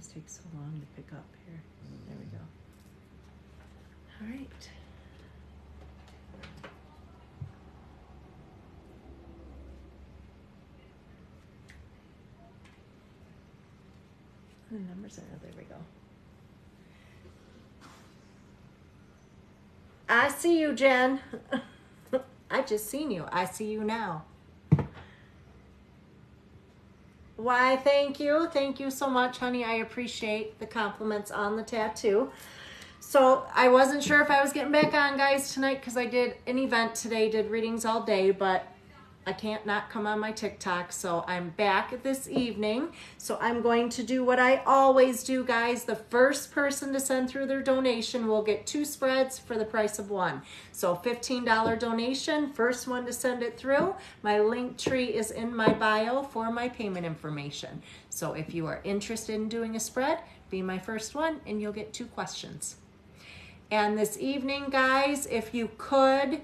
These take so long to pick up here. There we go. All right. The numbers are, there we go. I see you, Jen. I just seen you. I see you now. Why, thank you. Thank you so much, honey. I appreciate the compliments on the tattoo. So I wasn't sure if I was getting back on, guys, tonight because I did an event today, did readings all day, but I can't not come on my TikTok, so I'm back this evening. So I'm going to do what I always do, guys. The first person to send through their donation will get 2 spreads for the price of 1. So $15 donation, first one to send it through. My link tree is in my bio for my payment information. So if you are interested in doing a spread, be my first one and you'll get 2 questions. And this evening, guys, if you could,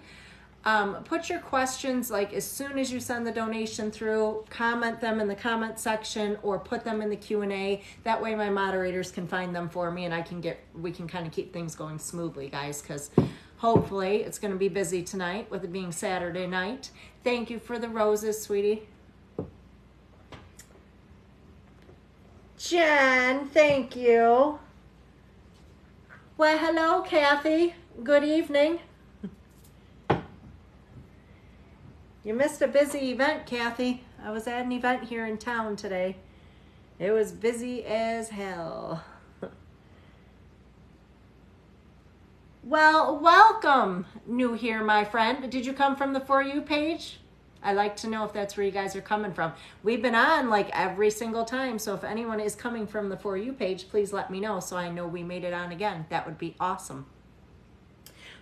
put your questions like as soon as you send the donation through, comment them in the comment section or put them in the Q&A. That way my moderators can find them for me and we can kind of keep things going smoothly, guys, because hopefully it's going to be busy tonight with it being Saturday night. Thank you for the roses, sweetie. Jen, thank you. Well, hello, Kathy. Good evening. You missed a busy event, Kathy. I was at an event here in town today. It was busy as hell. Well, welcome, new here, my friend. Did you come from the For You page? I like to know if that's where you guys are coming from. We've been on like every single time, so if anyone is coming from the For You page, please let me know so I know we made it on again. That would be awesome.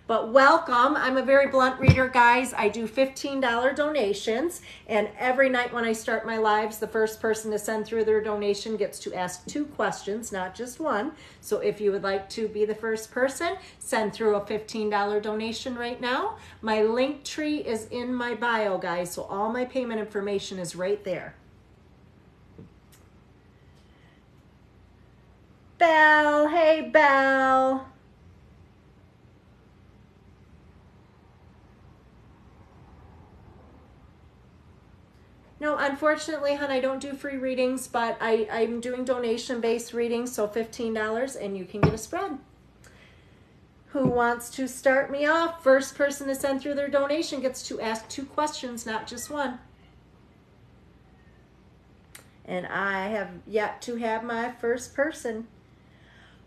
But welcome. I'm a very blunt reader, guys. I do $15 donations, and every night when I start my lives, the first person to send through their donation gets to ask 2 questions, not just 1. So if you would like to be the first person, send through a $15 donation right now. My link tree is in my bio, guys, so all my payment information is right there. Belle, hey Belle. No, unfortunately, hon, I don't do free readings, but I'm doing donation-based readings, so $15, and you can get a spread. Who wants to start me off? First person to send through their donation gets to ask 2 questions, not just 1. And I have yet to have my first person.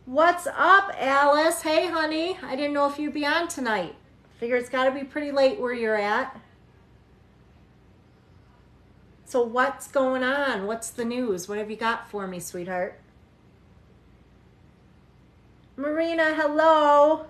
What's up, Alice? Hey, honey. I didn't know if you'd be on tonight. Figure it's got to be pretty late where you're at. So what's going on? What's the news? What have you got for me, sweetheart? Marina, hello.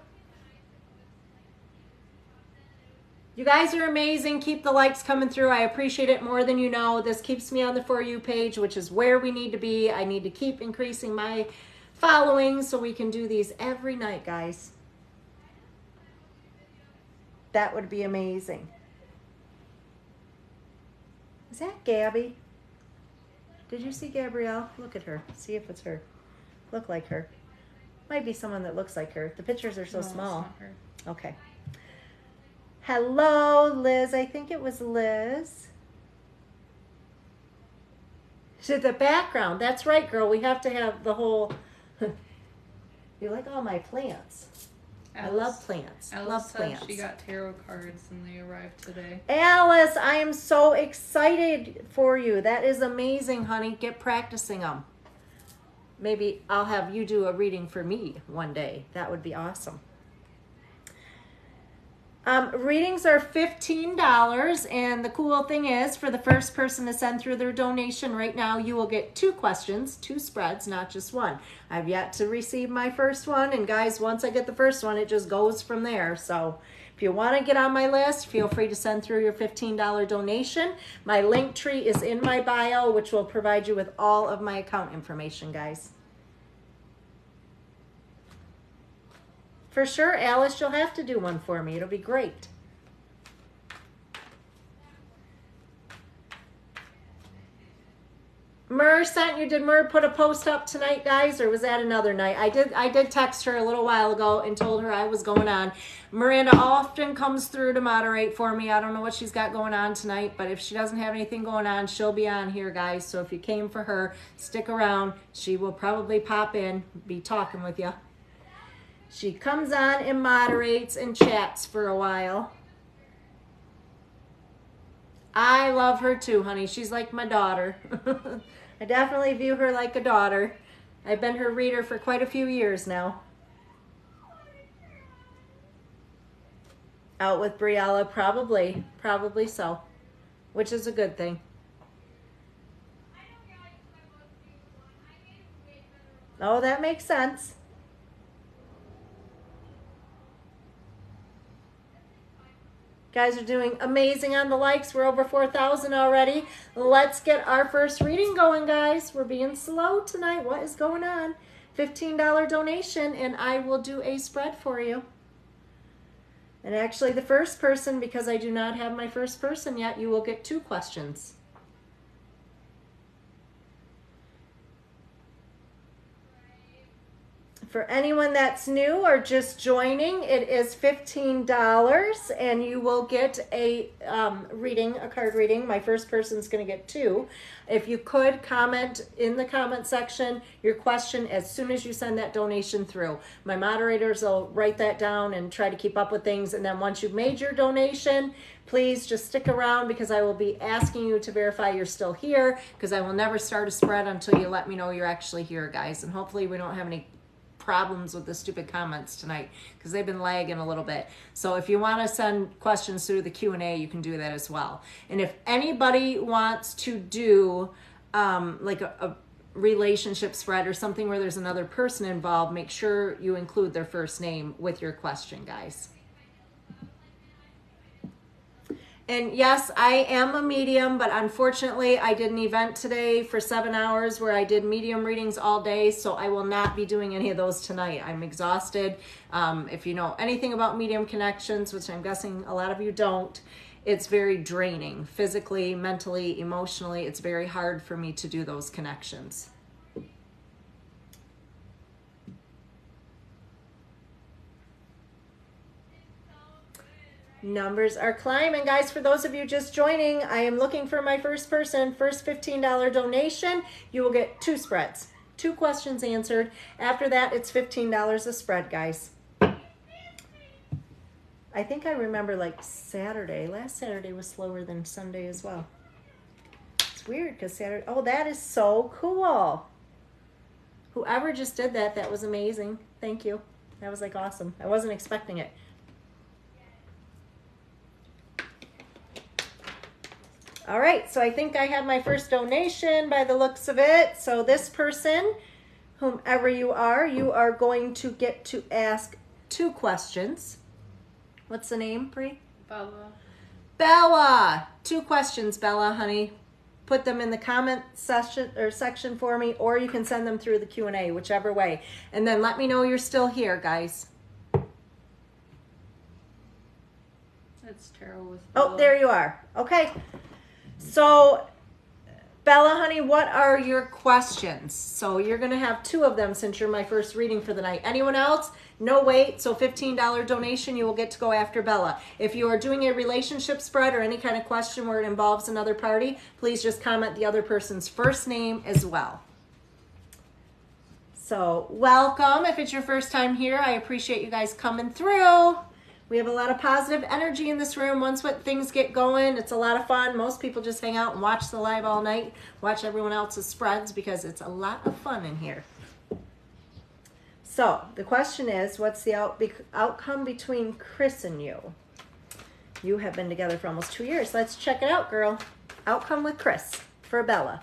You guys are amazing. Keep the likes coming through. I appreciate it more than you know. This keeps me on the For You page, which is where we need to be. I need to keep increasing my following so we can do these every night, guys. That would be amazing. Is that Gabby? Did you see Gabrielle? Look at her. See if it's her. Look like her. Might be someone that looks like her. The pictures are so small. It's not her. Okay. Hello, Liz. I think it was Liz. To the background. That's right, girl. We have to have the whole... You like all my plants. I love plants. Alice love said plants. she got tarot cards and they arrived today. Alice, I am so excited for you. That is amazing, honey. Get practicing them. Maybe I'll have you do a reading for me one day. That would be awesome. Readings are $15, and the cool thing is, for the first person to send through their donation right now, you will get 2 questions, 2 spreads, not just 1. I've yet to receive my first one, and guys, once I get the first one, it just goes from there. So if you want to get on my list, feel free to send through your $15 donation. My link tree is in my bio, which will provide you with all of my account information, guys. For sure, Alice, you'll have to do one for me. It'll be great. Mur sent you. Did Mur put a post up tonight, guys, or was that another night? I did text her a little while ago and told her I was going on. Miranda often comes through to moderate for me. I don't know what she's got going on tonight, but if she doesn't have anything going on, she'll be on here, guys. So if you came for her, stick around. She will probably pop in, be talking with you. She comes on and moderates and chats for a while. I love her too, honey. She's like my daughter. I definitely view her like a daughter. I've been her reader for quite a few years now. Out with Briella, probably so, which is a good thing. Oh, that makes sense. Guys are doing amazing on the likes. We're over 4,000 already. Let's get our first reading going, guys. We're being slow tonight. What is going on? $15 donation, and I will do a spread for you. And actually, the first person, because I do not have my first person yet, you will get 2 questions. For anyone that's new or just joining, it is $15 and you will get a card reading. My first person's going to get 2. If you could comment in the comment section your question as soon as you send that donation through. My moderators will write that down and try to keep up with things. And then once you've made your donation, please just stick around because I will be asking you to verify you're still here, because I will never start a spread until you let me know you're actually here, guys. And hopefully we don't have any problems with the stupid comments tonight because they've been lagging a little bit. So if you want to send questions through the Q&A, you can do that as well. And if anybody wants to do like a relationship spread or something where there's another person involved, make sure you include their first name with your question, guys. And yes, I am a medium, but unfortunately I did an event today for 7 hours where I did medium readings all day, so I will not be doing any of those tonight. I'm exhausted. If you know anything about medium connections, which I'm guessing a lot of you don't, it's very draining. Physically, mentally, emotionally, it's very hard for me to do those connections. Numbers are climbing, guys. For those of you just joining, I am looking for my first person. First $15 donation, you will get 2 spreads. 2 questions answered. After that, it's $15 a spread, guys. I think I remember like Saturday. Last Saturday was slower than Sunday as well. It's weird because Saturday... Oh, that is so cool. Whoever just did that, that was amazing. Thank you. That was like awesome. I wasn't expecting it. All right, so I think I have my first donation by the looks of it. So this person, whomever you are going to get to ask 2 questions. What's the name, Bree? Bella. Bella! 2 questions, Bella, honey. Put them in the comment section for me, or you can send them through the Q&A, whichever way. And then let me know you're still here, guys. That's Tarot with Bella. Oh, there you are. Okay. So, Bella, honey, what are your questions? So you're going to have 2 of them since you're my first reading for the night. Anyone else? No wait. So $15 donation, you will get to go after Bella. If you are doing a relationship spread or any kind of question where it involves another party, please just comment the other person's first name as well. So welcome. If it's your first time here, I appreciate you guys coming through. We have a lot of positive energy in this room. Once things get going, it's a lot of fun. Most people just hang out and watch the live all night, watch everyone else's spreads because it's a lot of fun in here. So the question is, what's the outcome between Chris and you? You have been together for almost 2 years. Let's check it out, girl. Outcome with Chris for Bella.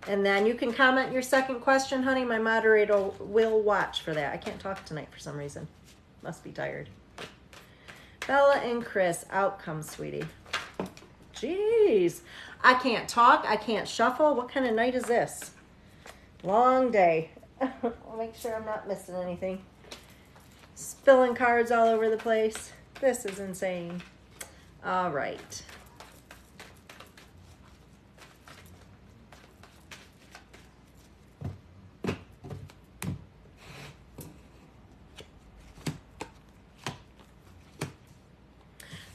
And then you can comment your second question, honey. My moderator will watch for that. I can't talk tonight for some reason. Must be tired. Bella and Chris, outcome, sweetie. Jeez. I can't talk. I can't shuffle. What kind of night is this? Long day. I'll make sure I'm not missing anything. Spilling cards all over the place. This is insane. All right.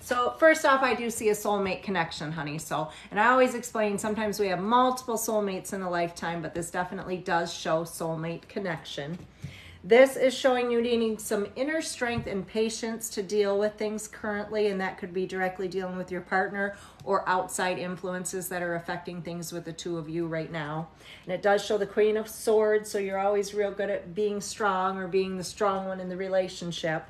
So first off, I do see a soulmate connection, honey. So, and I always explain, sometimes we have multiple soulmates in a lifetime, but this definitely does show soulmate connection. This is showing you needing some inner strength and patience to deal with things currently, and that could be directly dealing with your partner or outside influences that are affecting things with the two of you right now. And it does show the Queen of Swords, so you're always real good at being strong or being the strong one in the relationship.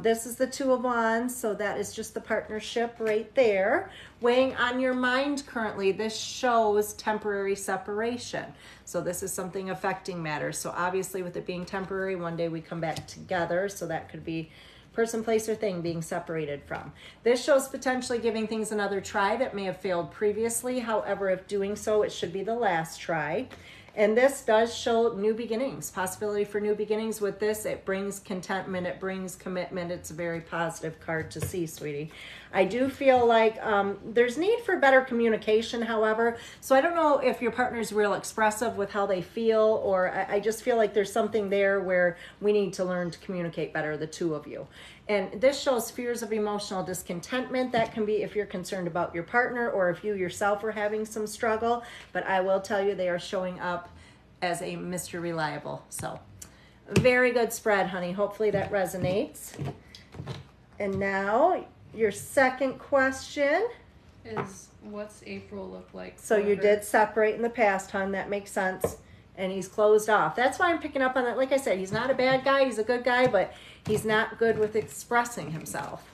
This is the Two of Wands, so that is just the partnership right there. Weighing on your mind currently, this shows temporary separation. So this is something affecting matters. So obviously with it being temporary, one day we come back together. So that could be person, place, or thing being separated from. This shows potentially giving things another try that may have failed previously. However, if doing so, it should be the last try. And this does show new beginnings, possibility for new beginnings. With this, it brings contentment, it brings commitment. It's a very positive card to see, sweetie. I do feel like there's need for better communication, however. So I don't know if your partner's real expressive with how they feel, or I just feel like there's something there where we need to learn to communicate better, the two of you. And this shows fears of emotional discontentment. That can be if you're concerned about your partner or if you yourself are having some struggle. But I will tell you, they are showing up as a Mr. Reliable. So very good spread, honey. Hopefully that resonates. And now your second question is, what's April look like? So you her? did separate in the past, hon. That makes sense. And he's closed off. That's why I'm picking up on that. Like I said, he's not a bad guy. He's a good guy, but he's not good with expressing himself.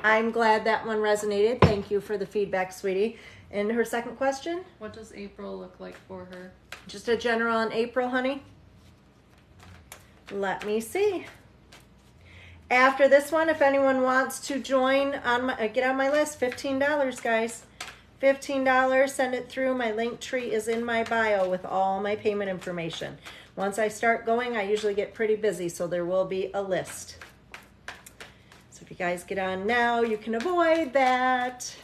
I'm glad that one resonated. Thank you for the feedback, sweetie. And her second question? What does April look like for her? Just a general on April, honey. Let me see. After this one, if anyone wants to join on my, get on my list, $15, guys. $15, send it through. My link tree is in my bio with all my payment information. Once I start going, I usually get pretty busy, so there will be a list. So if you guys get on now, you can avoid that.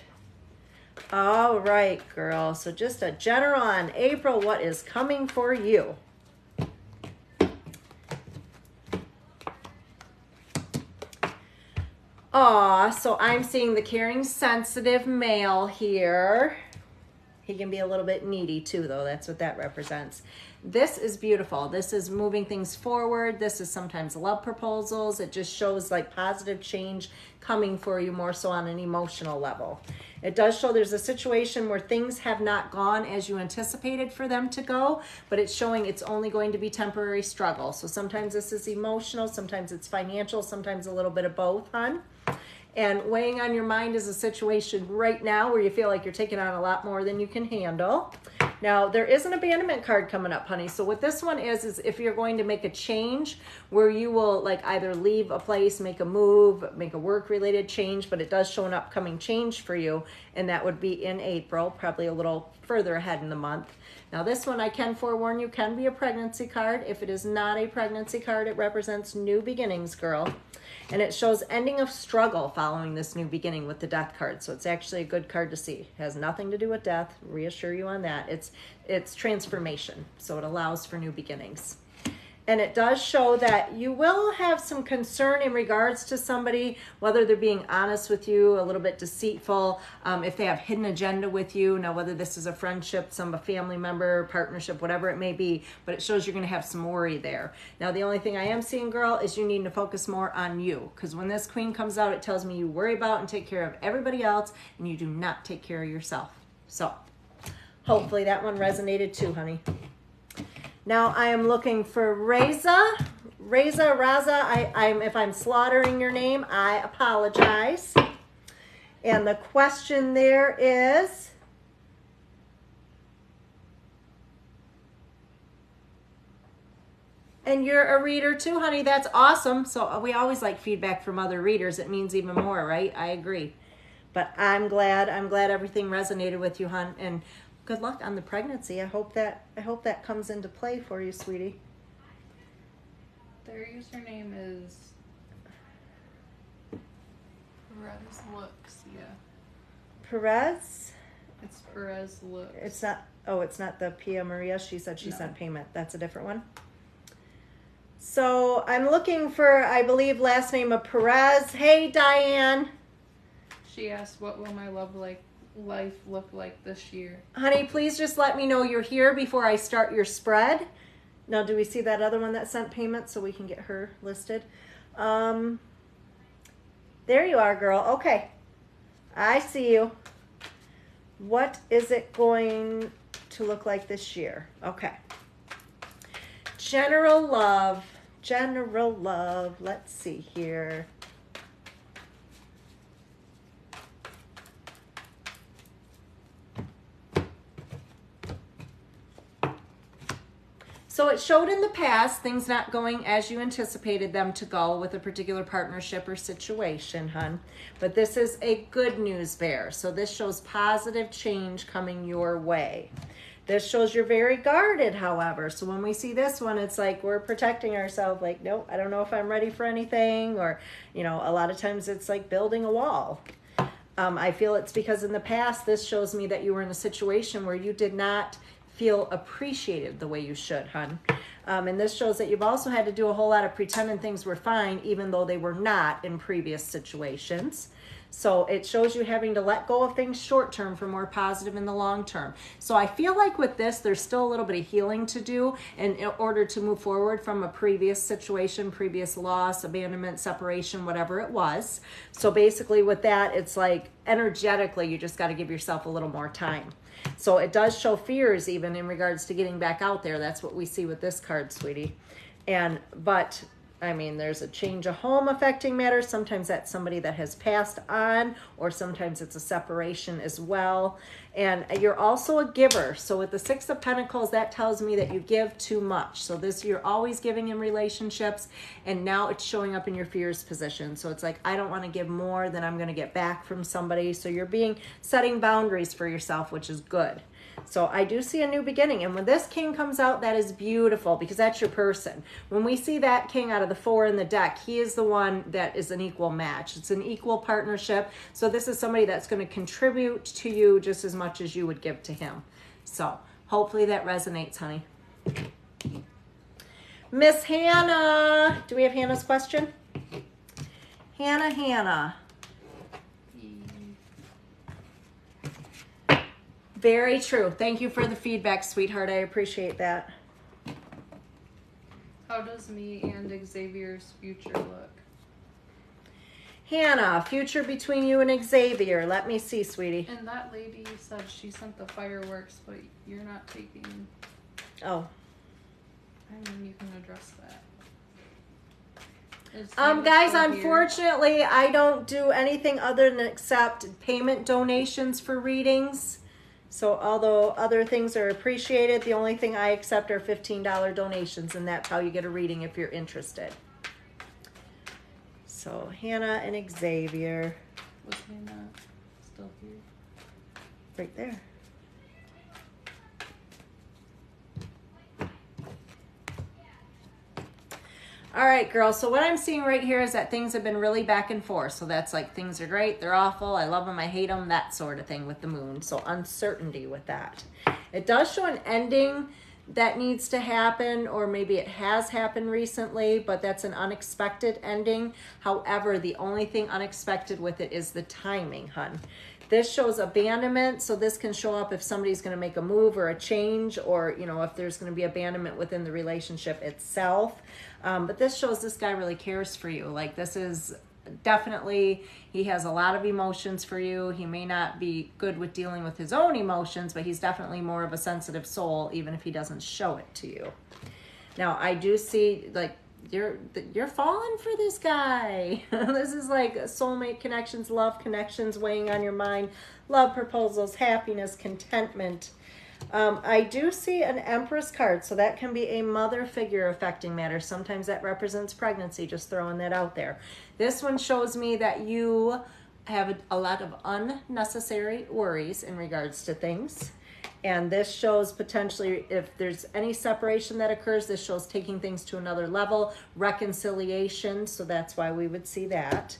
All right, girl. So just a general on April, what is coming for you? Aw, so I'm seeing the caring, sensitive male here. He can be a little bit needy too, though. That's what that represents. This is beautiful. This is moving things forward. This is sometimes love proposals. It just shows like positive change coming for you more so on an emotional level. It does show there's a situation where things have not gone as you anticipated for them to go, but it's showing it's only going to be temporary struggle. So sometimes this is emotional, sometimes it's financial, sometimes a little bit of both, hon. And weighing on your mind is a situation right now where you feel like you're taking on a lot more than you can handle. Now, there is an abandonment card coming up, honey. So what this one is if you're going to make a change where you will like either leave a place, make a move, make a work-related change, but it does show an upcoming change for you, and that would be in April, probably a little further ahead in the month. Now, this one, I can forewarn you, can be a pregnancy card. If it is not a pregnancy card, it represents new beginnings, girl. And it shows ending of struggle following this new beginning with the death card. So it's actually a good card to see. It has nothing to do with death. Reassure you on that. It's transformation. So it allows for new beginnings. And it does show that you will have some concern in regards to somebody, whether they're being honest with you, a little bit deceitful, if they have hidden agenda with you. Now, whether this is a friendship, a family member, partnership, whatever it may be, but it shows you're going to have some worry there. Now, the only thing I am seeing, girl, is you need to focus more on you. Because when this queen comes out, it tells me you worry about and take care of everybody else, and you do not take care of yourself. So, hopefully that one resonated too, honey. Now I am looking for Raza. If I'm slaughtering your name, I apologize. And the question there is, and you're a reader too, honey. That's awesome. So we always like feedback from other readers. It means even more, right? I agree. But I'm glad everything resonated with you, hon. And good luck on the pregnancy. I hope that comes into play for you, sweetie. Their username is Perez Looks, yeah. Perez? It's Perez Looks. It's not the Pia Maria. She said she No. sent payment. That's a different one. So So I'm looking for, I believe, last name of Perez. Hey, Diane. She asked, what will my life look like this year? Honey, please just let me know you're here before I start your spread. Now, do we see that other one that sent payment so we can get her listed? There you are, girl. Okay. I see you. What is it going to look like this year? Okay. General love. General love. Let's see here. So it showed in the past things not going as you anticipated them to go with a particular partnership or situation, hun. But this is a good news bear. So this shows positive change coming your way. This shows you're very guarded, however. So when we see this one, it's like we're protecting ourselves. Like, nope, I don't know if I'm ready for anything. Or, you know, a lot of times it's like building a wall. I feel it's because in the past, this shows me that you were in a situation where you did not feel appreciated the way you should, hun. And this shows that you've also had to do a whole lot of pretending things were fine, even though they were not in previous situations. So it shows you having to let go of things short term for more positive in the long term. So I feel like with this, there's still a little bit of healing to do in order to move forward from a previous situation, previous loss, abandonment, separation, whatever it was. So basically with that, it's like energetically, you just got to give yourself a little more time. So it does show fears even in regards to getting back out there. That's what we see with this card, sweetie. But I mean, there's a change of home affecting matters. Sometimes that's somebody that has passed on, or sometimes it's a separation as well. And you're also a giver. So with the Six of Pentacles, that tells me that you give too much. So this, you're always giving in relationships, and now it's showing up in your fears position. So it's like, I don't want to give more than I'm going to get back from somebody. So you're setting boundaries for yourself, which is good. So I do see a new beginning. And when this king comes out, that is beautiful because that's your person. When we see that king out of the 4 in the deck, he is the one that is an equal match. It's an equal partnership. So this is somebody that's going to contribute to you just as much as you would give to him. So hopefully that resonates, honey. Miss Hannah. Do we have Hannah's question? Hannah. Very true. Thank you for the feedback, sweetheart. I appreciate that. How does me and Xavier's future look? Hannah, future between you and Xavier. Let me see, sweetie. And that lady said she sent the fireworks, but you're not taking... Oh. I mean, you can address that. Guys, unfortunately, I don't do anything other than accept payment donations for readings. So although other things are appreciated, the only thing I accept are $15 donations, and that's how you get a reading if you're interested. So Hannah and Xavier. Was Hannah still here? Right there. All right, girls. So what I'm seeing right here is that things have been really back and forth. So that's like things are great, they're awful, I love them, I hate them, that sort of thing with the moon. So uncertainty with that. It does show an ending that needs to happen, or maybe it has happened recently, but that's an unexpected ending. However, the only thing unexpected with it is the timing, hun. This shows abandonment, so this can show up if somebody's going to make a move or a change, or, you know, if there's going to be abandonment within the relationship itself. But this shows this guy really cares for you. Like, this is definitely, he has a lot of emotions for you. He may not be good with dealing with his own emotions, but he's definitely more of a sensitive soul, even if he doesn't show it to you. Now, I do see, like, you're falling for this guy. This is like soulmate connections, love connections weighing on your mind, love proposals, happiness, contentment. I do see an Empress card, so that can be a mother figure affecting matters. Sometimes that represents pregnancy, just throwing that out there. This one shows me that you have a lot of unnecessary worries in regards to things. And this shows potentially if there's any separation that occurs, this shows taking things to another level, reconciliation. So that's why we would see that.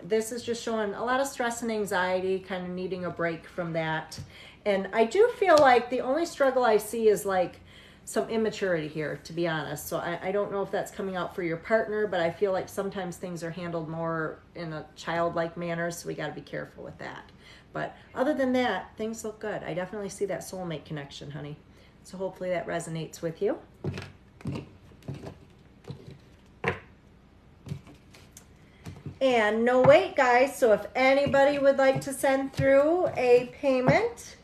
This is just showing a lot of stress and anxiety, kind of needing a break from that. And I do feel like the only struggle I see is like some immaturity here, to be honest. So I don't know if that's coming out for your partner, but I feel like sometimes things are handled more in a childlike manner, so we got to be careful with that. But other than that, things look good. I definitely see that soulmate connection, honey. So hopefully that resonates with you. And no wait, guys. So if anybody would like to send through a payment,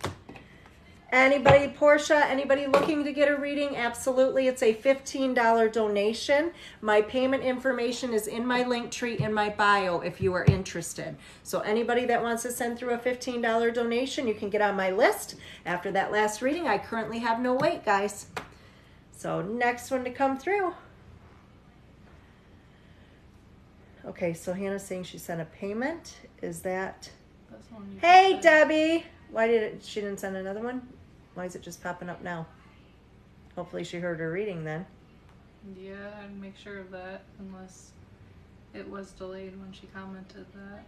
anybody, Portia, anybody looking to get a reading, absolutely. It's a $15 donation. My payment information is in my link tree in my bio if you are interested. So anybody that wants to send through a $15 donation, you can get on my list. After that last reading, I currently have no wait, guys. So next one to come through. Okay, so Hannah's saying she sent a payment. Is that... That's one you Hey, said. Debbie. Why did it... She didn't send another one? Why is it just popping up now? Hopefully she heard her reading then. Yeah, I'd make sure of that unless it was delayed when she commented that.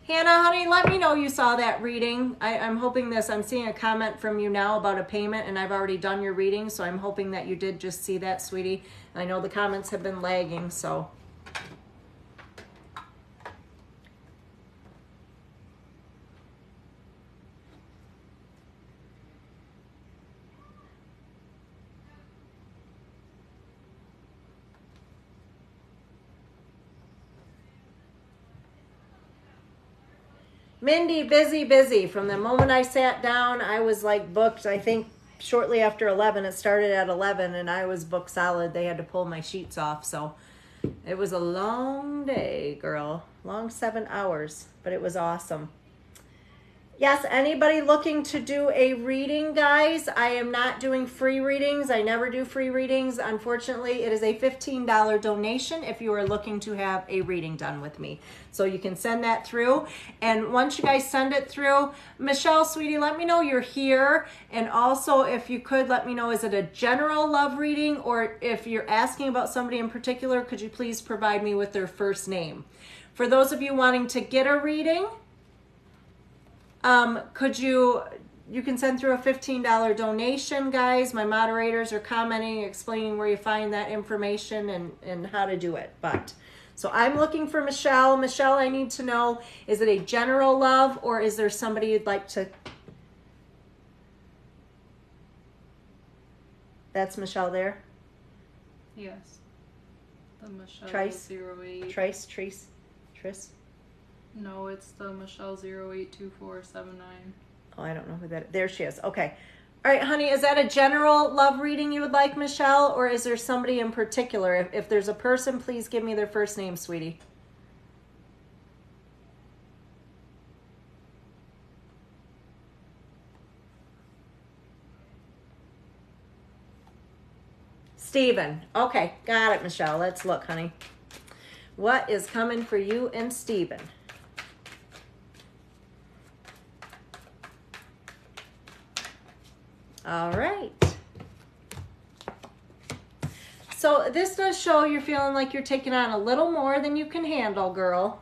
Hannah, honey, let me know you saw that reading. I'm hoping this. I'm seeing a comment from you now about a payment, and I've already done your reading, so I'm hoping that you did just see that, sweetie. I know the comments have been lagging, so... Mindy, busy. From the moment I sat down, I was like booked. I think shortly after 11, it started at 11, and I was booked solid. They had to pull my sheets off, so it was a long day, girl. Long 7 hours, but it was awesome. Yes, anybody looking to do a reading, guys, I am not doing free readings. I never do free readings. Unfortunately, it is a $15 donation if you are looking to have a reading done with me. So you can send that through. And once you guys send it through, Michelle, sweetie, let me know you're here. And also, if you could, let me know, is it a general love reading? Or if you're asking about somebody in particular, could you please provide me with their first name? For those of you wanting to get a reading, could you can send through a $15 donation, guys. My moderators are commenting, explaining where you find that information and how to do it. But so I'm looking for Michelle. Michelle, I need to know, is it a general love or is there somebody you'd like to... That's Michelle there? Yes. The Michelle Trice? 08. Tris? No, it's the Michelle 082479. Oh, I don't know who that... There she is. Okay. All right, honey, is that a general love reading you would like, Michelle? Or is there somebody in particular? If there's a person, please give me their first name, sweetie. Steven. Okay, got it, Michelle. Let's look, honey. What is coming for you and Steven? All right. So this does show you're feeling like you're taking on a little more than you can handle, girl.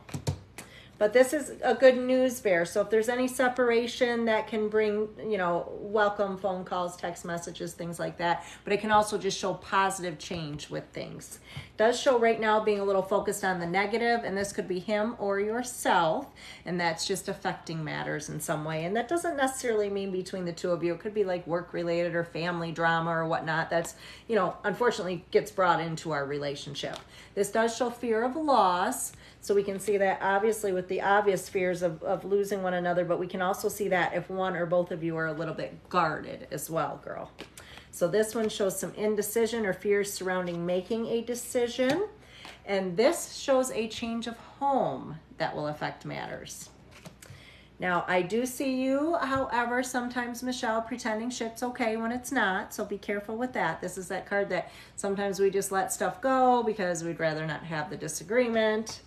But this is a good news bear. So if there's any separation, that can bring, welcome phone calls, text messages, things like that. But it can also just show positive change with things. It does show right now being a little focused on the negative, and this could be him or yourself, and that's just affecting matters in some way. And that doesn't necessarily mean between the two of you. It could be like work-related or family drama or whatnot. That's, unfortunately gets brought into our relationship. This does show fear of loss. So we can see that obviously with the obvious fears of losing one another, but we can also see that if one or both of you are a little bit guarded as well, girl. So this one shows some indecision or fears surrounding making a decision. And this shows a change of home that will affect matters. Now, I do see you, however, sometimes, Michelle, pretending shit's okay when it's not, so be careful with that. This is that card that sometimes we just let stuff go because we'd rather not have the disagreement.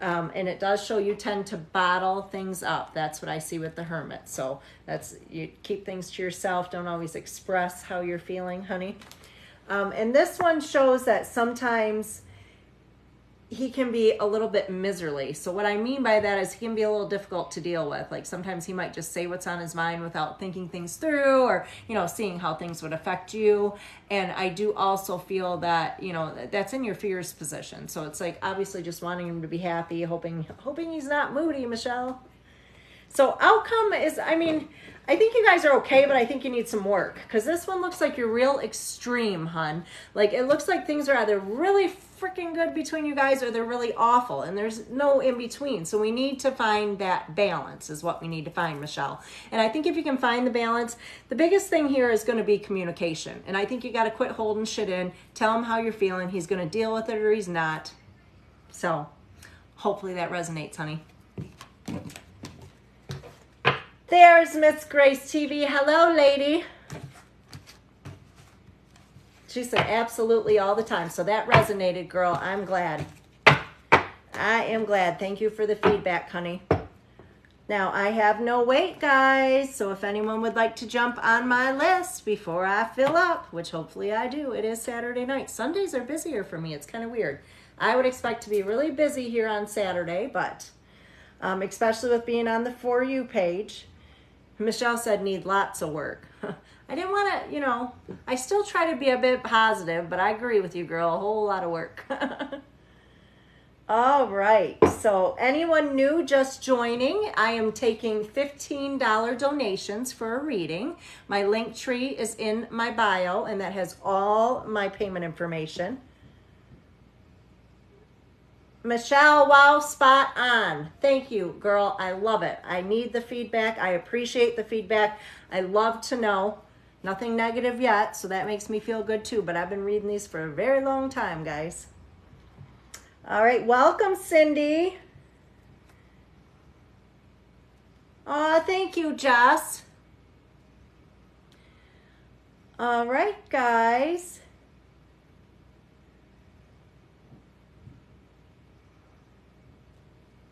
And it does show you tend to bottle things up. That's what I see with the Hermit. So that's, you keep things to yourself. Don't always express how you're feeling, honey. And this one shows that sometimes he can be a little bit miserly. So what I mean by that is he can be a little difficult to deal with. Like sometimes he might just say what's on his mind without thinking things through, or, you know, seeing how things would affect you. And I do also feel that, you know, that's in your fears position. So it's like obviously just wanting him to be happy, hoping he's not moody, Michelle. So outcome is, I mean, I think you guys are okay, but I think you need some work, because this one looks like you're real extreme, hun. Like it looks like things are either really freaking good between you guys or they're really awful, and there's no in between. So we need to find that balance is what we need to find, Michelle. And I think if you can find the balance, the biggest thing here is going to be communication. And I think you got to quit holding shit in. Tell him how you're feeling. He's going to deal with it or he's not. So hopefully that resonates, honey. There's Miss Grace TV. Hello, lady. She said absolutely all the time. So that resonated, girl. I'm glad. I am glad. Thank you for the feedback, honey. Now, I have no weight, guys. So if anyone would like to jump on my list before I fill up, which hopefully I do, it is Saturday night. Sundays are busier for me. It's kind of weird. I would expect to be really busy here on Saturday, but especially with being on the For You page. Michelle said need lots of work. I didn't want to, you know, I still try to be a bit positive, but I agree with you, girl. A whole lot of work. All right. So anyone new just joining, I am taking $15 donations for a reading. My link tree is in my bio, and that has all my payment information. Michelle, wow, spot on. Thank you, girl. I love it. I need the feedback. I appreciate the feedback. I love to know. Nothing negative yet, so that makes me feel good too. But I've been reading these for a very long time, guys. All right, welcome, Cindy. Oh, thank you, Jess. All right, guys.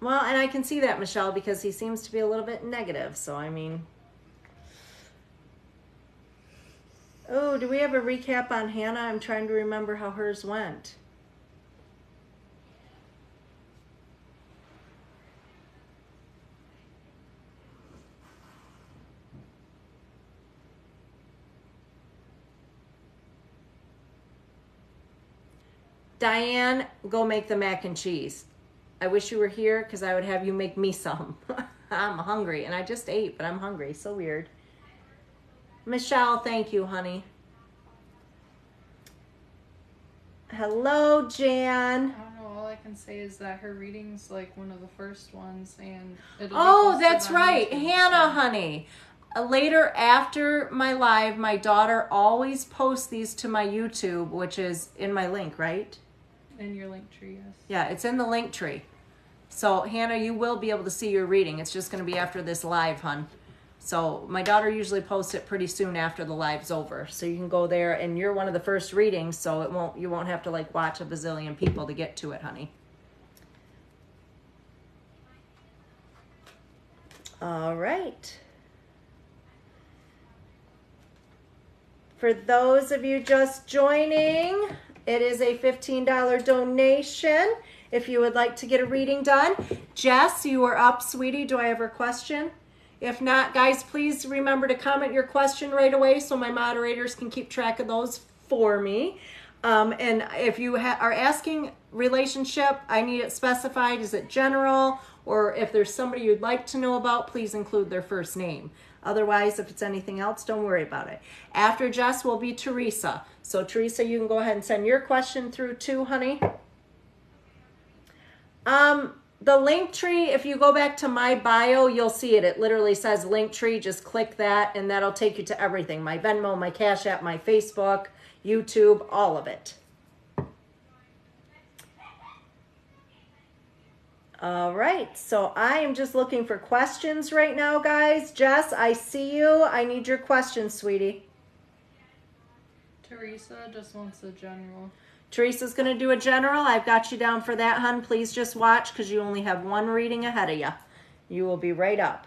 Well, and I can see that, Michelle, because he seems to be a little bit negative. So, I mean. Oh, do we have a recap on Hannah? I'm trying to remember how hers went. Diane, go make the mac and cheese. I wish you were here because I would have you make me some. I'm hungry, and I just ate, but I'm hungry. So weird. Michelle, thank you, honey. Hello, Jan. I don't know. All I can say is that her reading's like one of the first ones, and oh, that's right, Hannah, honey. Later after my live, my daughter always posts these to my YouTube, which is in my link, right? In your link tree, yes. Yeah, it's in the link tree. So, Hannah, you will be able to see your reading. It's just going to be after this live, hun. So, my daughter usually posts it pretty soon after the live's over. So, you can go there, and you're one of the first readings, so you won't have to, like, watch a bazillion people to get to it, honey. All right. For those of you just joining, it is a $15 donation if you would like to get a reading done. Jess, you are up, sweetie. Do I have a question? If not, guys, please remember to comment your question right away so my moderators can keep track of those for me. And if you are asking relationship, I need it specified. Is it general? Or if there's somebody you'd like to know about, please include their first name. Otherwise, if it's anything else, don't worry about it. After Jess will be Teresa. So Teresa, you can go ahead and send your question through too, honey. The link tree, if you go back to my bio, you'll see it. It literally says link tree. Just click that and that'll take you to everything. My Venmo, my Cash App, my Facebook, YouTube, all of it. All right, so I am just looking for questions right now, guys. Jess, I see you. I need your questions, sweetie. Teresa just wants a general. Teresa's going to do a general. I've got you down for that, hun. Please just watch because you only have one reading ahead of you. You will be right up.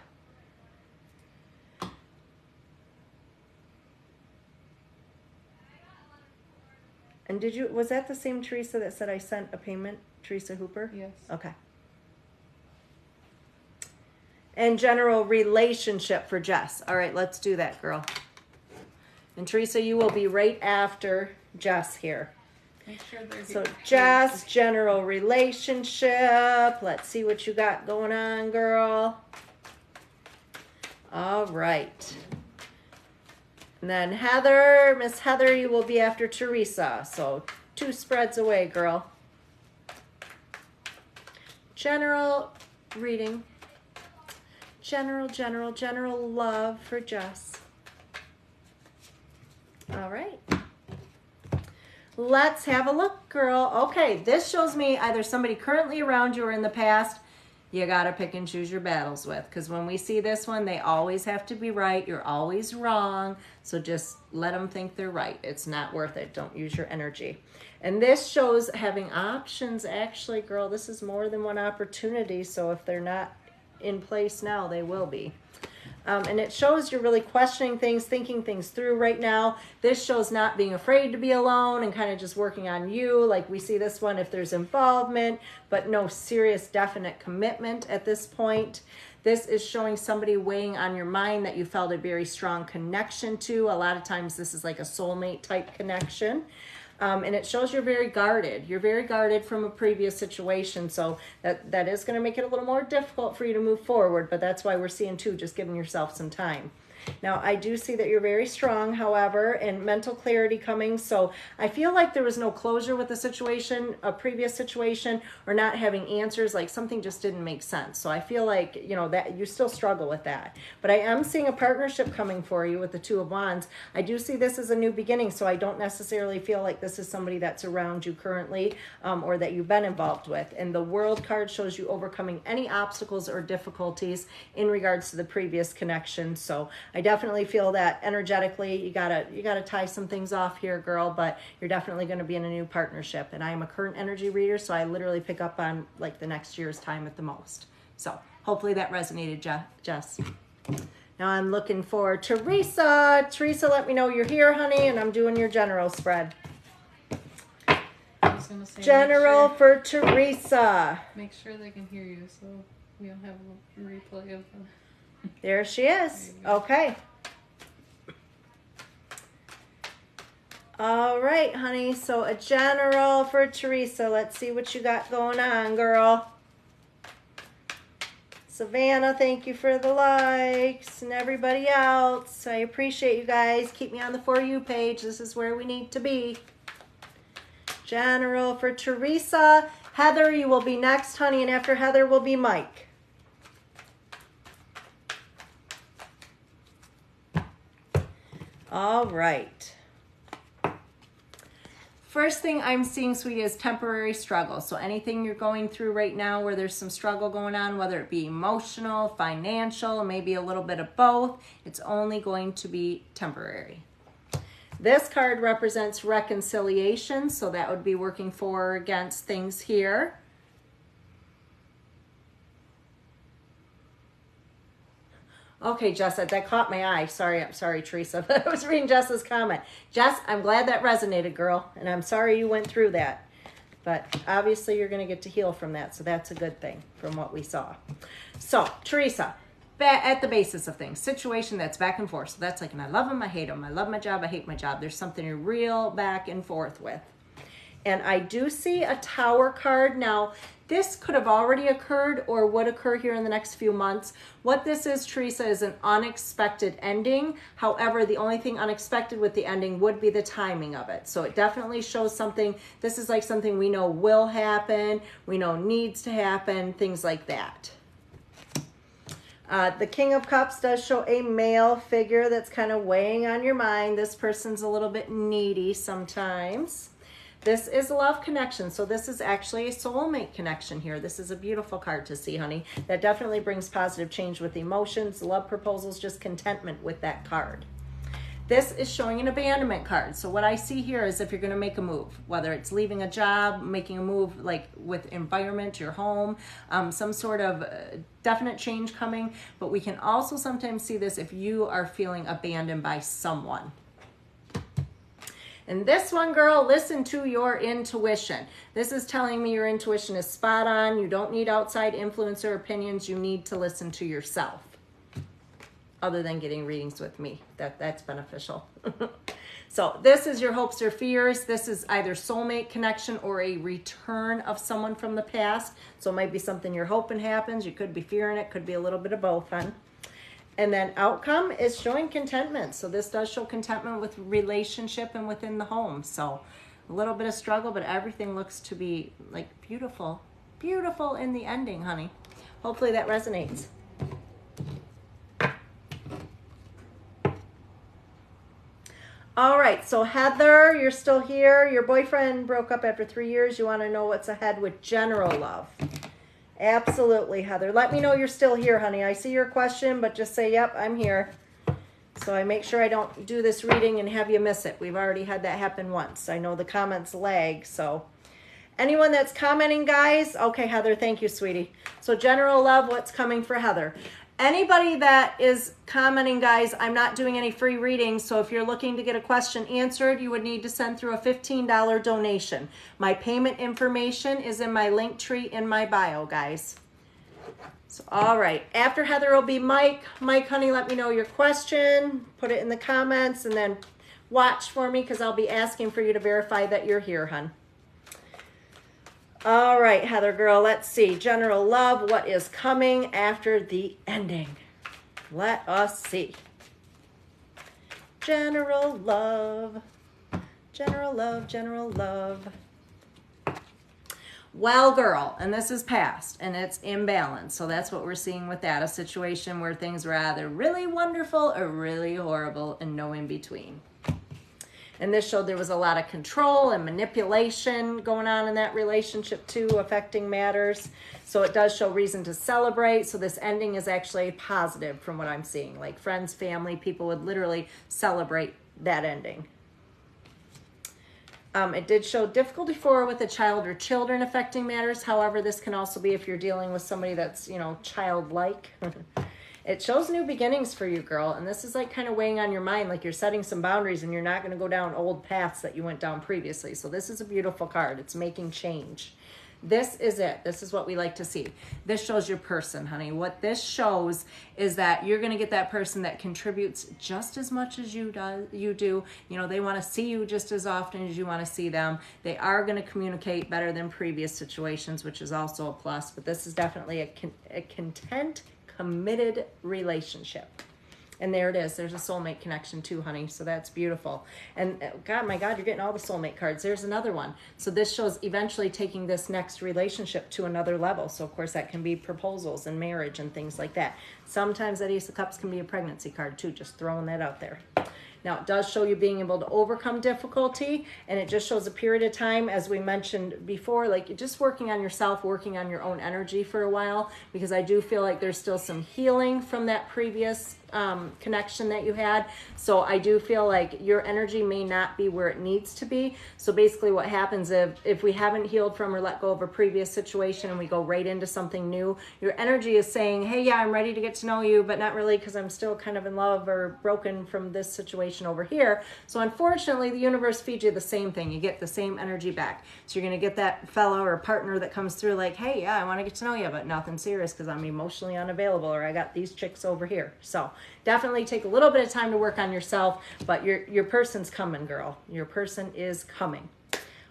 And was that the same Teresa that said I sent a payment Teresa Hooper? Yes. Okay. And general relationship for Jess. All right, let's do that, girl. And Teresa, you will be right after Jess here. Make sure they're So here. Jess, general relationship. Let's see what you got going on, girl. All right. And then Heather, Miss Heather, you will be after Teresa. So 2 spreads away, girl. General reading. General love for Jess. All right. Let's have a look, girl. Okay, this shows me either somebody currently around you or in the past. You got to pick and choose your battles with, because when we see this one, they always have to be right. You're always wrong. So just let them think they're right. It's not worth it. Don't use your energy. And this shows having options. Actually, girl, this is more than one opportunity. So if they're not in place now, they will be. And it shows you're really questioning things, thinking things through right now. This shows not being afraid to be alone and kind of just working on you. Like we see this one if there's involvement, but no serious definite commitment at this point. This is showing somebody weighing on your mind that you felt a very strong connection to. A lot of times this is like a soulmate type connection. And it shows you're very guarded. You're very guarded from a previous situation. So that is going to make it a little more difficult for you to move forward. But that's why we're seeing 2, just giving yourself some time. Now, I do see that you're very strong, however, and mental clarity coming. So I feel like there was no closure with the situation, a previous situation, or not having answers, like something just didn't make sense. So I feel like, you know, that you still struggle with that. But I am seeing a partnership coming for you with the 2 of Wands. I do see this as a new beginning, so I don't necessarily feel like this is somebody that's around you currently or that you've been involved with. And the World card shows you overcoming any obstacles or difficulties in regards to the previous connection. So I definitely feel that energetically you gotta tie some things off here, girl, but you're definitely going to be in a new partnership. And I am a current energy reader, so I literally pick up on like the next year's time at the most. So hopefully that resonated, Jess. Now I'm looking for Teresa. Teresa, let me know you're here, honey, and I'm doing your general spread. I was gonna say, General for Teresa. Make sure they can hear you, so we don't have a replay of them. There she is. Okay. All right, honey. So a general for Teresa. Let's see what you got going on, girl. Savannah, thank you for the likes, and everybody else. I appreciate you guys. Keep me on the For You page. This is where we need to be. General for Teresa. Heather, you will be next, honey, and after Heather will be Mike. All right. First thing I'm seeing, sweetie, is temporary struggle. So anything you're going through right now where there's some struggle going on, whether it be emotional, financial, maybe a little bit of both, it's only going to be temporary. This card represents reconciliation, so that would be working for or against things here. Okay, Jess, that caught my eye. Sorry, Teresa, but I was reading Jess's comment. Jess, I'm glad that resonated, girl, and I'm sorry you went through that. But obviously you're going to get to heal from that, so that's a good thing from what we saw. So, Teresa, at the basis of things, situation that's back and forth. So that's like, and I love him, I hate him. I love my job, I hate my job. There's something you're real back and forth with. And I do see a Tower card. Now, this could have already occurred or would occur here in the next few months. What this is, Teresa, is an unexpected ending. However, the only thing unexpected with the ending would be the timing of it. So it definitely shows something. This is like something we know will happen, we know needs to happen, things like that. The King of Cups does show a male figure that's kind of weighing on your mind. This person's a little bit needy sometimes. This is a love connection, so this is actually a soulmate connection here. This is a beautiful card to see, honey. That definitely brings positive change with emotions, love proposals, just contentment with that card. This is showing an abandonment card. So what I see here is if you're going to make a move, whether it's leaving a job, making a move like with environment, your home, some sort of definite change coming. But we can also sometimes see this if you are feeling abandoned by someone. And this one, girl, listen to your intuition. This is telling me your intuition is spot on. You don't need outside influence or opinions. You need to listen to yourself. Other than getting readings with me. That's beneficial. So this is your hopes or fears. This is either soulmate connection or a return of someone from the past. So it might be something you're hoping happens. You could be fearing it. Could be a little bit of both, hon. And then outcome is showing contentment. So this does show contentment with relationship and within the home. So a little bit of struggle, but everything looks to be like beautiful. Beautiful in the ending, honey. Hopefully that resonates. All right, so Heather, you're still here. Your boyfriend broke up after 3 years. You want to know what's ahead with general love. Absolutely, Heather. Let me know you're still here, honey. I see your question, but just say, yep, I'm here. So I make sure I don't do this reading and have you miss it. We've already had that happen once. I know the comments lag, so. Anyone that's commenting, guys? Okay, Heather, thank you, sweetie. So general love, what's coming for Heather? Anybody that is commenting, guys, I'm not doing any free readings, so if you're looking to get a question answered, you would need to send through a $15 donation. My payment information is in my link tree in my bio, guys. So, all right. After Heather will be Mike. Mike, honey, let me know your question. Put it in the comments, and then watch for me because I'll be asking for you to verify that you're here, hon. All right, Heather girl, let's see. General love, what is coming after the ending? Let us see. General love, general love, general love. Well, girl, and this is past, and it's imbalanced. So that's what we're seeing with that, a situation where things were either really wonderful or really horrible and no in between. And this showed there was a lot of control and manipulation going on in that relationship too, affecting matters. So it does show reason to celebrate. So this ending is actually positive from what I'm seeing. Like friends, family, people would literally celebrate that ending. It did show difficulty with a child or children affecting matters. However, this can also be if you're dealing with somebody that's, you know, childlike. It shows new beginnings for you, girl. And this is like kind of weighing on your mind, like you're setting some boundaries and you're not going to go down old paths that you went down previously. So this is a beautiful card. It's making change. This is it. This is what we like to see. This shows your person, honey. What this shows is that you're going to get that person that contributes just as much as you do. You know, they want to see you just as often as you want to see them. They are going to communicate better than previous situations, which is also a plus. But this is definitely a content, committed relationship. And there it is. There's a soulmate connection too, honey. So that's beautiful. And God, my God, you're getting all the soulmate cards. There's another one. So this shows eventually taking this next relationship to another level. So of course that can be proposals and marriage and things like that. Sometimes that Ace of Cups can be a pregnancy card too. Just throwing that out there. Now, it does show you being able to overcome difficulty, and it just shows a period of time, as we mentioned before, like just working on yourself, working on your own energy for a while, because I do feel like there's still some healing from that previous connection that you had. So I do feel like your energy may not be where it needs to be. So basically what happens if we haven't healed from or let go of a previous situation and we go right into something new, your energy is saying, hey, yeah, I'm ready to get to know you, but not really because I'm still kind of in love or broken from this situation over here. So unfortunately, the universe feeds you the same thing. You get the same energy back. So you're going to get that fellow or partner that comes through like, hey, yeah, I want to get to know you, but nothing serious because I'm emotionally unavailable or I got these chicks over here. So definitely take a little bit of time to work on yourself, but your person's coming, girl. Your person is coming.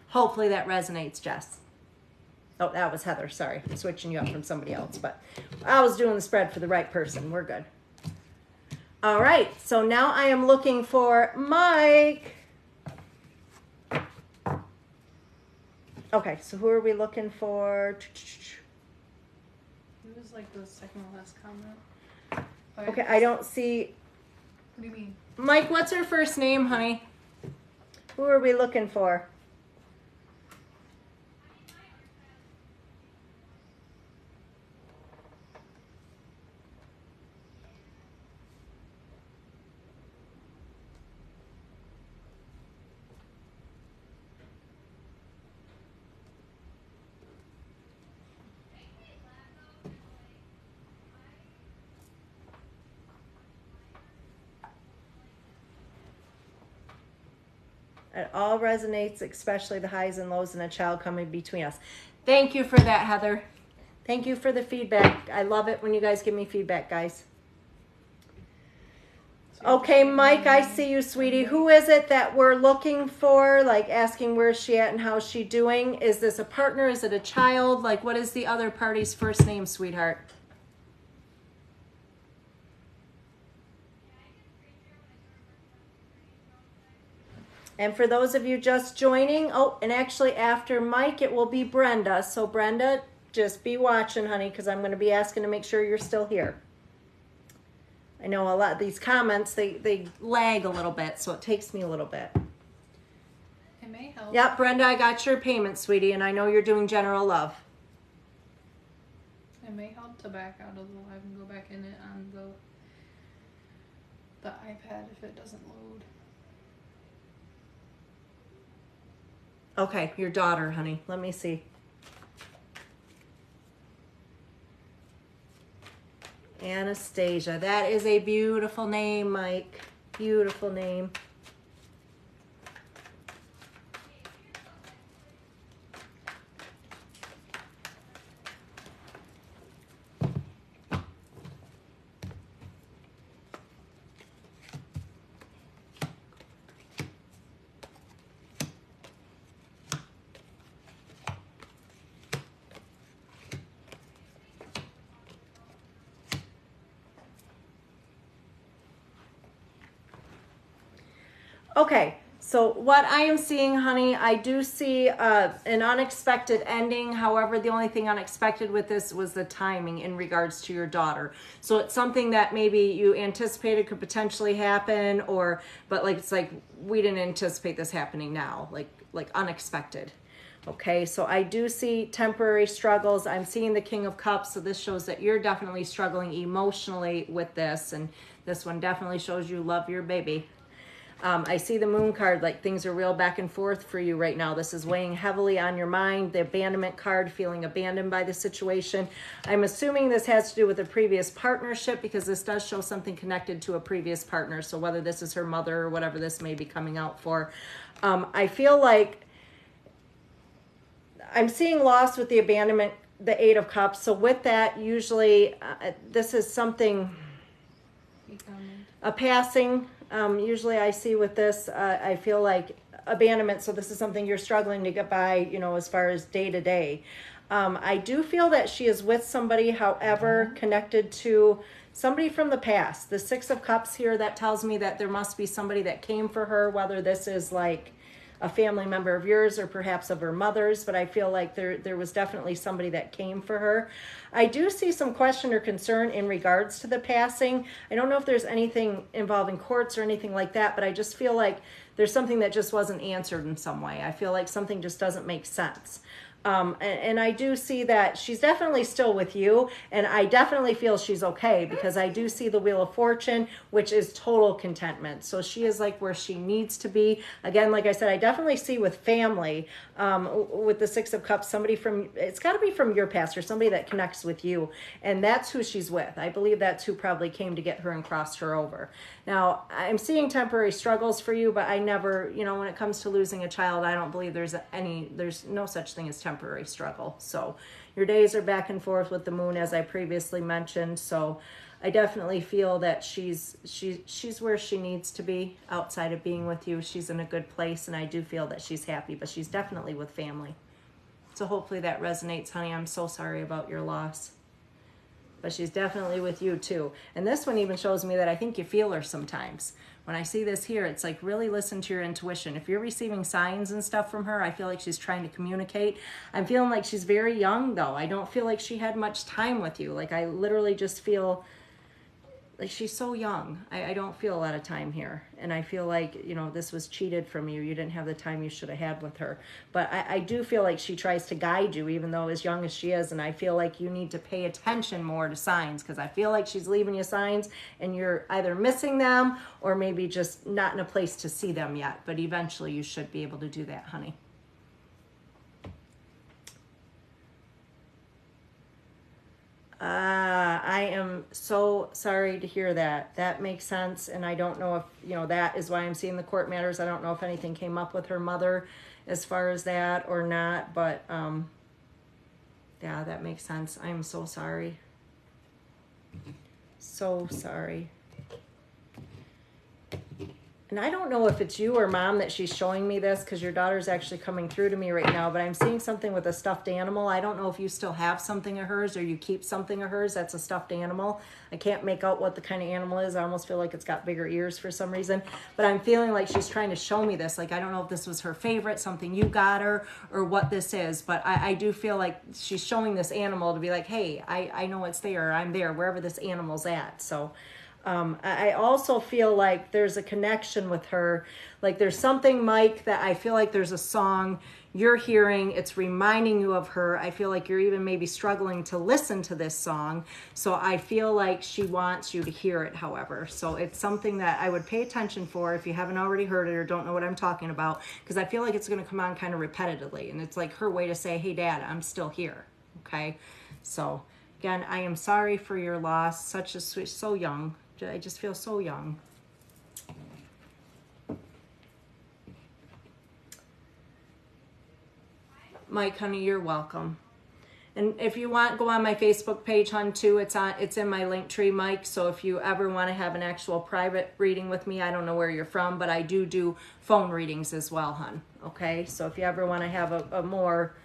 Hopefully that resonates, Jess. Oh, that was Heather. Sorry, I'm switching you up from somebody else, but I was doing the spread for the right person. We're good. All right, so now I am looking for Mike. Okay, so who are we looking for? It was like the second to last comment. Okay, I don't see. What do you mean? Mike, what's her first name, honey? Who are we looking for? It all resonates, especially the highs and lows and a child coming between us. Thank you for that, Heather. Thank you for the feedback. I love it when you guys give me feedback, guys. Okay, Mike, I see you, sweetie. Who is it that we're looking for? Like asking where's she at and how's she doing? Is this a partner? Is it a child? Like what is the other party's first name, sweetheart? And for those of you just joining, oh, and actually after Mike, it will be Brenda. So Brenda, just be watching, honey, because I'm going to be asking to make sure you're still here. I know a lot of these comments, they lag a little bit, so it takes me a little bit. It may help. Yep, Brenda, I got your payment, sweetie, and I know you're doing general love. It may help to back out of the live and go back in it on the iPad if it doesn't load. Okay, your daughter, honey. Let me see. Anastasia. That is a beautiful name, Mike. Beautiful name. Okay, so what I am seeing, honey, I do see an unexpected ending. However, the only thing unexpected with this was the timing in regards to your daughter. So it's something that maybe you anticipated could potentially happen, but like it's like we didn't anticipate this happening now, like unexpected. Okay, so I do see temporary struggles. I'm seeing the King of Cups, so this shows that you're definitely struggling emotionally with this, and this one definitely shows you love your baby. I see the Moon card, like things are real back and forth for you right now. This is weighing heavily on your mind. The abandonment card, feeling abandoned by the situation. I'm assuming this has to do with a previous partnership because this does show something connected to a previous partner. So whether this is her mother or whatever this may be coming out for. I feel like I'm seeing loss with the abandonment, the Eight of Cups. So with that, usually this is something, a passing. Usually I see with this, I feel like abandonment. So this is something you're struggling to get by, you know, as far as day to day. I do feel that she is with somebody, however, connected to somebody from the past. The Six of Cups here, that tells me that there must be somebody that came for her, whether this is like a family member of yours or perhaps of her mother's, but I feel like there was definitely somebody that came for her. I do see some question or concern in regards to the passing. I don't know if there's anything involving courts or anything like that, but I just feel like there's something that just wasn't answered in some way. I feel like something just doesn't make sense. And I do see that she's definitely still with you, and I definitely feel she's okay because I do see the Wheel of Fortune, which is total contentment. So she is like where she needs to be. Again, like I said, I definitely see with family, with the Six of Cups, somebody from, it's got to be from your past or somebody that connects with you, and that's who she's with. I believe that's who probably came to get her and crossed her over. Now, I'm seeing temporary struggles for you, but I never, you know, when it comes to losing a child, I don't believe there's no such thing as temporary struggle. So your days are back and forth with the Moon, as I previously mentioned. So I definitely feel that she's where she needs to be outside of being with you. She's in a good place, and I do feel that she's happy, but she's definitely with family. So hopefully that resonates, honey. I'm so sorry about your loss. But she's definitely with you too. And this one even shows me that I think you feel her sometimes. When I see this here, it's like really listen to your intuition. If you're receiving signs and stuff from her, I feel like she's trying to communicate. I'm feeling like she's very young though. I don't feel like she had much time with you. Like I literally just feel like she's so young. I don't feel a lot of time here. And I feel like, you know, this was cheated from you. You didn't have the time you should have had with her. But I do feel like she tries to guide you, even though as young as she is. And I feel like you need to pay attention more to signs, because I feel like she's leaving you signs and you're either missing them or maybe just not in a place to see them yet. But eventually you should be able to do that, honey. I am so sorry to hear that. That makes sense. And I don't know if, that is why I'm seeing the court matters. I don't know if anything came up with her mother as far as that or not, but yeah, that makes sense. I'm so sorry. So sorry. And I don't know if it's you or mom that she's showing me this, because your daughter's actually coming through to me right now, but I'm seeing something with a stuffed animal. I don't know if you still have something of hers or you keep something of hers that's a stuffed animal. I can't make out what the kind of animal is. I almost feel like it's got bigger ears for some reason, but I'm feeling like she's trying to show me this. Like, I don't know if this was her favorite, something you got her, or what this is, but I do feel like she's showing this animal to be like, hey, I know it's there. I'm there, wherever this animal's at. So I also feel like there's a connection with her. Like, there's something, Mike, that I feel like there's a song you're hearing. It's reminding you of her. I feel like you're even maybe struggling to listen to this song. So I feel like she wants you to hear it, however. So it's something that I would pay attention for if you haven't already heard it or don't know what I'm talking about, because I feel like it's going to come on kind of repetitively. And it's like her way to say, hey, Dad, I'm still here. Okay. So again, I am sorry for your loss. Such a sweet, so young. I just feel so young. Mike, honey, you're welcome. And if you want, go on my Facebook page, hon, too. It's in my link tree, Mike. So if you ever want to have an actual private reading with me, I don't know where you're from, but I do phone readings as well, hon. Okay. So if you ever want to have a more,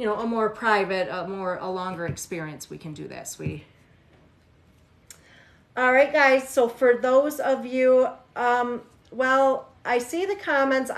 a more private, a longer experience, we can do that, sweetie. All right, guys. So for those of you, well, I see the comments.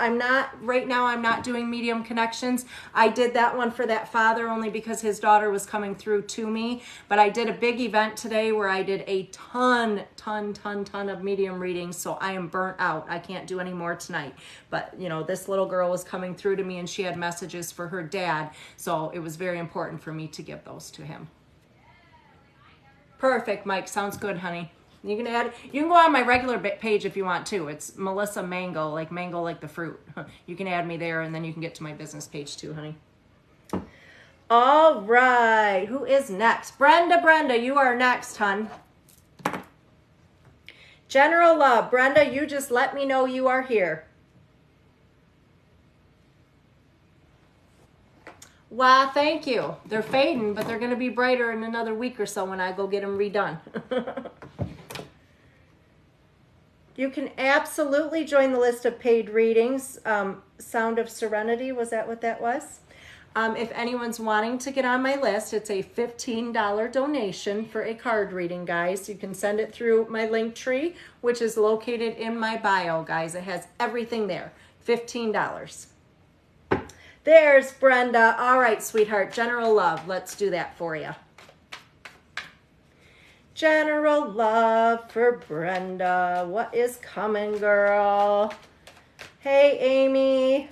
Right now I'm not doing medium connections. I did that one for that father only because his daughter was coming through to me. But I did a big event today where I did a ton of medium readings. So I am burnt out. I can't do any more tonight. But, this little girl was coming through to me and she had messages for her dad. So it was very important for me to give those to him. Perfect, Mike. Sounds good, honey. You can go on my regular page if you want to. It's Melissa Mango like the fruit. You can add me there, and then you can get to my business page too, honey. All right. Who is next? Brenda, you are next, hon. General Love. Brenda, you just let me know you are here. Wow, thank you. They're fading, but they're going to be brighter in another week or so when I go get them redone. You can absolutely join the list of paid readings. Sound of Serenity, was that what that was? If anyone's wanting to get on my list, it's a $15 donation for a card reading, guys. You can send it through my link tree, which is located in my bio, guys. It has everything there. $15. There's Brenda. All right, sweetheart. General Love. Let's do that for you. General Love for Brenda. What is coming, girl? Hey, Amy.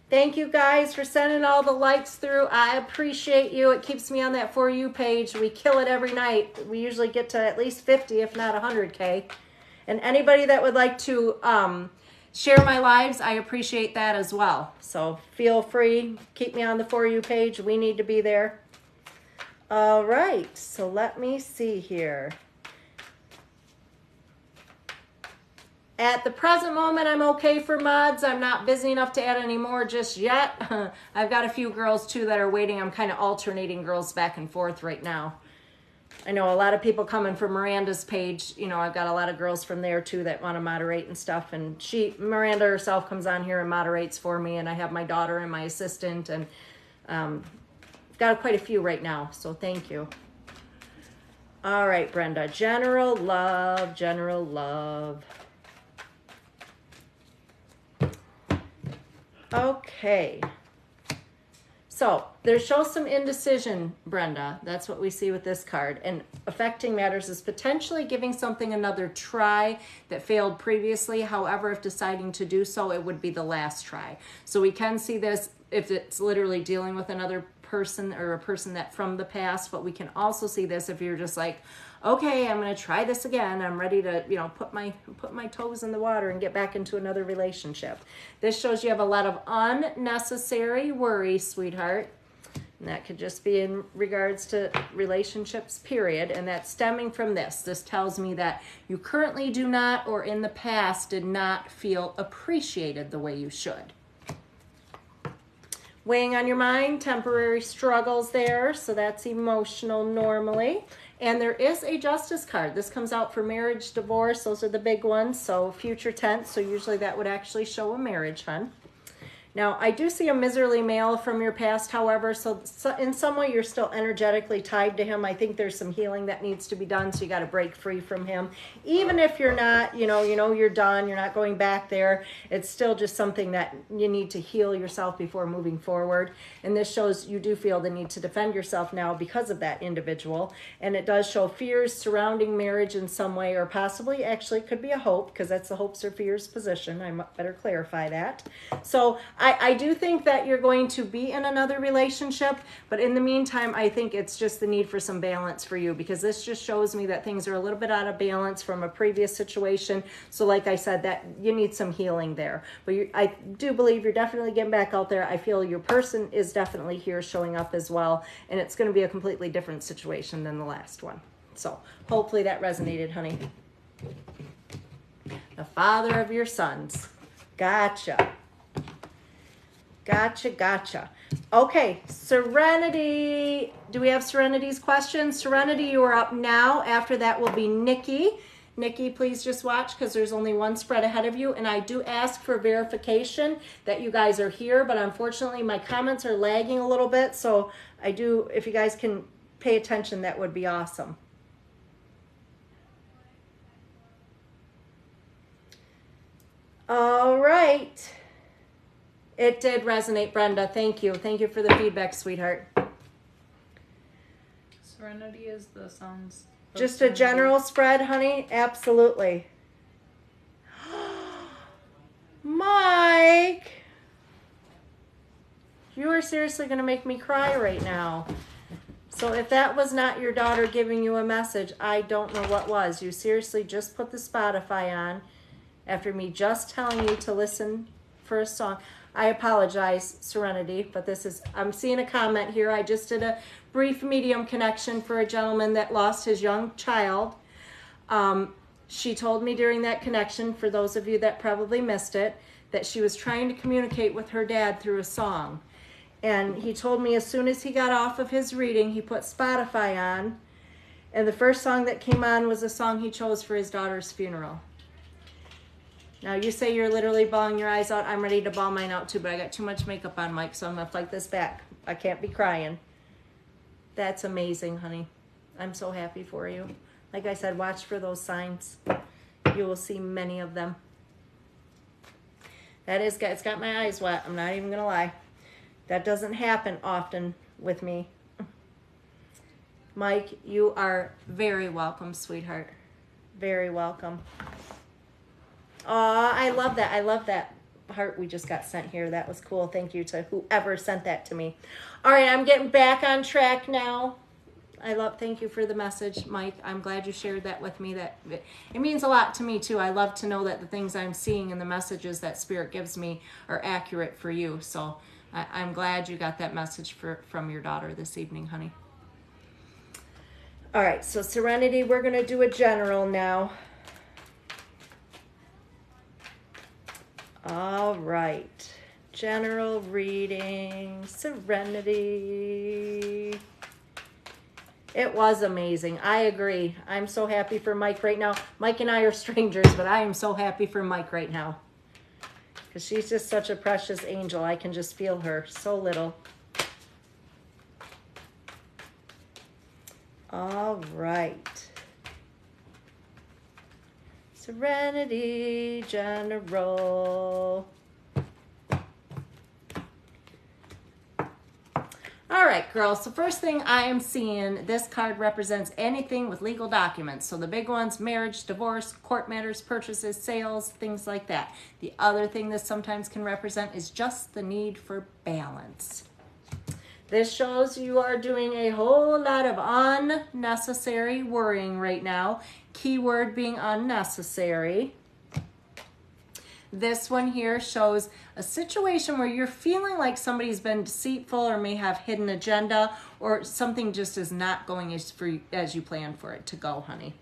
Thank you guys for sending all the likes through. I appreciate you. It keeps me on that For You page. We kill it every night. We usually get to at least 50, if not 100K. And anybody that would like to share my lives, I appreciate that as well. So feel free. Keep me on the For You page. We need to be there. All right. So let me see here. At the present moment, I'm okay for mods. I'm not busy enough to add any more just yet. I've got a few girls, too, that are waiting. I'm kind of alternating girls back and forth right now. I know a lot of people coming from Miranda's page. I've got a lot of girls from there, too, that want to moderate and stuff. And Miranda herself comes on here and moderates for me. And I have my daughter and my assistant. And I've got quite a few right now. So thank you. All right, Brenda. General Love, General Love. Okay, so there shows some indecision, Brenda. That's what we see with this card. And affecting matters is potentially giving something another try that failed previously. However, if deciding to do so, it would be the last try. So we can see this if it's literally dealing with another person or a person that from the past, but we can also see this if you're just like, okay, I'm going to try this again. I'm ready to, put my toes in the water and get back into another relationship. This shows you have a lot of unnecessary worry, sweetheart. And that could just be in regards to relationships, period. And that's stemming from this. This tells me that you currently do not, or in the past did not feel appreciated the way you should. Weighing on your mind, temporary struggles there. So that's emotional normally. And there is a justice card. This comes out for marriage, divorce. Those are the big ones. So future tense. So usually that would actually show a marriage, hon. Now, I do see a miserly male from your past, however, so in some way you're still energetically tied to him. I think there's some healing that needs to be done, so you got to break free from him. Even if you're not, you know you're done, you're not going back there, it's still just something that you need to heal yourself before moving forward. And this shows you do feel the need to defend yourself now because of that individual. And it does show fears surrounding marriage in some way, or possibly, actually, it could be a hope, because that's the hopes or fears position. I better clarify that. So I do think that you're going to be in another relationship, but in the meantime, I think it's just the need for some balance for you, because this just shows me that things are a little bit out of balance from a previous situation. So like I said, that you need some healing there. But I do believe you're definitely getting back out there. I feel your person is definitely here showing up as well, and it's going to be a completely different situation than the last one. So hopefully that resonated, honey. The father of your sons. Gotcha. Gotcha. Okay, Serenity. Do we have Serenity's questions? Serenity, you are up now. After that will be Nikki. Nikki, please just watch, because there's only one spread ahead of you. And I do ask for verification that you guys are here, but unfortunately my comments are lagging a little bit. So I do, if you guys can pay attention, that would be awesome. All right. It did resonate, Brenda. Thank you. Thank you for the feedback, sweetheart. Serenity is the sounds. Just a general spread, honey? Absolutely. Mike! You are seriously going to make me cry right now. So if that was not your daughter giving you a message, I don't know what was. You seriously just put the Spotify on after me just telling you to listen for a song. I apologize, Serenity, but this is, I'm seeing a comment here. I just did a brief medium connection for a gentleman that lost his young child. She told me during that connection, for those of you that probably missed it, that she was trying to communicate with her dad through a song. And he told me as soon as he got off of his reading, he put Spotify on, and the first song that came on was a song he chose for his daughter's funeral. Now, you say you're literally bawling your eyes out. I'm ready to bawl mine out too, but I got too much makeup on, Mike, so I'm going to fight this back. I can't be crying. That's amazing, honey. I'm so happy for you. Like I said, watch for those signs. You will see many of them. It's got my eyes wet. I'm not even going to lie. That doesn't happen often with me. Mike, you are very welcome, sweetheart. Very welcome. Aw, I love that. I love that heart we just got sent here. That was cool. Thank you to whoever sent that to me. All right, I'm getting back on track now. Thank you for the message, Mike. I'm glad you shared that with me. It means a lot to me too. I love to know that the things I'm seeing and the messages that Spirit gives me are accurate for you. So I'm glad you got that message from your daughter this evening, honey. All right, so Serenity, we're going to do a general now. All right, general reading, Serenity. It was amazing. I agree. I'm so happy for Mike right now. Mike and I are strangers, but I am so happy for Mike right now, because she's just such a precious angel. I can just feel her so little. All right. Serenity General. All right, girls. So first thing I am seeing, this card represents anything with legal documents. So the big ones, marriage, divorce, court matters, purchases, sales, things like that. The other thing this sometimes can represent is just the need for balance. This shows you are doing a whole lot of unnecessary worrying right now. Keyword being unnecessary. This one here shows a situation where you're feeling like somebody's been deceitful or may have hidden agenda, or something just is not going as you planned for it to go, honey.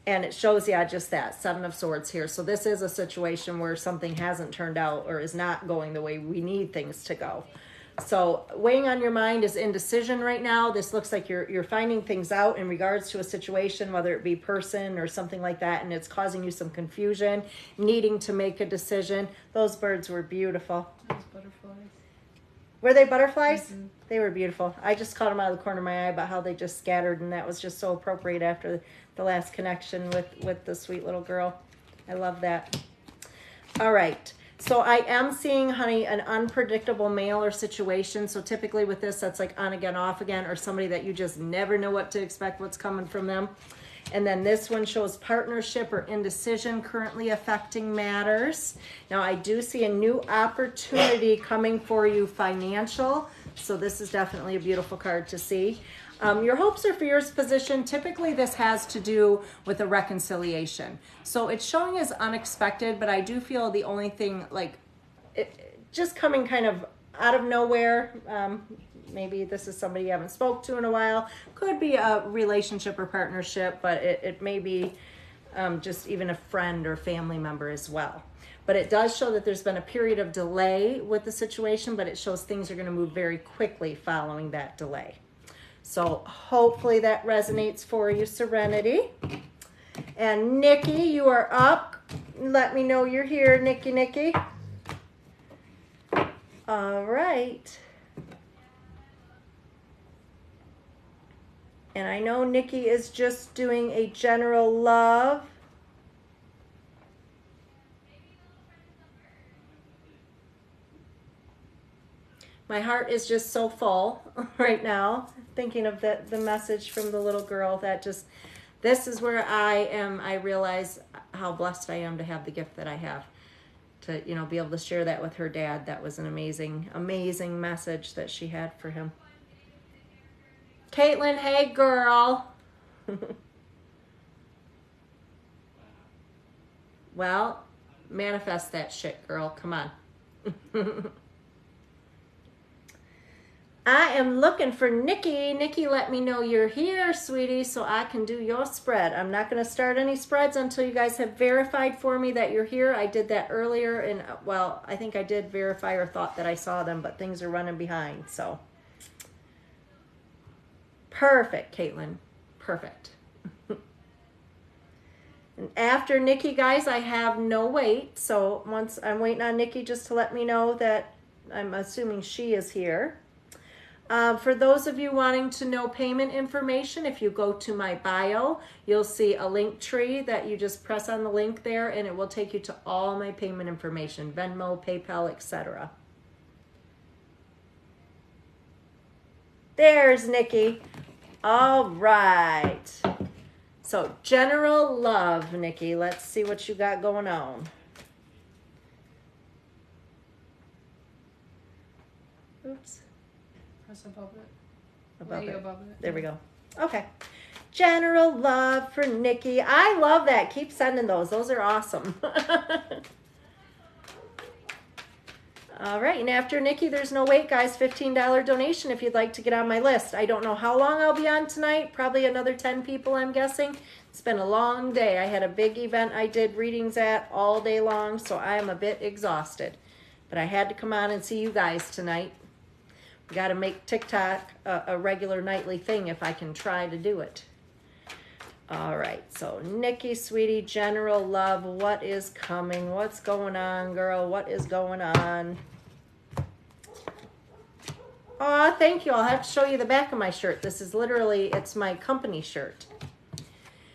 And it shows, yeah, just that, Seven of Swords here. So this is a situation where something hasn't turned out or is not going the way we need things to go. So weighing on your mind is indecision right now. This looks like you're finding things out in regards to a situation, whether it be person or something like that, and it's causing you some confusion, needing to make a decision. Those birds were beautiful. Those butterflies. Were they butterflies? Mm-hmm. They were beautiful. I just caught them out of the corner of my eye about how they just scattered, and that was just so appropriate after the last connection with the sweet little girl. I love that. All right. So I am seeing, honey, an unpredictable male or situation. So typically with this, that's like on again, off again, or somebody that you just never know what to expect, what's coming from them. And then this one shows partnership or indecision currently affecting matters. Now I do see a new opportunity coming for you, financial. So this is definitely a beautiful card to see. Your hopes or fears position, typically this has to do with a reconciliation. So it's showing as unexpected, but I do feel the only thing, like, just coming kind of out of nowhere, maybe this is somebody you haven't spoke to in a while, could be a relationship or partnership, but it may be just even a friend or family member as well. But it does show that there's been a period of delay with the situation, but it shows things are going to move very quickly following that delay. So hopefully that resonates for you, Serenity. And Nikki, you are up. Let me know you're here, Nikki. All right. And I know Nikki is just doing a general love. My heart is just so full right now, thinking of the message from the little girl that just, this is where I am. I realize how blessed I am to have the gift that I have, to, you know, be able to share that with her dad. That was an amazing, amazing message that she had for him. Caitlin, hey girl. Well, manifest that shit, girl. Come on. I am looking for Nikki. Nikki, let me know you're here, sweetie, so I can do your spread. I'm not going to start any spreads until you guys have verified for me that you're here. I did that earlier, and, well, I think I did verify or thought that I saw them, but things are running behind, so. Perfect, Caitlin. Perfect. And after Nikki, guys, I have no wait, so once I'm waiting on Nikki just to let me know that I'm assuming she is here. For those of you wanting to know payment information, if you go to my bio, you'll see a link tree that you just press on the link there, and it will take you to all my payment information, Venmo, PayPal, etc. There's Nikki. All right. So general love, Nikki. Let's see what you got going on. Oops. Press above it. Above Way it. above it. There we go. Okay. General love for Nikki. I love that. Keep sending those. Those are awesome. All right. And after Nikki, there's no wait, guys. $15 donation if you'd like to get on my list. I don't know how long I'll be on tonight. Probably another 10 people, I'm guessing. It's been a long day. I had a big event I did readings at all day long, so I am a bit exhausted. But I had to come on and see you guys tonight. Got to make TikTok a regular nightly thing if I can try to do it. All right, so Nikki, sweetie, general love, what is coming? What's going on, girl? What is going on? Oh, thank you. I'll have to show you the back of my shirt. This is literally, it's my company shirt.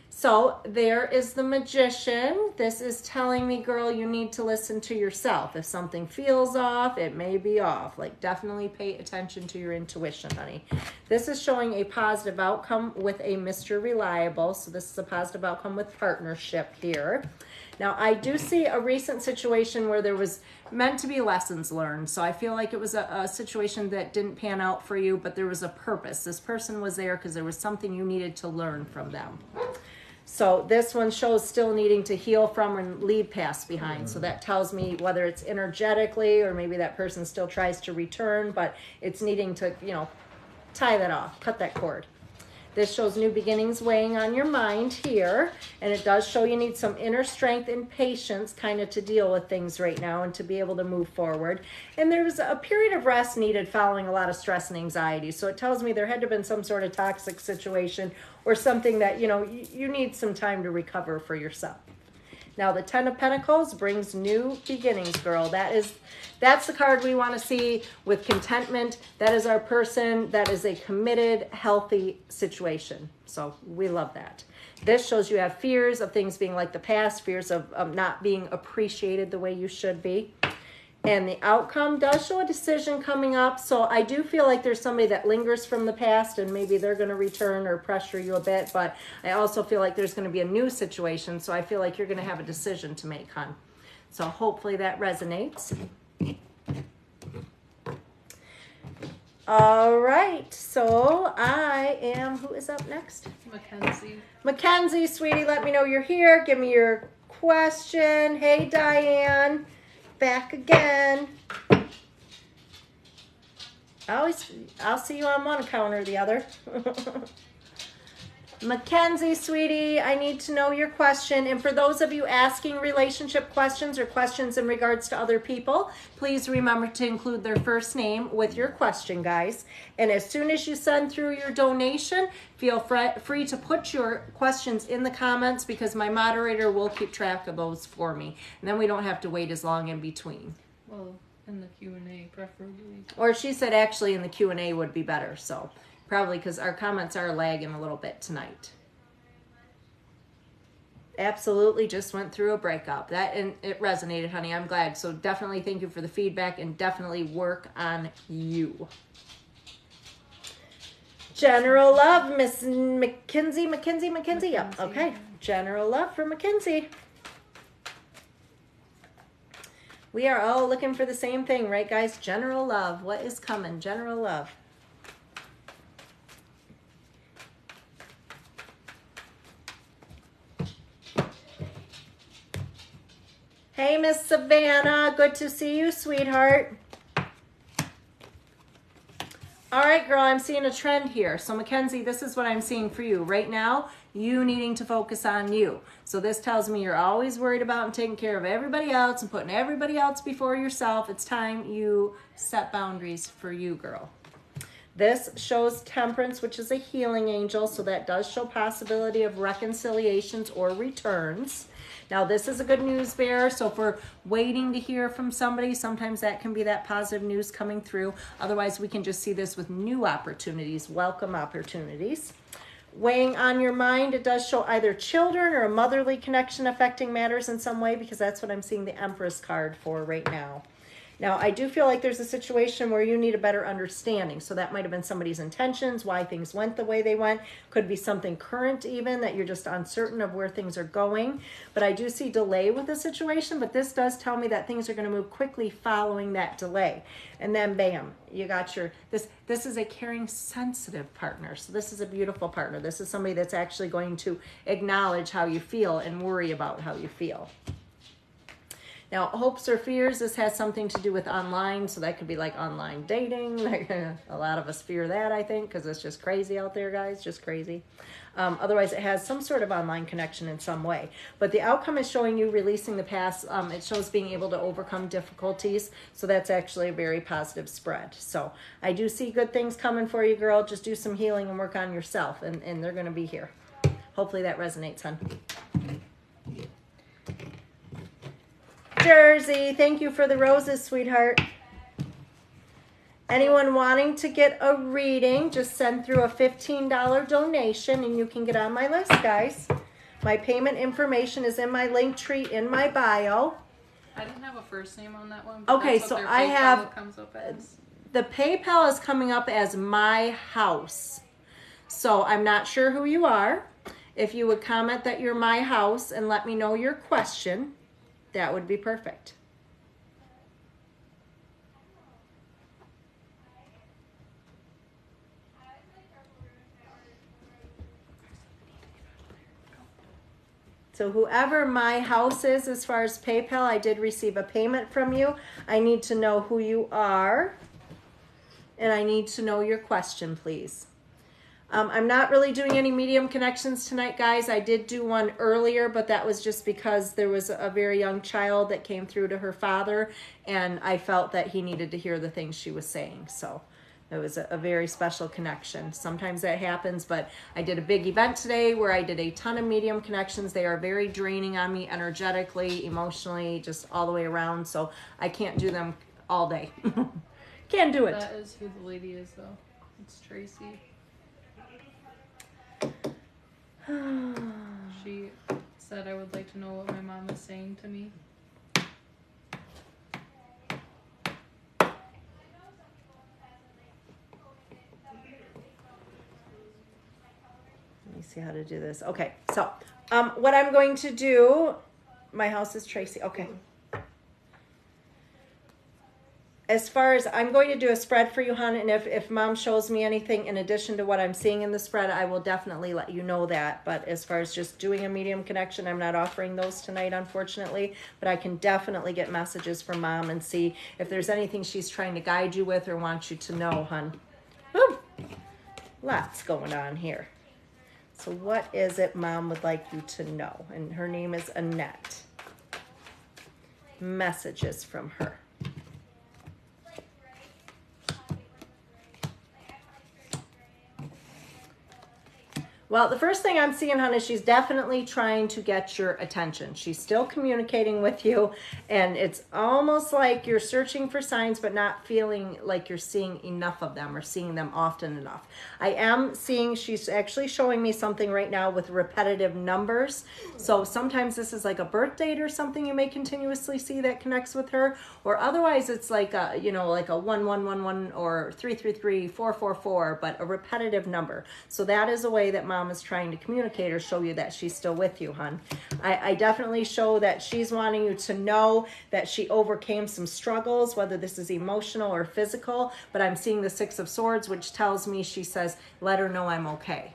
So there is the Magician. This is telling me, girl, you need to listen to yourself. If something feels off, it may be off. Like, definitely pay attention to your intuition, honey. This is showing a positive outcome with a Mr. Reliable. So this is a positive outcome with partnership here. Now, I do see a recent situation where there was meant to be lessons learned. So I feel like it was a situation that didn't pan out for you, but there was a purpose. This person was there because there was something you needed to learn from them. So this one shows still needing to heal from and leave past behind. So that tells me whether it's energetically or maybe that person still tries to return, but it's needing to, you know, tie that off, cut that cord. This shows new beginnings weighing on your mind here, and it does show you need some inner strength and patience kind of to deal with things right now and to be able to move forward. And there's a period of rest needed following a lot of stress and anxiety. So it tells me there had to have been some sort of toxic situation or something that, you know, you need some time to recover for yourself. Now the Ten of Pentacles brings new beginnings, girl. That's the card we want to see with contentment. That is our person. That is a committed, healthy situation. So we love that. This shows you have fears of things being like the past, fears of not being appreciated the way you should be. And the outcome does show a decision coming up. So I do feel like there's somebody that lingers from the past and maybe they're going to return or pressure you a bit. But I also feel like there's going to be a new situation. So I feel like you're going to have a decision to make, hon. So hopefully that resonates. All right. So who is up next? Mackenzie. Mackenzie, sweetie, let me know you're here. Give me your question. Hey, Diane. Back again. I'll see you on one account or the other. Mackenzie, sweetie, I need to know your question. And for those of you asking relationship questions or questions in regards to other people, please remember to include their first name with your question, guys. And as soon as you send through your donation, feel free to put your questions in the comments because my moderator will keep track of those for me. And then we don't have to wait as long in between. Well, in the Q&A, preferably. Or she said actually in the Q&A would be better, so... Probably because our comments are lagging a little bit tonight. Absolutely just went through a breakup. And it resonated, honey. I'm glad. So definitely thank you for the feedback and definitely work on you. General love, Miss Mackenzie. Yep. Okay. General love for Mackenzie. We are all looking for the same thing, right, guys? General love. What is coming? General love. Hey, Miss Savannah. Good to see you, sweetheart. All right, girl, I'm seeing a trend here. So, Mackenzie, this is what I'm seeing for you. Right now, you needing to focus on you. So this tells me you're always worried about and taking care of everybody else and putting everybody else before yourself. It's time you set boundaries for you, girl. This shows Temperance, which is a healing angel. So that does show possibility of reconciliations or returns. Now, this is a good news bearer, so if we're waiting to hear from somebody, sometimes that can be that positive news coming through. Otherwise, we can just see this with new opportunities, welcome opportunities. Weighing on your mind, it does show either children or a motherly connection affecting matters in some way, because that's what I'm seeing the Empress card for right now. Now, I do feel like there's a situation where you need a better understanding. So that might have been somebody's intentions, why things went the way they went. Could be something current even, that you're just uncertain of where things are going. But I do see delay with the situation, but this does tell me that things are going to move quickly following that delay. And then bam, you got your, this is a caring, sensitive partner. So this is a beautiful partner. This is somebody that's actually going to acknowledge how you feel and worry about how you feel. Now, hopes or fears, this has something to do with online, so that could be like online dating. A lot of us fear that, I think, because it's just crazy out there, guys, just crazy. Otherwise, it has some sort of online connection in some way. But the outcome is showing you releasing the past. It shows being able to overcome difficulties, so that's actually a very positive spread. So I do see good things coming for you, girl. Just do some healing and work on yourself, and they're going to be here. Hopefully that resonates, hon. Jersey, thank you for the roses, sweetheart. Anyone wanting to get a reading, just send through a $15 donation and you can get on my list, guys. My payment information is in my link tree in my bio. I didn't have a first name on that one. But okay, that's so what their I PayPal have comes up as. The PayPal is coming up as my house. So I'm not sure who you are. If you would comment that you're my house and let me know your question, that would be perfect. So whoever my house is as far as PayPal, I did receive a payment from you. I need to know who you are. And I need to know your question, please. I'm not really doing any medium connections tonight, guys. I did do one earlier, but that was just because there was a very young child that came through to her father, and I felt that he needed to hear the things she was saying. So it was a very special connection. Sometimes that happens, but I did a big event today where I did a ton of medium connections. They are very draining on me energetically, emotionally, just all the way around. So I can't do them all day. Can't do it. That is who the lady is, though. It's Tracy. She said I would like to know what my mom is saying to me. Let me see how to do this. Okay, so what I'm going to do, my house is Tracy. Okay. As far as I'm going to do a spread for you, hon, and if mom shows me anything in addition to what I'm seeing in the spread, I will definitely let you know that. But as far as just doing a medium connection, I'm not offering those tonight, unfortunately. But I can definitely get messages from mom and see if there's anything she's trying to guide you with or wants you to know, hon. Woo! Lots going on here. So what is it mom would like you to know? And her name is Annette. Messages from her. Well, the first thing I'm seeing, hon, is she's definitely trying to get your attention. She's still communicating with you, and it's almost like you're searching for signs, but not feeling like you're seeing enough of them or seeing them often enough. I am seeing, she's actually showing me something right now with repetitive numbers. So sometimes this is like a birth date or something you may continuously see that connects with her, or otherwise it's like a, you know, like a 1111 or 333, 444, but a repetitive number. So that is a way that mom is trying to communicate or show you that she's still with you, hon. I definitely show that she's wanting you to know that she overcame some struggles, whether this is emotional or physical, but I'm seeing the Six of Swords, which tells me, she says, let her know I'm okay.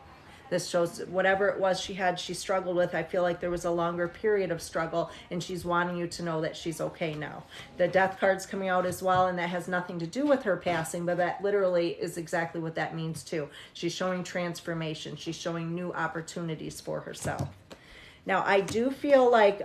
This shows whatever it was she struggled with. I feel like there was a longer period of struggle, and she's wanting you to know that she's okay now. The Death card's coming out as well, and that has nothing to do with her passing, but that literally is exactly what that means too. She's showing transformation. She's showing new opportunities for herself. Now, I do feel like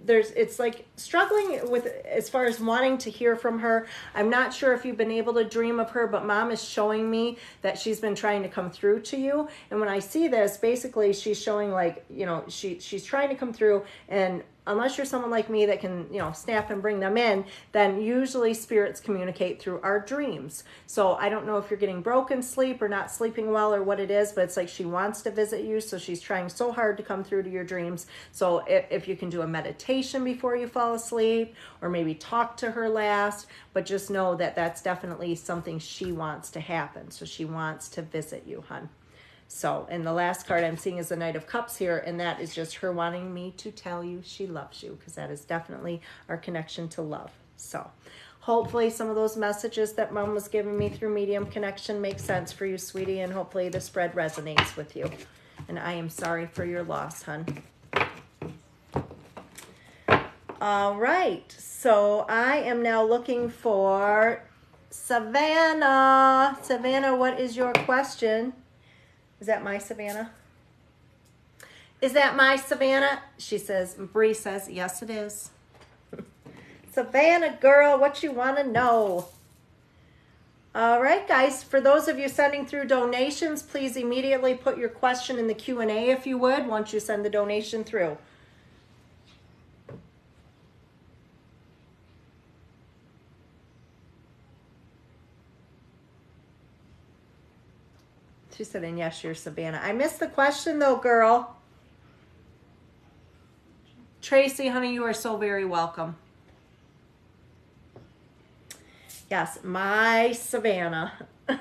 it's like struggling with as far as wanting to hear from her. I'm not sure if you've been able to dream of her, but mom is showing me that she's been trying to come through to you. And when I see this, basically she's showing like, you know, she's trying to come through, and unless you're someone like me that can, you know, snap and bring them in, then usually spirits communicate through our dreams. So I don't know if you're getting broken sleep or not sleeping well or what it is, but it's like she wants to visit you. So she's trying so hard to come through to your dreams. So if you can do a meditation before you fall asleep, or maybe talk to her last, but just know that that's definitely something she wants to happen. So she wants to visit you, hon. So, and the last card I'm seeing is the Knight of Cups here, and that is just her wanting me to tell you she loves you, because that is definitely our connection to love. So, hopefully some of those messages that mom was giving me through medium connection make sense for you, sweetie, and hopefully the spread resonates with you. And I am sorry for your loss, hun. All right, so I am now looking for Savannah. Savannah, what is your question? Is that my Savannah? Is that my Savannah? She says, Bree says, yes, it is. Savannah, girl, what you want to know? All right, guys, for those of you sending through donations, please immediately put your question in the Q&A if you would, once you send the donation through. She said, and yes, you're Savannah. I missed the question though, girl. Tracy, honey, you are so very welcome. Yes, my Savannah. But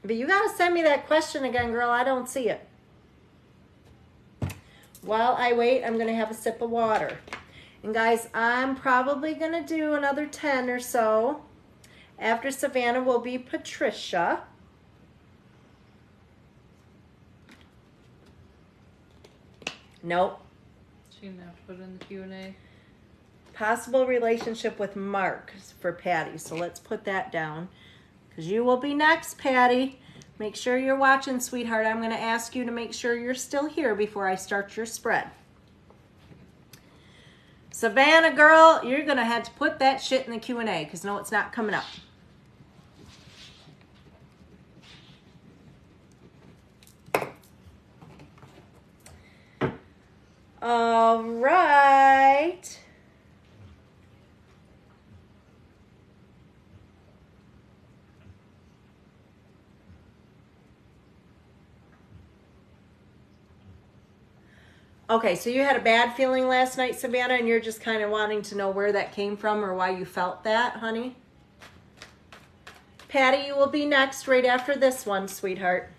you got to send me that question again, girl. I don't see it. While I wait, I'm going to have a sip of water. And guys, I'm probably going to do another 10 or so. After Savannah will be Patricia. Nope. She didn't have to put in the Q&A. Possible relationship with Mark for Patty. So let's put that down. Because you will be next, Patty. Make sure you're watching, sweetheart. I'm going to ask you to make sure you're still here before I start your spread. Savannah, girl, you're going to have to put that shit in the Q&A because no, it's not coming up. All right. Okay, so you had a bad feeling last night, Savannah, and you're just kind of wanting to know where that came from or why you felt that, honey? Patty, you will be next right after this one, sweetheart.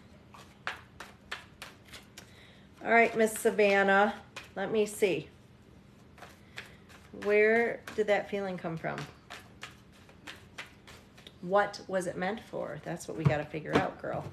All right, Miss Savannah, let me see. Where did that feeling come from? What was it meant for? That's what we got to figure out, girl.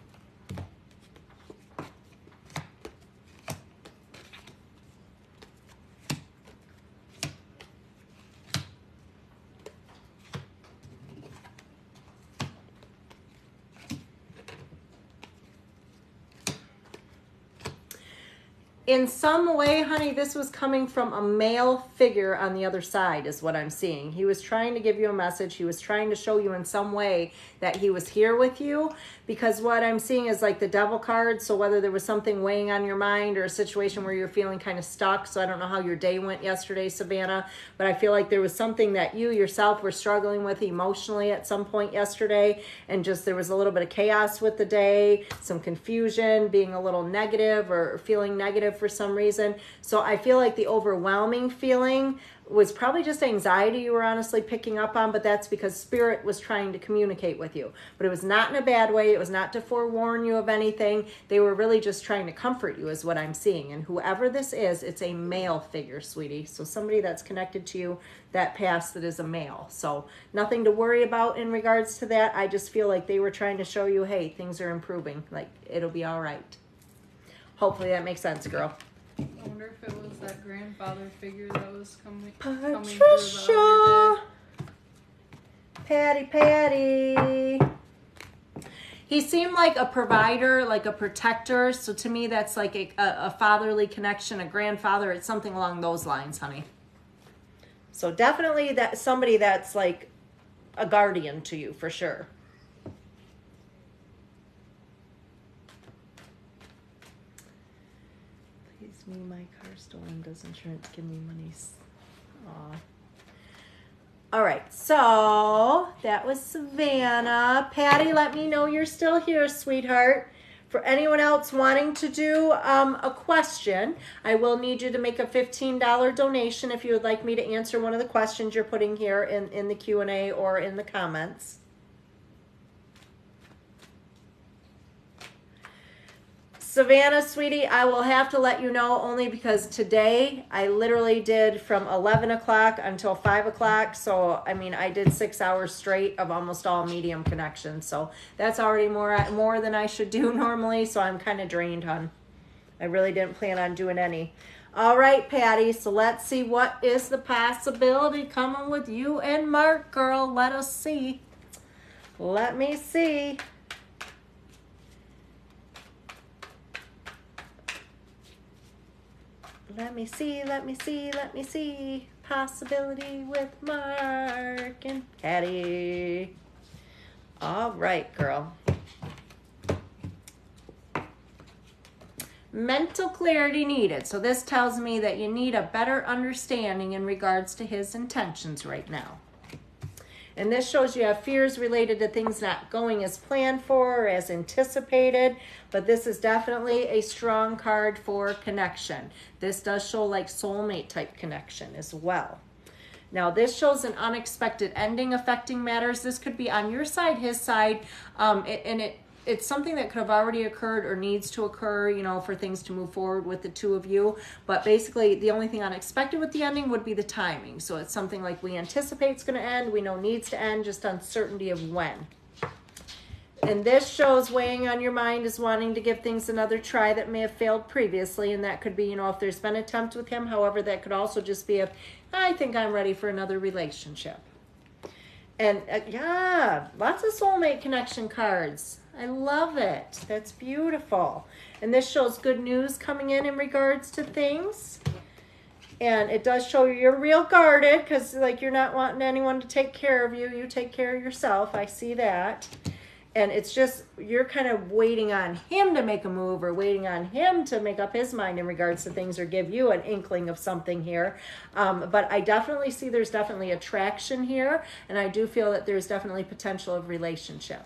In some way, honey, this was coming from a male figure on the other side is what I'm seeing. He was trying to give you a message. He was trying to show you in some way that he was here with you, because what I'm seeing is like the devil card. So whether there was something weighing on your mind or a situation where you're feeling kind of stuck. So I don't know how your day went yesterday, Savannah, but I feel like there was something that you yourself were struggling with emotionally at some point yesterday. And just there was a little bit of chaos with the day, some confusion, being a little negative or feeling negative for some reason. So I feel like the overwhelming feeling was probably just anxiety you were honestly picking up on, but that's because Spirit was trying to communicate with you. But it was not in a bad way. It was not to forewarn you of anything. They were really just trying to comfort you is what I'm seeing. And whoever this is, it's a male figure, sweetie. So somebody that's connected to you that past that is a male. So nothing to worry about in regards to that. I just feel like they were trying to show you, hey, things are improving. Like, it'll be all right. Hopefully that makes sense, girl. I wonder if it was that grandfather figure that was coming Patricia! through the other day. Patty. He seemed like a provider, like a protector. So to me, that's like a fatherly connection, a grandfather. It's something along those lines, honey. So definitely that somebody that's like a guardian to you for sure. Me, my car stolen. Does insurance give me money? Aw. All right, so that was Savannah. Patty, let me know you're still here, sweetheart. For anyone else wanting to do a question, I will need you to make a $15 donation if you would like me to answer one of the questions you're putting here in the Q&A or in the comments. Savannah, sweetie, I will have to let you know only because today I literally did from 11 o'clock until 5 o'clock. So, I mean, I did 6 hours straight of almost all medium connections. So that's already more than I should do normally. So I'm kind of drained, hon. I really didn't plan on doing any. All right, Patty. So let's see what is the possibility coming with you and Mark, girl. Let us see. Let me see. Let me see, let me see, let me see. Possibility with Mark and Patty. All right, girl. Mental clarity needed. So this tells me that you need a better understanding in regards to his intentions right now. And this shows you have fears related to things not going as planned for or as anticipated. But this is definitely a strong card for connection. This does show like soulmate type connection as well. Now this shows an unexpected ending affecting matters. This could be on your side, his side, it's something that could have already occurred or needs to occur, you know, for things to move forward with the two of you. But basically, the only thing unexpected with the ending would be the timing. So it's something like we anticipate it's going to end. We know needs to end, just uncertainty of when. And this shows weighing on your mind is wanting to give things another try that may have failed previously. And that could be, you know, if there's been an attempt with him. However, that could also just be if I think I'm ready for another relationship. And yeah, lots of soulmate connection cards. I love it. That's beautiful. And this shows good news coming in regards to things. And it does show you're real guarded because, like, you're not wanting anyone to take care of you. You take care of yourself. I see that. And it's just you're kind of waiting on him to make a move or waiting on him to make up his mind in regards to things or give you an inkling of something here. But I definitely see there's definitely attraction here. And I do feel that there's definitely potential of relationship.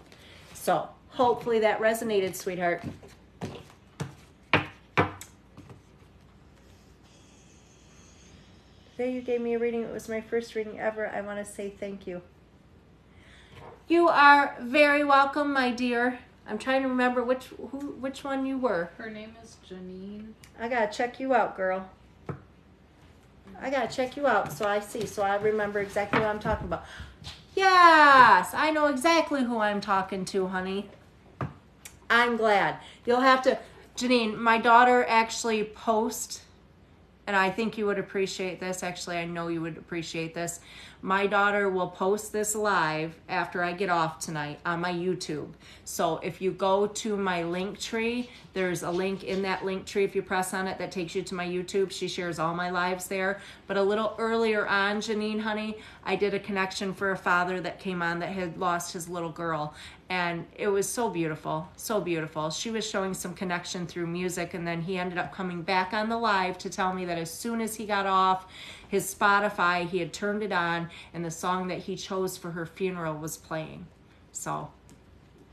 So hopefully that resonated, sweetheart. Today you gave me a reading. It was my first reading ever. I want to say thank you. You are very welcome, my dear. I'm trying to remember which one you were. Her name is Janine. I gotta check you out, girl. I gotta check you out so I see, so I remember exactly what I'm talking about. Yes, I know exactly who I'm talking to, honey. I'm glad. You'll have to, Janine, my daughter actually posts, and I think you would appreciate this. Actually, I know you would appreciate this. My daughter will post this live after I get off tonight on my YouTube. So if you go to my link tree, there's a link in that link tree. If you press on it, that takes you to my YouTube. She shares all my lives there. But a little earlier on, Janine, honey, I did a connection for a father that came on that had lost his little girl. And it was so beautiful, so beautiful. She was showing some connection through music, and then he ended up coming back on the live to tell me that as soon as he got off his Spotify, he had turned it on, and the song that he chose for her funeral was playing. So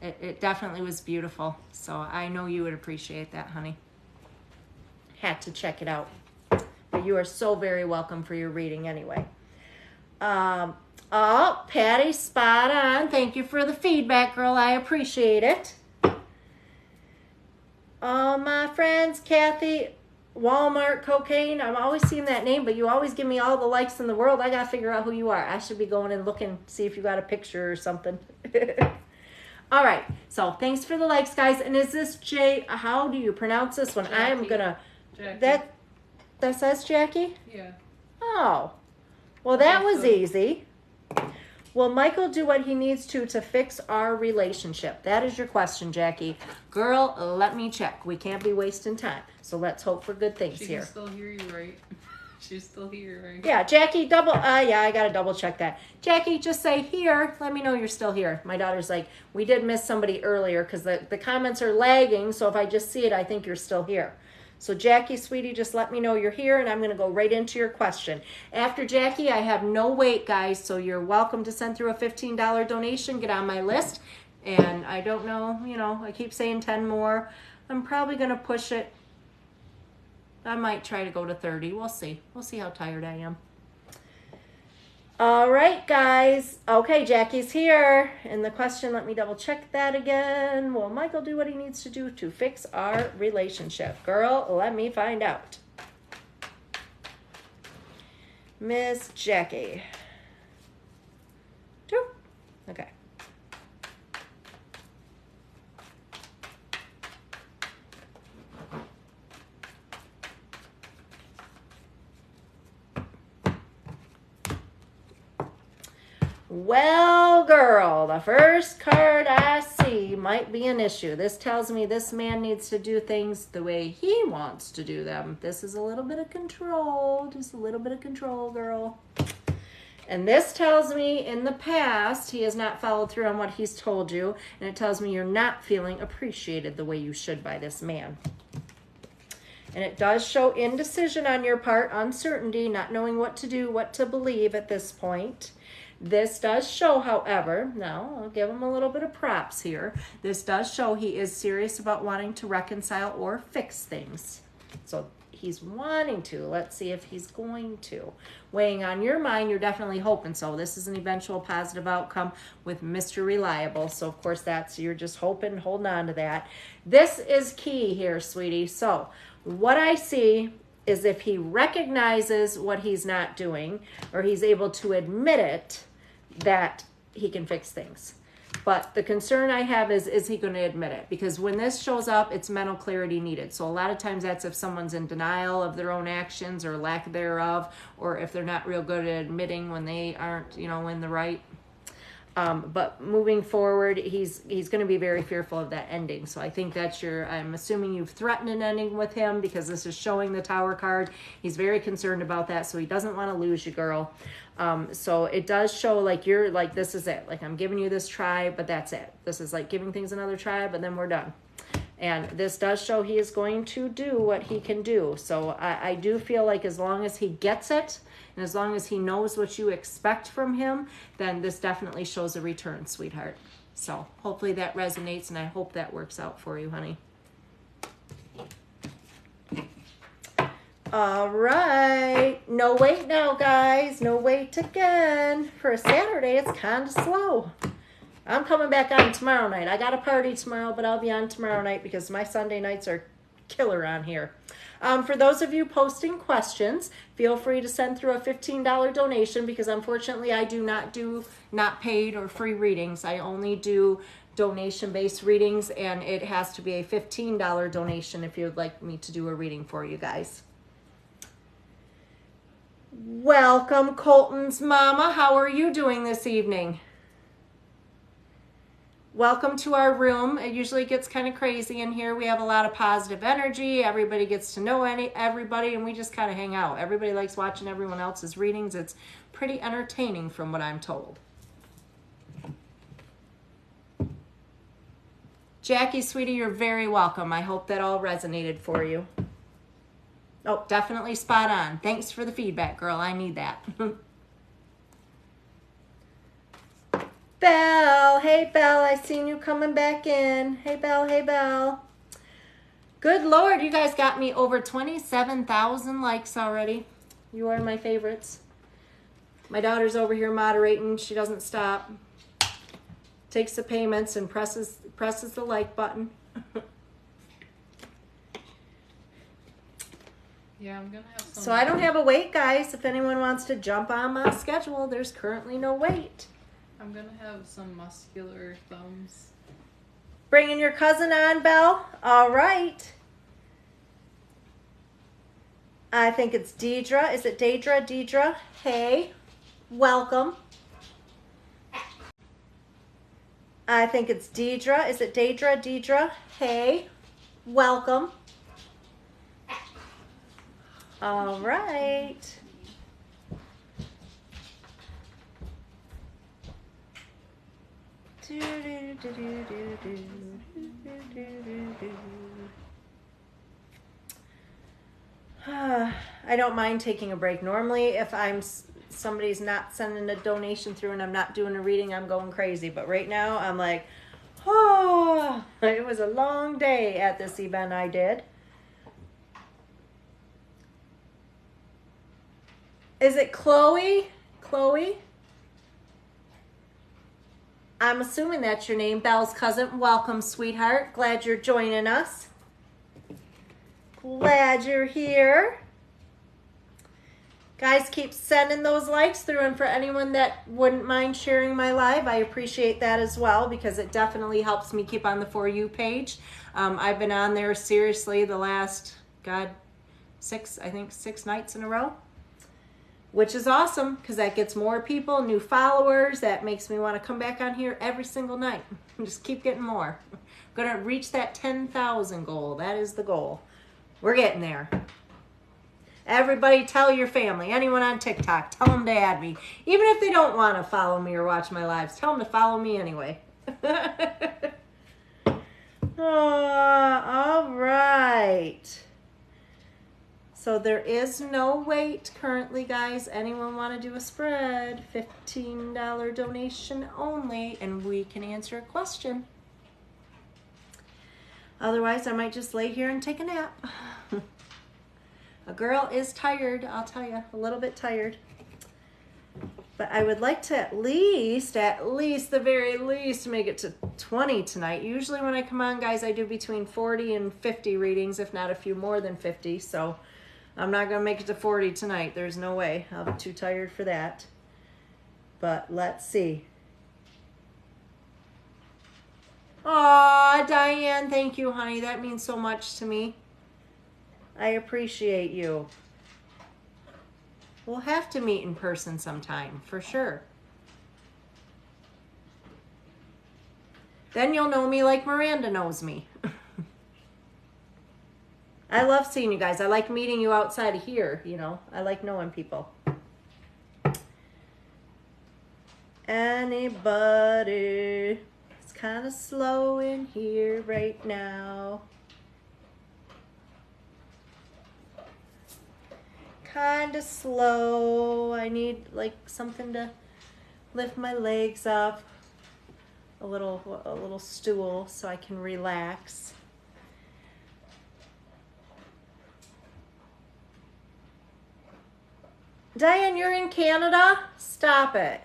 it definitely was beautiful. So I know you would appreciate that, honey. Had to check it out. But you are so very welcome for your reading anyway. Oh, Patty, spot on. Thank you for the feedback, girl. I appreciate it. Oh, my friends, Kathy, Walmart Cocaine. I'm always seeing that name, but you always give me all the likes in the world. I got to figure out who you are. I should be going and looking, see if you got a picture or something. All right. So thanks for the likes, guys. And is this how do you pronounce this one? Jackie. I'm going to, Jackie. that says Jackie? Yeah. Oh, well, that was easy. Will Michael do what he needs to fix our relationship? That is your question, Jackie. Girl, let me check. We can't be wasting time. So let's hope for good things She here. can still hear you, right? She's still here, right? Yeah, Jackie, yeah, I got to double check that. Jackie, just say here. Let me know you're still here. My daughter's like, we did miss somebody earlier because the comments are lagging. So if I just see it, I think you're still here. So Jackie, sweetie, just let me know you're here, and I'm going to go right into your question. After Jackie, I have no wait, guys, so you're welcome to send through a $15 donation. Get on my list, and I don't know, I keep saying 10 more. I'm probably going to push it. I might try to go to 30. We'll see. We'll see how tired I am. All right, guys. Okay, Jackie's here. And the question, let me double check that again. Will Michael do what he needs to do to fix our relationship? Girl, let me find out. Miss Jackie. Okay. Well, girl, the first card I see might be an issue. This tells me this man needs to do things the way he wants to do them. This is a little bit of control. Just a little bit of control, girl. And this tells me in the past he has not followed through on what he's told you. And it tells me you're not feeling appreciated the way you should by this man. And it does show indecision on your part, uncertainty, not knowing what to do, what to believe at this point. This does show, however, now I'll give him a little bit of props here. This does show he is serious about wanting to reconcile or fix things. So he's wanting to. Let's see if he's going to. Weighing on your mind, you're definitely hoping so. This is an eventual positive outcome with Mr. Reliable. So, of course, you're just hoping, holding on to that. This is key here, sweetie. So what I see is if he recognizes what he's not doing, or he's able to admit it, that he can fix things. But the concern I have is he going to admit it? Because when this shows up, it's mental clarity needed. So a lot of times that's if someone's in denial of their own actions or lack thereof, or if they're not real good at admitting when they aren't, in the right. But moving forward, he's going to be very fearful of that ending. So I think I'm assuming you've threatened an ending with him because this is showing the Tower card. He's very concerned about that. So he doesn't want to lose you, girl. So it does show like you're like, this is it. Like I'm giving you this try, but that's it. This is like giving things another try, but then we're done. And this does show he is going to do what he can do. So I do feel like as long as he gets it, and as long as he knows what you expect from him, then this definitely shows a return, sweetheart. So hopefully that resonates, and I hope that works out for you, honey. All right. No wait now, guys. No wait again. For a Saturday, it's kind of slow. I'm coming back on tomorrow night. I got a party tomorrow, but I'll be on tomorrow night because my Sunday nights are killer on here. For those of you posting questions, feel free to send through a $15 donation because unfortunately I do not paid or free readings. I only do donation-based readings, and it has to be a $15 donation if you would like me to do a reading for you guys. Welcome, Colton's mama. How are you doing this evening? Welcome to our room. It usually gets kind of crazy in here. We have a lot of positive energy. Everybody gets to know everybody, and we just kind of hang out. Everybody likes watching everyone else's readings. It's pretty entertaining from what I'm told. Jackie, sweetie, you're very welcome. I hope that all resonated for you. Oh, definitely spot on. Thanks for the feedback, girl. I need that. Belle, hey Belle, I seen you coming back in. Hey Belle, hey Belle. Good Lord, you guys got me over 27,000 likes already. You are my favorites. My daughter's over here moderating. She doesn't stop. Takes the payments and presses the like button. Yeah, I'm gonna have some. So I don't have a wait, guys. If anyone wants to jump on my schedule, there's currently no wait. I'm gonna have some muscular thumbs. Bringing your cousin on, Belle? All right. I think it's Deidre. Is it Deidre? Deidre, hey, welcome. I think it's Deidre. Is it Deidre? Deidre, hey, welcome. All right. I don't mind taking a break. Normally, if somebody's not sending a donation through and I'm not doing a reading, I'm going crazy. But right now, I'm like, oh, it was a long day at this event I did. Is it Chloe? Chloe? I'm assuming that's your name, Belle's cousin. Welcome, sweetheart. Glad you're joining us. Glad you're here. Guys, keep sending those likes through, and for anyone that wouldn't mind sharing my live, I appreciate that as well because it definitely helps me keep on the For You page. I've been on there seriously the last, six nights in a row. Which is awesome because that gets more people, new followers. That makes me want to come back on here every single night. Just keep getting more. I'm going to reach that 10,000 goal. That is the goal. We're getting there. Everybody tell your family, anyone on TikTok, tell them to add me. Even if they don't want to follow me or watch my lives, tell them to follow me anyway. All right. So there is no wait currently, guys. Anyone want to do a spread? $15 donation only, and we can answer a question. Otherwise, I might just lay here and take a nap. A girl is tired, I'll tell you, a little bit tired. But I would like to at least, the very least, make it to 20 tonight. Usually when I come on, guys, I do between 40 and 50 readings, if not a few more than 50. So I'm not going to make it to 40 tonight. There's no way. I'll be too tired for that. But let's see. Aw, Diane, thank you, honey. That means so much to me. I appreciate you. We'll have to meet in person sometime, for sure. Then you'll know me like Miranda knows me. I love seeing you guys. I like meeting you outside of here, you know. I like knowing people. Anybody? It's kind of slow in here right now. Kind of slow. I need like something to lift my legs up. A little stool so I can relax. Diane, you're in Canada? Stop it.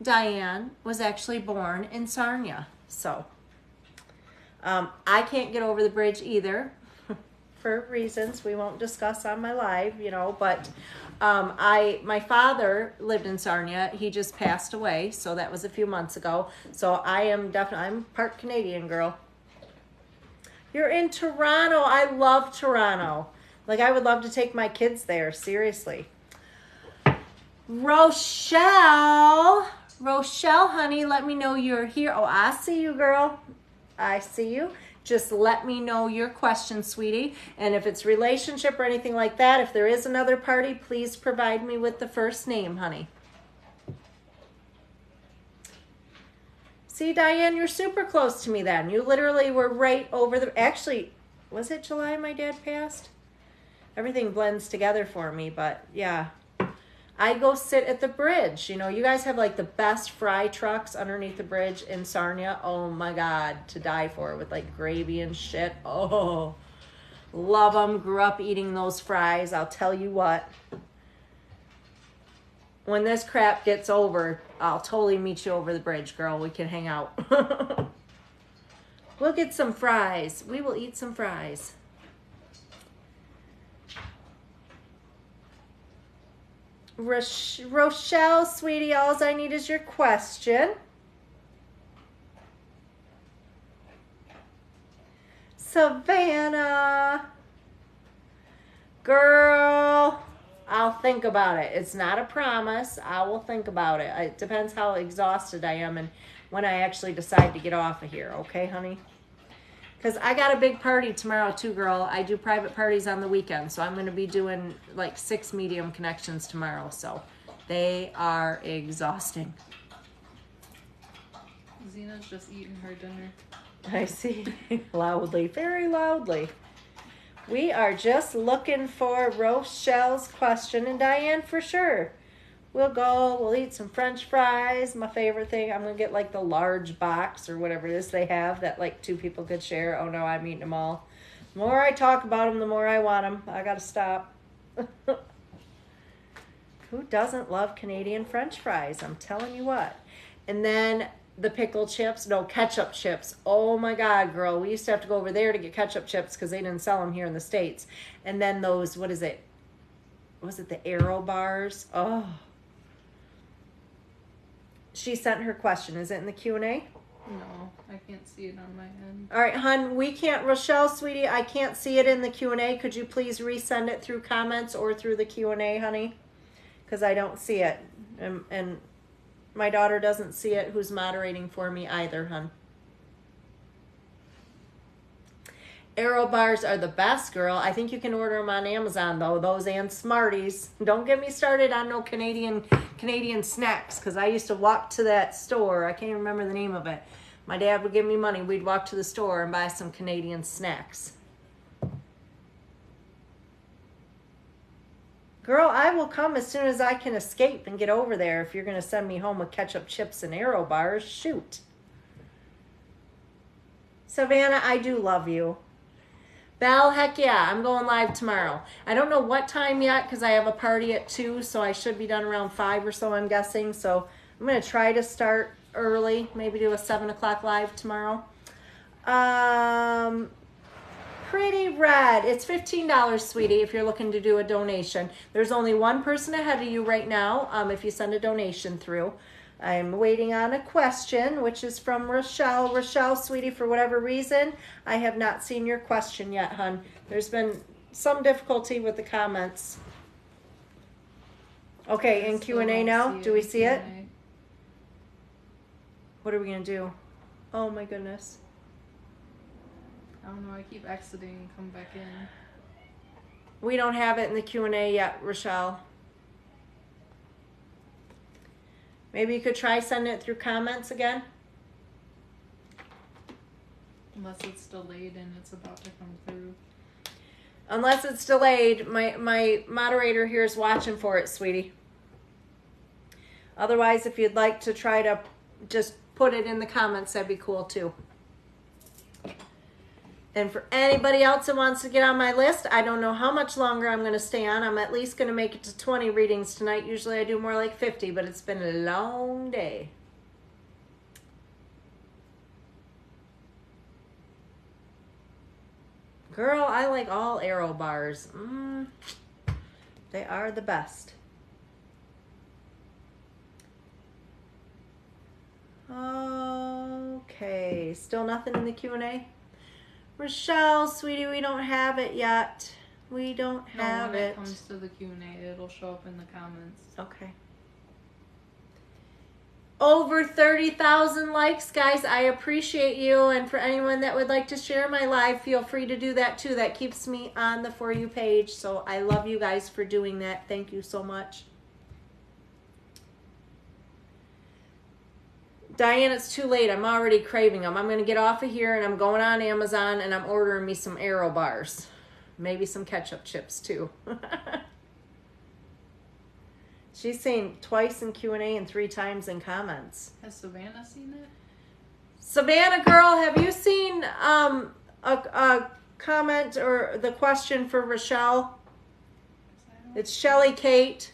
Diane, was actually born in Sarnia. So, I can't get over the bridge either for reasons we won't discuss on my live, you know, but my father lived in Sarnia. He just passed away, so that was a few months ago. So I'm part Canadian, girl. You're in Toronto. I love Toronto. Like, I would love to take my kids there, seriously. Rochelle, honey, let me know you're here. Oh, I see you, girl. I see you. Just let me know your question, sweetie. And if it's relationship or anything like that, if there is another party, please provide me with the first name, honey. See, Diane, you're super close to me then. You literally were right over the... Actually, was it July my dad passed? Everything blends together for me, but yeah. I go sit at the bridge. You know, you guys have like the best fry trucks underneath the bridge in Sarnia. Oh my God, to die for, with like gravy and shit. Oh, love them. Grew up eating those fries. I'll tell you what. When this crap gets over, I'll totally meet you over the bridge, girl. We can hang out. We'll get some fries. We will eat some fries. Rochelle, sweetie, all I need is your question. Savannah. Girl, I'll think about it. It's not a promise. I will think about it. It depends how exhausted I am and when I actually decide to get off of here. Okay, honey? Because I got a big party tomorrow too, girl. I do private parties on the weekend, so I'm going to be doing like 6 medium connections tomorrow. So they are exhausting. Zena's just eating her dinner. I see. Loudly, very loudly. We are just looking for Rochelle's question, and Diane for sure. We'll eat some French fries, my favorite thing. I'm going to get like the large box or whatever it is they have that like 2 people could share. Oh no, I'm eating them all. The more I talk about them, the more I want them. I got to stop. Who doesn't love Canadian French fries? I'm telling you what. And then the pickle chips, no, ketchup chips. Oh my God, girl. We used to have to go over there to get ketchup chips because they didn't sell them here in the States. And then those, what is it? Was it the Aero bars? Oh. She sent her question. Is it in the Q&A? No, I can't see it on my end. All right, hon, we can't, Rochelle, sweetie, I can't see it in the Q&A. Could you please resend it through comments or through the Q&A, honey? Because I don't see it. And my daughter doesn't see it, who's moderating for me either, hon. Aero bars are the best, girl. I think you can order them on Amazon, though. Those and Smarties. Don't get me started on no Canadian snacks, because I used to walk to that store. I can't even remember the name of it. My dad would give me money. We'd walk to the store and buy some Canadian snacks. Girl, I will come as soon as I can escape and get over there if you're going to send me home with ketchup chips and Aero bars. Shoot. Savannah, I do love you. Belle, heck yeah, I'm going live tomorrow. I don't know what time yet because I have a party at 2, so I should be done around 5 or so, I'm guessing. So I'm going to try to start early, maybe do a 7 o'clock live tomorrow. Pretty Red, it's $15, sweetie, if you're looking to do a donation. There's only one person ahead of you right now if you send a donation through. I'm waiting on a question, which is from Rochelle. Rochelle, sweetie, for whatever reason, I have not seen your question yet, hon. There's been some difficulty with the comments. Okay, in Q&A now, do we see it? What are we gonna do? Oh my goodness. I don't know, I keep exiting and come back in. We don't have it in the Q&A yet, Rochelle. Maybe you could try sending it through comments again. Unless it's delayed and it's about to come through. Unless it's delayed, my moderator here is watching for it, sweetie. Otherwise, if you'd like to try to just put it in the comments, that'd be cool too. And for anybody else that wants to get on my list, I don't know how much longer I'm going to stay on. I'm at least going to make it to 20 readings tonight. Usually I do more like 50, but it's been a long day. Girl, I like all arrow bars. They are the best. Okay, still nothing in the Q&A? Rochelle, sweetie, we don't have it yet. We don't have when it. it comes to the Q&A, it'll show up in the comments. Okay. Over 30,000 likes, guys. I appreciate you. And for anyone that would like to share my live, feel free to do that too. That keeps me on the For You page. So I love you guys for doing that. Thank you so much. Diane, it's too late. I'm already craving them. I'm going to get off of here and I'm going on Amazon and I'm ordering me some Aero bars. Maybe some ketchup chips too. She's saying twice in Q&A and 3 times in comments. Has Savannah seen it? Savannah girl, have you seen a comment or the question for Rochelle? It's Shelly Kate.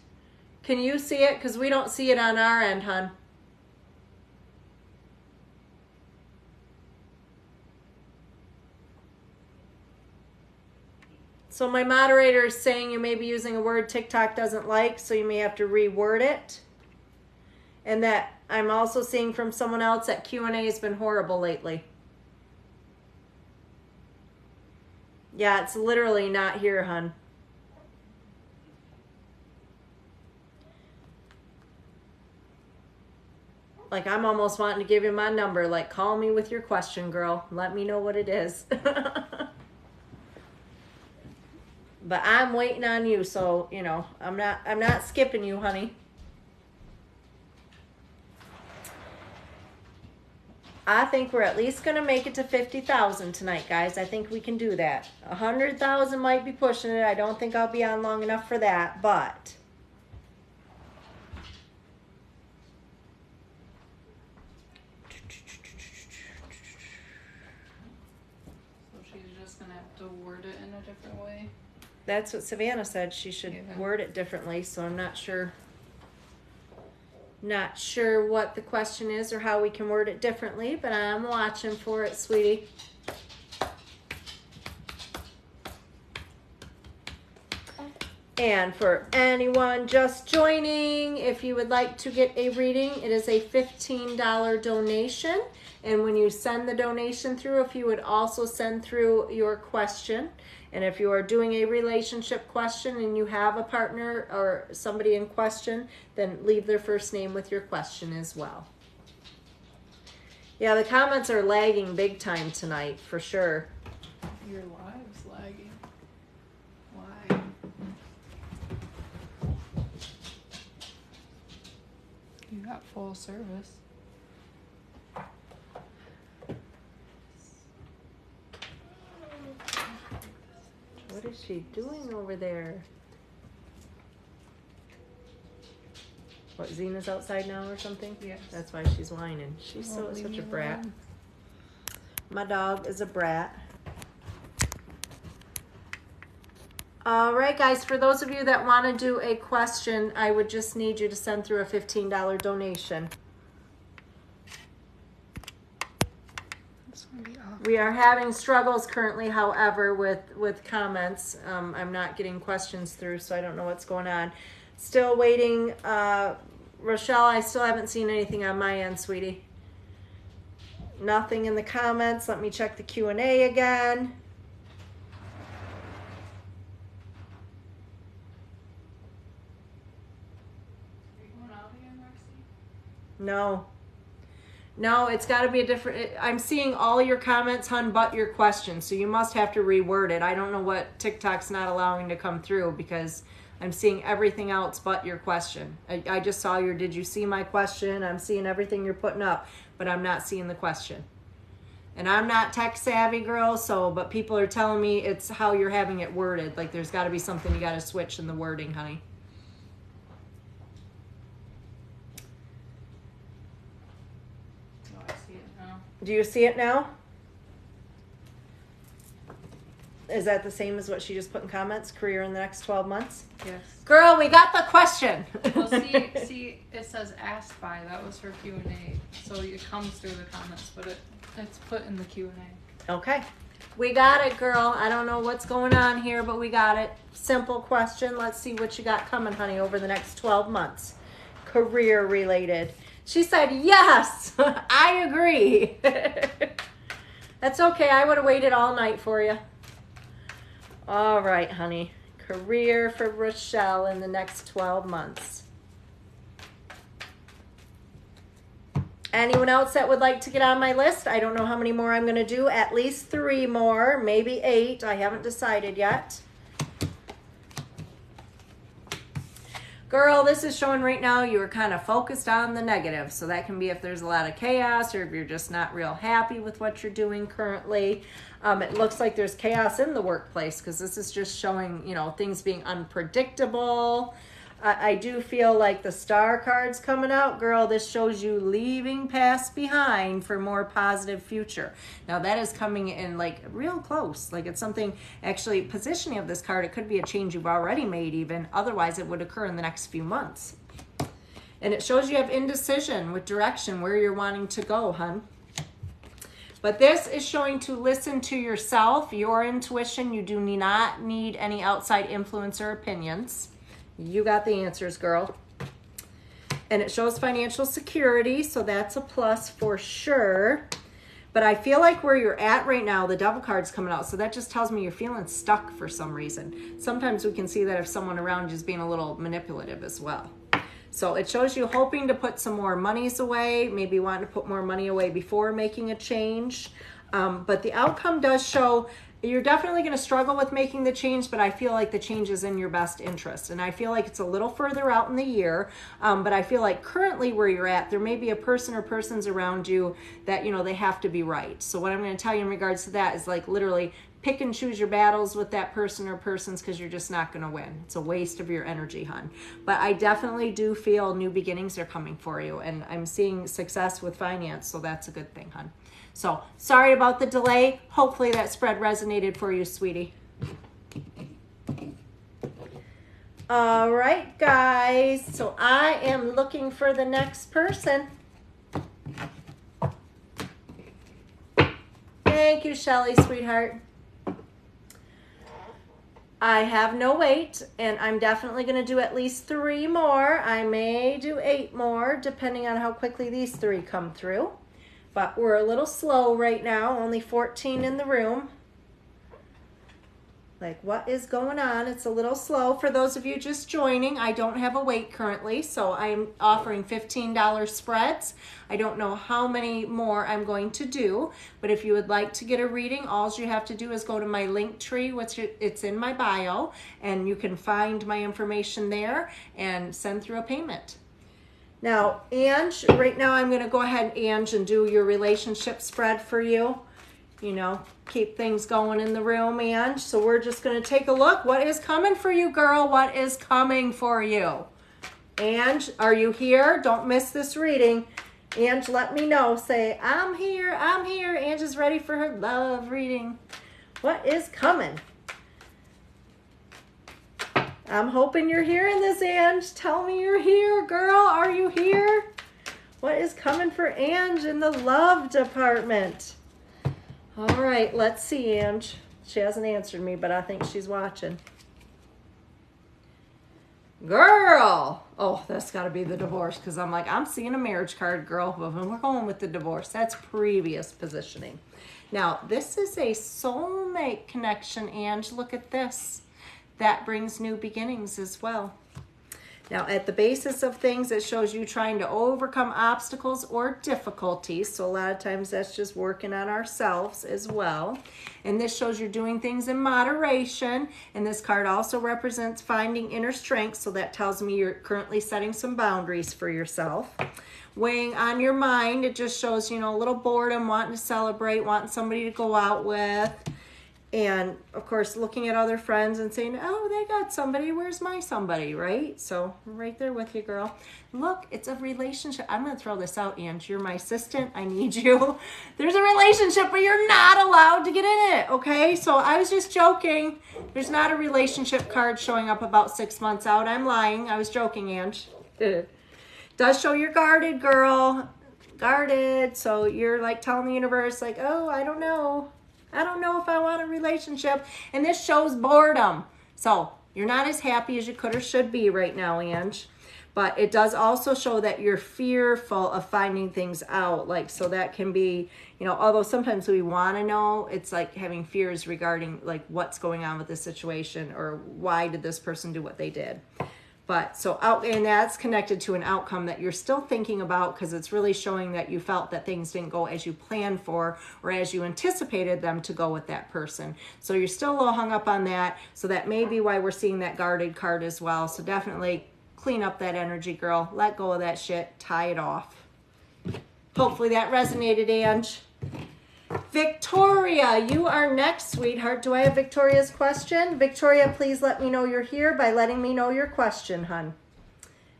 Can you see it? Because we don't see it on our end, hon. So my moderator is saying you may be using a word TikTok doesn't like, so you may have to reword it. And that I'm also seeing from someone else that Q&A has been horrible lately. Yeah, it's literally not here, hun. Like, I'm almost wanting to give you my number. Like, call me with your question, girl. Let me know what it is. But I'm waiting on you, so, you know, I'm not skipping you, honey. I think we're at least going to make it to 50,000 tonight, guys. I think we can do that. 100,000 might be pushing it. I don't think I'll be on long enough for that, but So she's just going to have to word it in a different way. that's what Savannah said. She should word it differently, so I'm not sure. Not sure what the question is or how we can word it differently, but I'm watching for it, sweetie. And for anyone just joining, if you would like to get a reading, it is a $15 donation. And when you send the donation through, if you would also send through your question. And if you are doing a relationship question and you have a partner or somebody in question, then leave their first name with your question as well. Yeah, the comments are lagging big time tonight, for sure. Your live's lagging. Why? You got full service. What is she doing over there? What, Zena's outside now or something? Yes. That's why she's whining. She's so such a brat. Alone. My dog is a brat. All right, guys, for those of you that want to do a question, I would just need you to send through a $15 donation. This one be off. We are having struggles currently, however, with comments. I'm not getting questions through, so I don't know what's going on. Still waiting Rochelle, I still haven't seen anything on my end, sweetie. Nothing in the comments. Let me check the Q&A again. Are you going out again, Roxy? No. No, it's got to be a different... I'm seeing all your comments, hun, but your questions. So you must have to reword it. I don't know what TikTok's not allowing to come through because I'm seeing everything else but your question. I just saw your, did you see my question? I'm seeing everything you're putting up, but I'm not seeing the question. And I'm not tech savvy, girl, so, but people are telling me it's how you're having it worded. Like there's got to be something you got to switch in the wording, honey. Oh, I see it now. Do you see it now? Is that the same as what she just put in comments? Career in the next 12 months? Yes. Girl, we got the question. Well, see, it says asked by. That was her Q&A. So it comes through the comments, but it's put in the Q&A. Okay. We got it, girl. I don't know what's going on here, but we got it. Simple question. Let's see what you got coming, honey, over the next 12 months. Career related. She said, yes, I agree. That's okay. I would have waited all night for you. All right, honey. Career for Rochelle in the next 12 months. Anyone else that would like to get on my list? I don't know how many more I'm going to do. At least 3 more, maybe 8. I haven't decided yet. Girl, this is showing right now you are kind of focused on the negative. So that can be if there's a lot of chaos or if you're just not real happy with what you're doing currently. It looks like there's chaos in the workplace because this is just showing, you know, things being unpredictable. I do feel like the star card's coming out. Girl, this shows you leaving past behind for more positive future. Now that is coming in like real close. Like it's something, actually positioning of this card, it could be a change you've already made even. Otherwise it would occur in the next few months. And it shows you have indecision with direction, where you're wanting to go, hun. But this is showing to listen to yourself, your intuition. You do not need any outside influence or opinions. You got the answers, girl. And it shows financial security, so that's a plus for sure. But I feel like where you're at right now, the devil card's coming out, so that just tells me you're feeling stuck for some reason. Sometimes we can see that if someone around you is being a little manipulative as well. So it shows you hoping to put some more monies away, maybe wanting to put more money away before making a change. But the outcome does show you're definitely going to struggle with making the change, but I feel like the change is in your best interest. And I feel like it's a little further out in the year, but I feel like currently where you're at, there may be a person or persons around you that, you know, they have to be right. So what I'm going to tell you in regards to that is like literally pick and choose your battles with that person or persons because you're just not going to win. It's a waste of your energy, hun. But I definitely do feel new beginnings are coming for you, and I'm seeing success with finance, so that's a good thing, hun. So sorry about the delay. Hopefully that spread resonated for you, sweetie. All right, guys. So I am looking for the next person. Thank you, Shelly, sweetheart. I have no weight, and I'm definitely going to do at least 3 more. I may do 8 more, depending on how quickly these 3 come through. But we're a little slow right now, only 14 in the room. Like, what is going on? It's a little slow. For those of you just joining, I don't have a weight currently, so I'm offering $15 spreads. I don't know how many more I'm going to do, but if you would like to get a reading, all you have to do is go to my link tree, which it's in my bio, and you can find my information there and send through a payment. Now, Ange, right now I'm going to go ahead, Ange, and do your relationship spread for you. You know, keep things going in the room, Ange. So we're just going to take a look. What is coming for you, girl? What is coming for you? Ange, are you here? Don't miss this reading. Ange, let me know. Say, I'm here. I'm here. Ange is ready for her love reading. What is coming? I'm hoping you're hearing this, Ange. Tell me you're here, girl. Are you here? What is coming for Ange in the love department? All right, let's see, Ange. She hasn't answered me, but I think she's watching. Girl. Oh, that's got to be the divorce because I'm like, I'm seeing a marriage card, girl. But we're going with the divorce. That's previous positioning. Now, this is a soulmate connection, Ange. Look at this. That brings new beginnings as well. Now, at the basis of things, it shows you trying to overcome obstacles or difficulties. So a lot of times that's just working on ourselves as well. And this shows you're doing things in moderation. And this card also represents finding inner strength. So that tells me you're currently setting some boundaries for yourself. Weighing on your mind, it just shows, you know, a little boredom, wanting to celebrate, wanting somebody to go out with. And of course, looking at other friends and saying, oh, they got somebody, where's my somebody, right? So I'm right there with you, girl. Look, it's a relationship. I'm going to throw this out, Ange. You're my assistant. I need you. There's a relationship, but you're not allowed to get in it, okay? So I was just joking. There's not a relationship card showing up about 6 months out. I'm lying. I was joking, Ange. Does show you're guarded, girl. Guarded. So you're like telling the universe, like, oh, I don't know. I don't know if I want a relationship. And this shows boredom. So you're not as happy as you could or should be right now, Ange. But it does also show that you're fearful of finding things out. Like, so that can be, you know, although sometimes we want to know, it's like having fears regarding like what's going on with this situation or why did this person do what they did. But so out, and that's connected to an outcome that you're still thinking about because it's really showing that you felt that things didn't go as you planned for or as you anticipated them to go with that person. So you're still a little hung up on that. So that may be why we're seeing that guarded card as well. So definitely clean up that energy, girl. Let go of that shit. Tie it off. Hopefully that resonated, Ange. Victoria, you are next, sweetheart. Do I have Victoria's question? Victoria, please let me know you're here by letting me know your question, hun.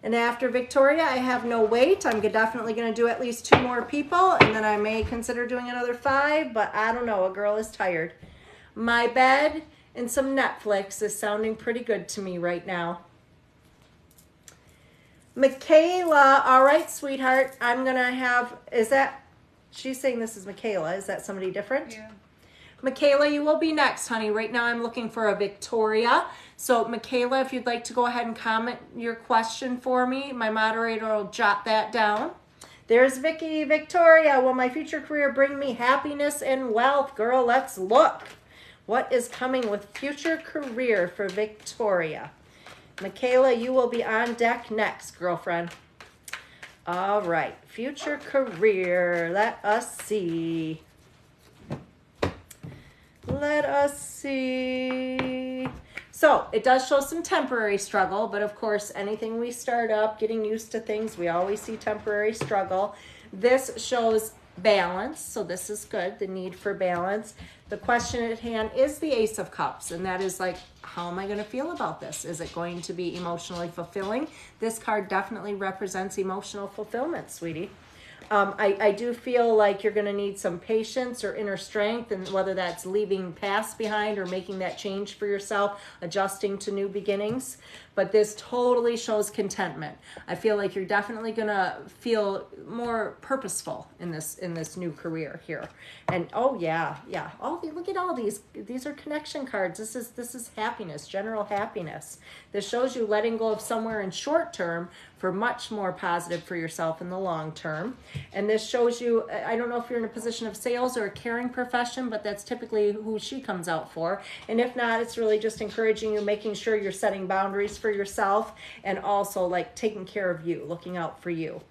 And after Victoria, I have no wait. I'm definitely going to do at least 2 more people, and then I may consider doing another 5, but I don't know. A girl is tired. My bed and some Netflix is sounding pretty good to me right now. Michaela, all right, sweetheart. I'm going to have, is that, she's saying this is Michaela. Is that somebody different? Yeah. Michaela, you will be next, honey. Right now I'm looking for a Victoria. So Michaela, if you'd like to go ahead and comment your question for me, my moderator will jot that down. There's Vicky. Victoria, will my future career bring me happiness and wealth? Girl, let's look. What is coming with future career for Victoria? Michaela, you will be on deck next, girlfriend. All right, future career. Let us see. Let us see. So it does show some temporary struggle, but of course, anything we start up, getting used to things, we always see temporary struggle. This shows balance, so this is good, the need for balance. The question at hand is the Ace of Cups, and that is like, how am I going to feel about this? Is it going to be emotionally fulfilling? This card definitely represents emotional fulfillment, sweetie. I do feel like you're going to need some patience or inner strength, and whether that's leaving past behind or making that change for yourself, adjusting to new beginnings. But this totally shows contentment. I feel like you're definitely going to feel more purposeful in this new career here. And oh yeah. Look at all these. These are connection cards. This is happiness, general happiness. This shows you letting go of somewhere in short term for much more positive for yourself in the long term. And this shows you, I don't know if you're in a position of sales or a caring profession, but that's typically who she comes out for. And if not, it's really just encouraging you, making sure you're setting boundaries for yourself and also like taking care of you, looking out for you.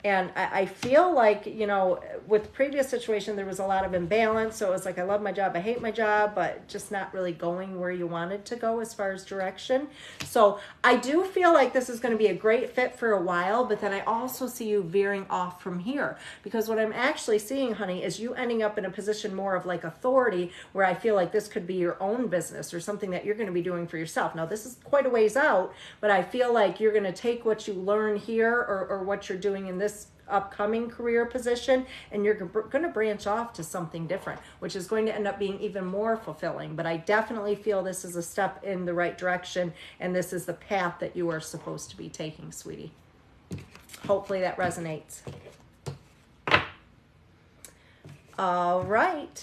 And I feel like, you know, with previous situation, there was a lot of imbalance. So it was like, I love my job, I hate my job, but just not really going where you wanted to go as far as direction. So I do feel like this is going to be a great fit for a while, but then I also see you veering off from here. Because what I'm actually seeing, honey, is you ending up in a position more of like authority where I feel like this could be your own business or something that you're going to be doing for yourself. Now, this is quite a ways out, but I feel like you're going to take what you learn here or what you're doing in this upcoming career position, and you're going to branch off to something different, which is going to end up being even more fulfilling. But I definitely feel this is a step in the right direction, and this is the path that you are supposed to be taking, sweetie. Hopefully that resonates. All right.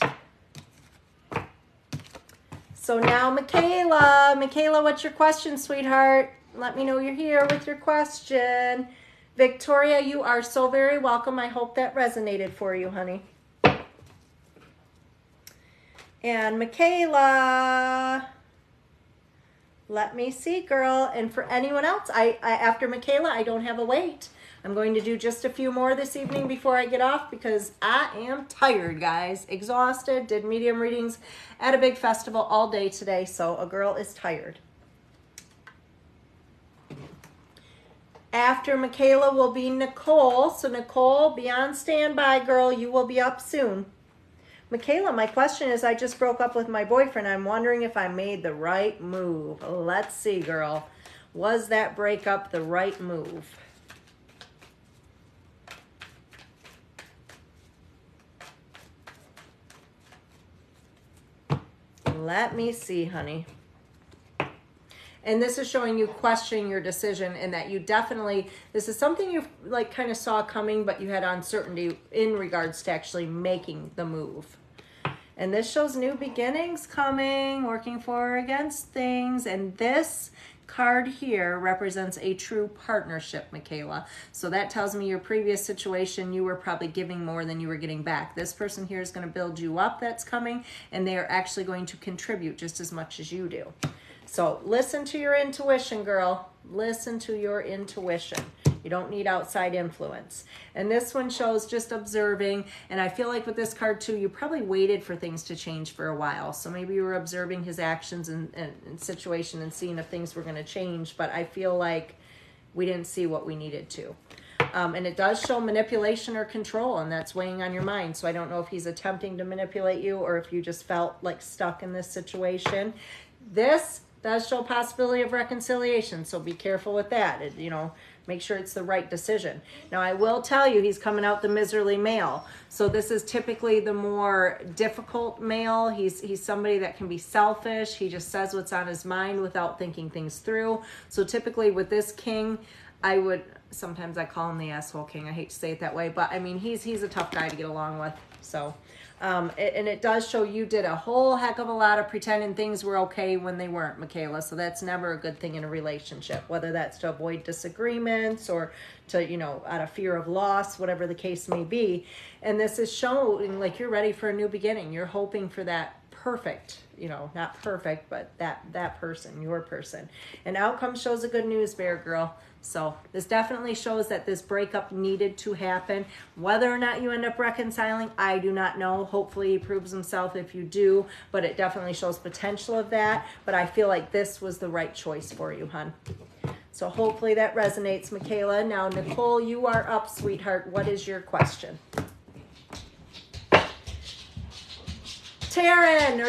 So now Michaela, what's your question, sweetheart? Let me know you're here with your question. Victoria, you are so very welcome. I hope that resonated for you, honey. And Michaela, let me see, girl. And for anyone else, I after Michaela, I don't have a wait. I'm going to do just a few more this evening before I get off because I am tired, guys. Exhausted. Did medium readings at a big festival all day today, so a girl is tired. After Michaela will be Nicole. So Nicole, be on standby, girl. You will be up soon. Michaela, my question is, I just broke up with my boyfriend. I'm wondering if I made the right move. Let's see, girl. Was that breakup the right move? Let me see, honey. And this is showing you questioning your decision and that you definitely, this is something you like kind of saw coming, but you had uncertainty in regards to actually making the move. And this shows new beginnings coming, working for or against things. And this card here represents a true partnership, Michaela. So that tells me your previous situation, you were probably giving more than you were getting back. This person here is going to build you up, that's coming, and they are actually going to contribute just as much as you do. So listen to your intuition, girl. Listen to your intuition. You don't need outside influence. And this one shows just observing. And I feel like with this card too, you probably waited for things to change for a while. So maybe you were observing his actions and situation and seeing if things were going to change. But I feel like we didn't see what we needed to. And it does show manipulation or control, and that's weighing on your mind. So I don't know if he's attempting to manipulate you or if you just felt like stuck in this situation. This does show possibility of reconciliation, so be careful with that. You know, make sure it's the right decision. Now, I will tell you, he's coming out the miserly male. So this is typically the more difficult male. He's somebody that can be selfish. He just says what's on his mind without thinking things through. So typically with this king, sometimes I call him the asshole king. I hate to say it that way, but I mean, he's a tough guy to get along with. So, and it does show you did a whole heck of a lot of pretending things were okay when they weren't, Michaela. So that's never a good thing in a relationship, whether that's to avoid disagreements or to, you know, out of fear of loss, whatever the case may be. And this is showing like you're ready for a new beginning. You're hoping for that perfect, you know, not perfect, but that person, your person. And outcome shows a good news bear, girl. So this definitely shows that this breakup needed to happen. Whether or not you end up reconciling, I do not know. Hopefully he proves himself if you do, but it definitely shows potential of that. But I feel like this was the right choice for you, hon. So hopefully that resonates, Michaela. Now, Nicole, you are up, sweetheart. What is your question? Taryn.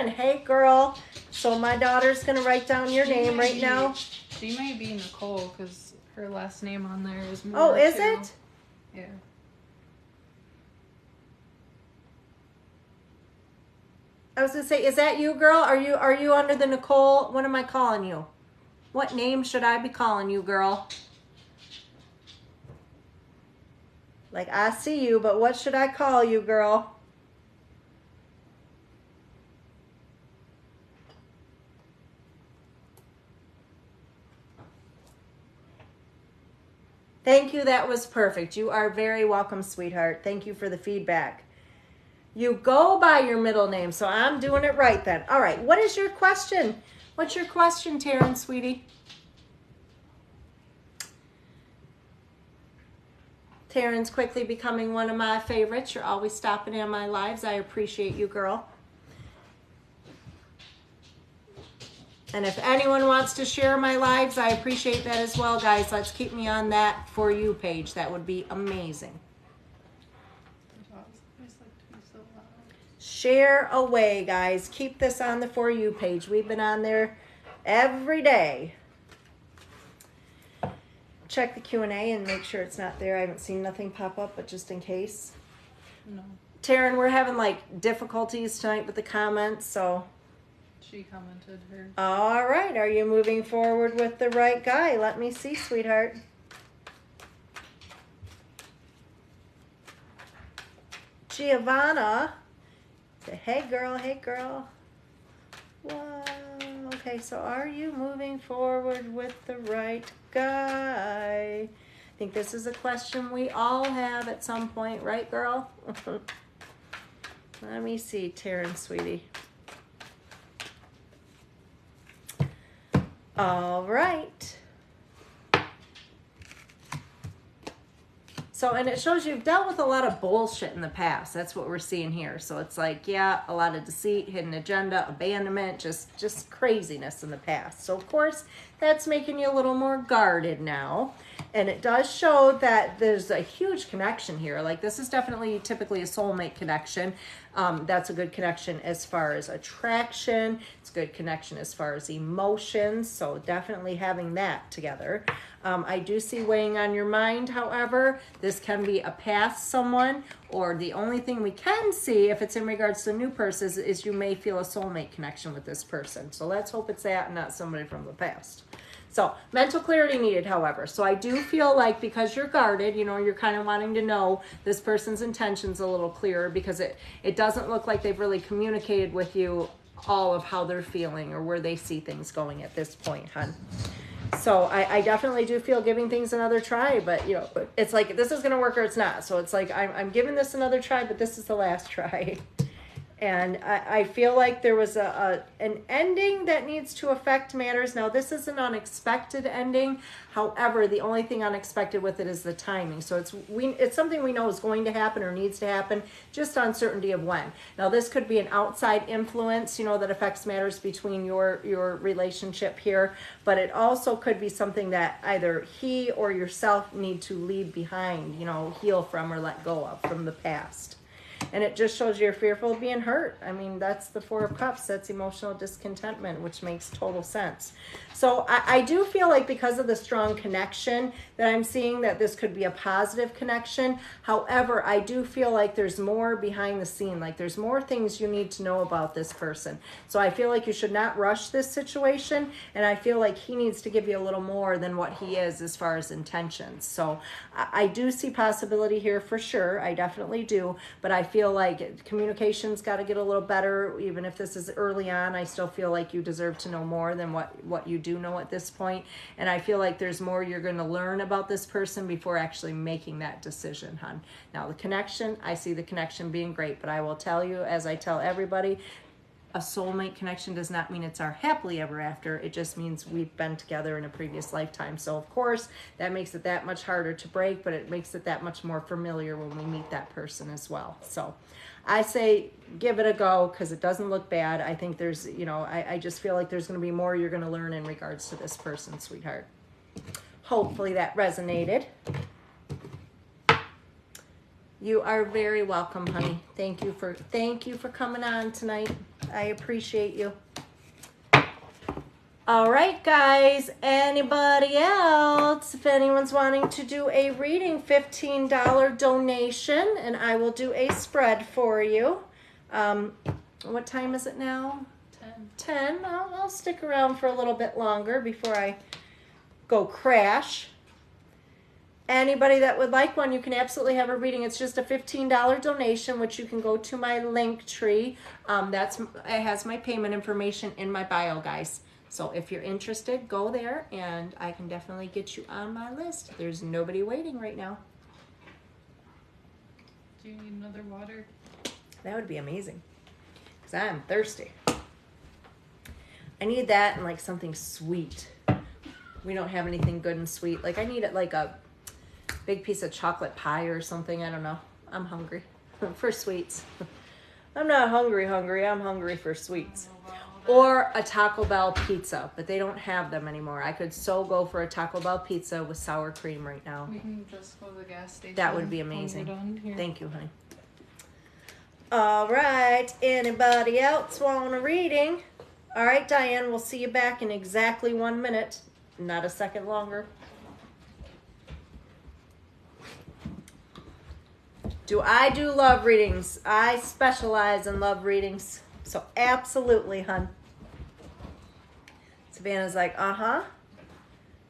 Hey, girl. So my daughter's going to write down your name right now. She might be Nicole because her last name on there is Moore. Oh, is too. it? Yeah. I was going to say, is that you, girl? Are you under the Nicole? What am I calling you? What name should I be calling you, girl? Like, I see you, but what should I call you, girl? Thank you. That was perfect. You are very welcome, sweetheart. Thank you for the feedback. You go by your middle name, so I'm doing it right then. All right. What is your question? What's your question, Taryn, sweetie? Taryn's quickly becoming one of my favorites. You're always stopping in my lives. I appreciate you, girl. And if anyone wants to share my lives, I appreciate that as well, guys. Let's keep me on that For You page. That would be amazing. Share away, guys. Keep this on the For You page. We've been on there every day. Check the Q&A and make sure it's not there. I haven't seen nothing pop up, but just in case. No. Taryn, we're having like difficulties tonight with the comments, so... She commented her. All right. Are you moving forward with the right guy? Let me see, sweetheart. Giovanna. Say, hey, girl. Hey, girl. Whoa. Okay. Okay, so are you moving forward with the right guy? I think this is a question we all have at some point, right, girl? Let me see, Taryn, sweetie. All right. So, and it shows you've dealt with a lot of bullshit in the past. That's what we're seeing here. So it's like, yeah, a lot of deceit, hidden agenda, abandonment, just craziness in the past. So of course, that's making you a little more guarded now. And it does show that there's a huge connection here. Like this is definitely typically a soulmate connection. That's a good connection as far as attraction. It's a good connection as far as emotions. So definitely having that together. I do see weighing on your mind, however. This can be a past someone, or the only thing we can see if it's in regards to a new person is you may feel a soulmate connection with this person. So let's hope it's that and not somebody from the past. So mental clarity needed, however. So I do feel like because you're guarded, you know, you're kind of wanting to know this person's intentions a little clearer because it doesn't look like they've really communicated with you all of how they're feeling or where they see things going at this point, hon. So I definitely do feel giving things another try, but you know, it's like this is going to work or it's not. So it's like I'm giving this another try, but this is the last try. And I feel like there was an ending that needs to affect matters. Now, this is an unexpected ending. However, the only thing unexpected with it is the timing. So it's something we know is going to happen or needs to happen, just uncertainty of when. Now, this could be an outside influence, you know, that affects matters between your relationship here. But it also could be something that either he or yourself need to leave behind, you know, heal from or let go of from the past. And it just shows you're fearful of being hurt. I mean, that's the Four of Cups. That's emotional discontentment, which makes total sense. So I do feel like because of the strong connection that I'm seeing that this could be a positive connection. However, I do feel like there's more behind the scene. Like there's more things you need to know about this person. So I feel like you should not rush this situation. And I feel like he needs to give you a little more than what he is as far as intentions. So I do see possibility here for sure. I definitely do. But I feel like communication's got to get a little better. Even if this is early on, I still feel like you deserve to know more than what you do know at this point. And I feel like there's more you're going to learn about this person before actually making that decision, hon. Now, the connection, I see the connection being great, but I will tell you, as I tell everybody, a soulmate connection does not mean it's our happily ever after. It just means we've been together in a previous lifetime. So of course, that makes it that much harder to break, but it makes it that much more familiar when we meet that person as well. So I say give it a go because it doesn't look bad. I think there's, you know, I just feel like there's going to be more you're going to learn in regards to this person, sweetheart. Hopefully that resonated. You are very welcome, honey. Thank you for coming on tonight. I appreciate you. All right, guys. Anybody else? If anyone's wanting to do a reading, $15 donation, and I will do a spread for you. What time is it now? 10. I'll stick around for a little bit longer before I go crash. Anybody that would like one, you can absolutely have a reading. It's just a $15 donation, which you can go to my link tree. It has my payment information in my bio, guys. So if you're interested, go there, and I can definitely get you on my list. There's nobody waiting right now. Do you need another water? That would be amazing, because I am thirsty. I need that and like something sweet. We don't have anything good and sweet. Like I need it like a big piece of chocolate pie or something. I don't know. I'm hungry for sweets. I'm not hungry. I'm hungry for sweets. Or a Taco Bell pizza, but they don't have them anymore. I could so go for a Taco Bell pizza with sour cream right now. We can just go to the gas station. That would be amazing. When we're done here. Thank you, honey. All right. Anybody else want a reading? All right, Diane, we'll see you back in exactly 1 minute. Not a second longer. I do love readings. I specialize in love readings. So absolutely, hun. Savannah's like, uh-huh.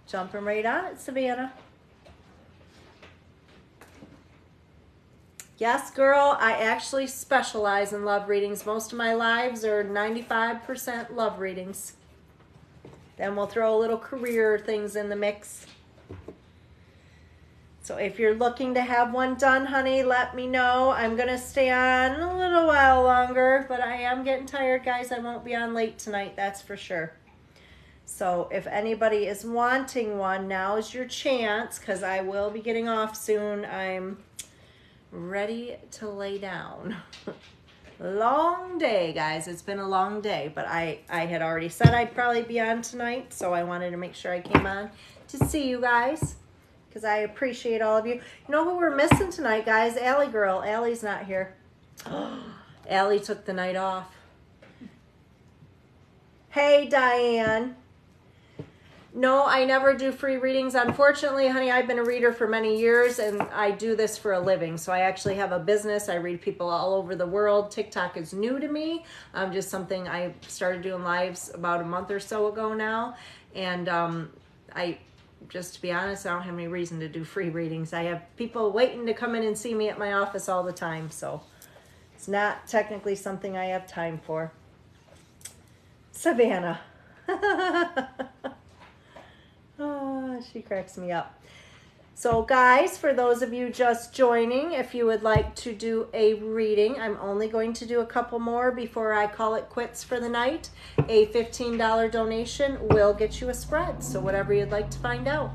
Jumping right on it, Savannah. Yes, girl, I actually specialize in love readings. Most of my lives are 95% love readings. Then we'll throw a little career things in the mix. So if you're looking to have one done, honey, let me know. I'm going to stay on a little while longer, but I am getting tired, guys. I won't be on late tonight, that's for sure. So if anybody is wanting one, now is your chance, because I will be getting off soon. I'm ready to lay down. Long day, guys. It's been a long day, but I had already said I'd probably be on tonight, so I wanted to make sure I came on to see you guys, because I appreciate all of you. You know who we're missing tonight, guys? Allie girl. Allie's not here. Allie took the night off. Hey, Diane. No, I never do free readings. Unfortunately, honey, I've been a reader for many years, and I do this for a living. So I actually have a business. I read people all over the world. TikTok is new to me. Just something I started doing lives about a month or so ago now. And just to be honest, I don't have any reason to do free readings. I have people waiting to come in and see me at my office all the time. So it's not technically something I have time for. Savannah. Oh, she cracks me up. So guys, for those of you just joining, if you would like to do a reading, I'm only going to do a couple more before I call it quits for the night. A $15 donation will get you a spread. So whatever you'd like to find out.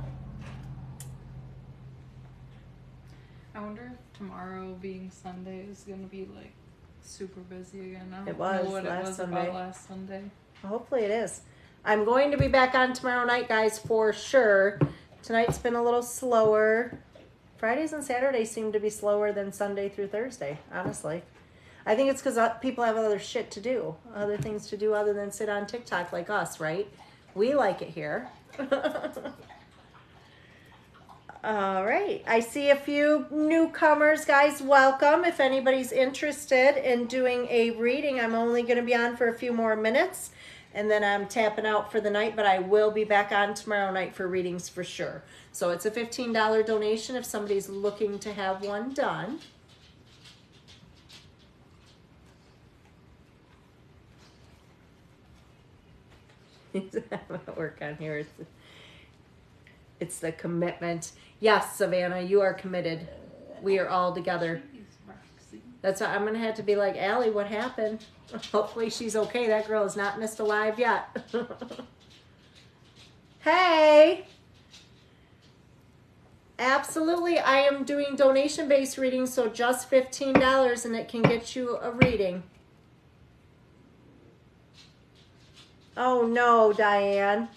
I wonder if tomorrow being Sunday is going to be like super busy again. I don't It was know what last it was Sunday. about last Sunday. Hopefully it is. I'm going to be back on tomorrow night, guys, for sure. Tonight's been a little slower. Fridays and Saturdays seem to be slower than Sunday through Thursday, honestly. I think it's because people have other shit to do, other things to do other than sit on TikTok like us, right? We like it here. All right. I see a few newcomers, guys. Welcome. If anybody's interested in doing a reading, I'm only going to be on for a few more minutes. And then I'm tapping out for the night, but I will be back on tomorrow night for readings for sure. So it's a $15 donation if somebody's looking to have one done. At work on here. It's the commitment. Yes, Savannah, you are committed. We are all together. That's why I'm going to have to be like, Allie, what happened? Hopefully she's okay. That girl has not missed a live yet. Hey! Absolutely, I am doing donation-based readings, so just $15 and it can get you a reading. Oh no, Diane.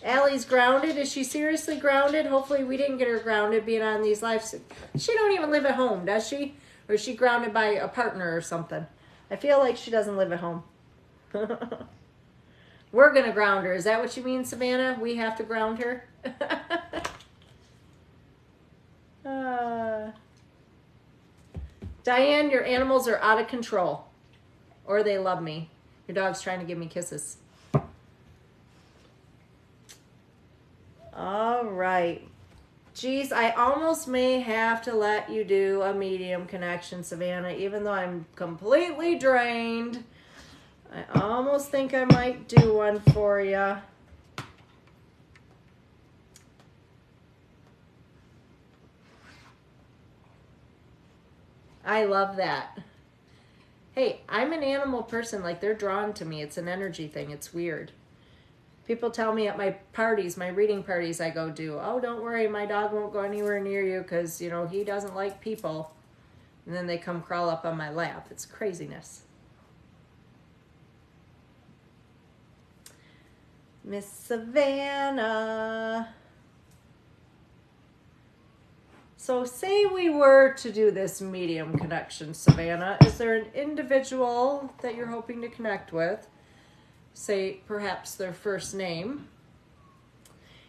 Allie's grounded. Is she seriously grounded? Hopefully we didn't get her grounded being on these lives. She don't even live at home, does she? Or is she grounded by a partner or something? I feel like she doesn't live at home. We're going to ground her. Is that what you mean, Savannah? We have to ground her? Diane, your animals are out of control. Or they love me. Your dog's trying to give me kisses. All right. Geez, I almost may have to let you do a medium connection, Savannah, even though I'm completely drained. I almost think I might do one for you. I love that. Hey, I'm an animal person. Like, they're drawn to me. It's an energy thing. It's weird. People tell me at my parties, my reading parties I go do, oh, don't worry, my dog won't go anywhere near you because, you know, he doesn't like people. And then they come crawl up on my lap. It's craziness. Miss Savannah. So say we were to do this medium connection, Savannah. Is there an individual that you're hoping to connect with? Say perhaps their first name.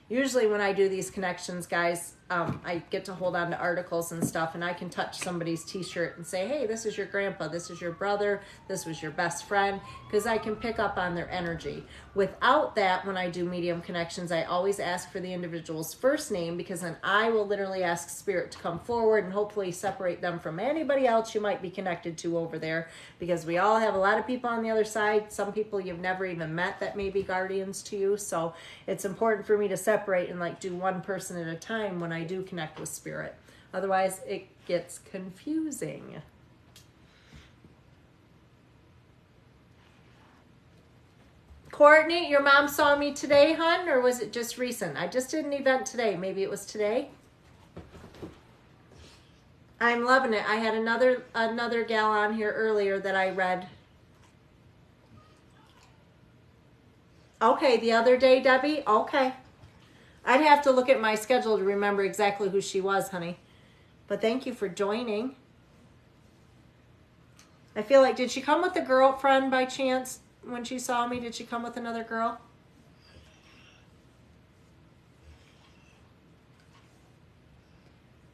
Usually when I do these connections, guys, I get to hold on to articles and stuff, and I can touch somebody's t-shirt and say, hey, this is your grandpa, this is your brother, this was your best friend, because I can pick up on their energy. Without that, when I do medium connections, I always ask for the individual's first name, because then I will literally ask spirit to come forward and hopefully separate them from anybody else you might be connected to over there, because we all have a lot of people on the other side, some people you've never even met that may be guardians to you. So it's important for me to separate and like do one person at a time when I do connect with spirit. Otherwise it gets confusing. Courtney, your mom saw me today, hun, or was it just recent? I just did an event today. Maybe it was today. I'm loving it. I had another gal on here earlier that I read. Okay, the other day, Debbie? Okay. I'd have to look at my schedule to remember exactly who she was, honey. But thank you for joining. I feel like, did she come with a girlfriend by chance when she saw me? Did she come with another girl?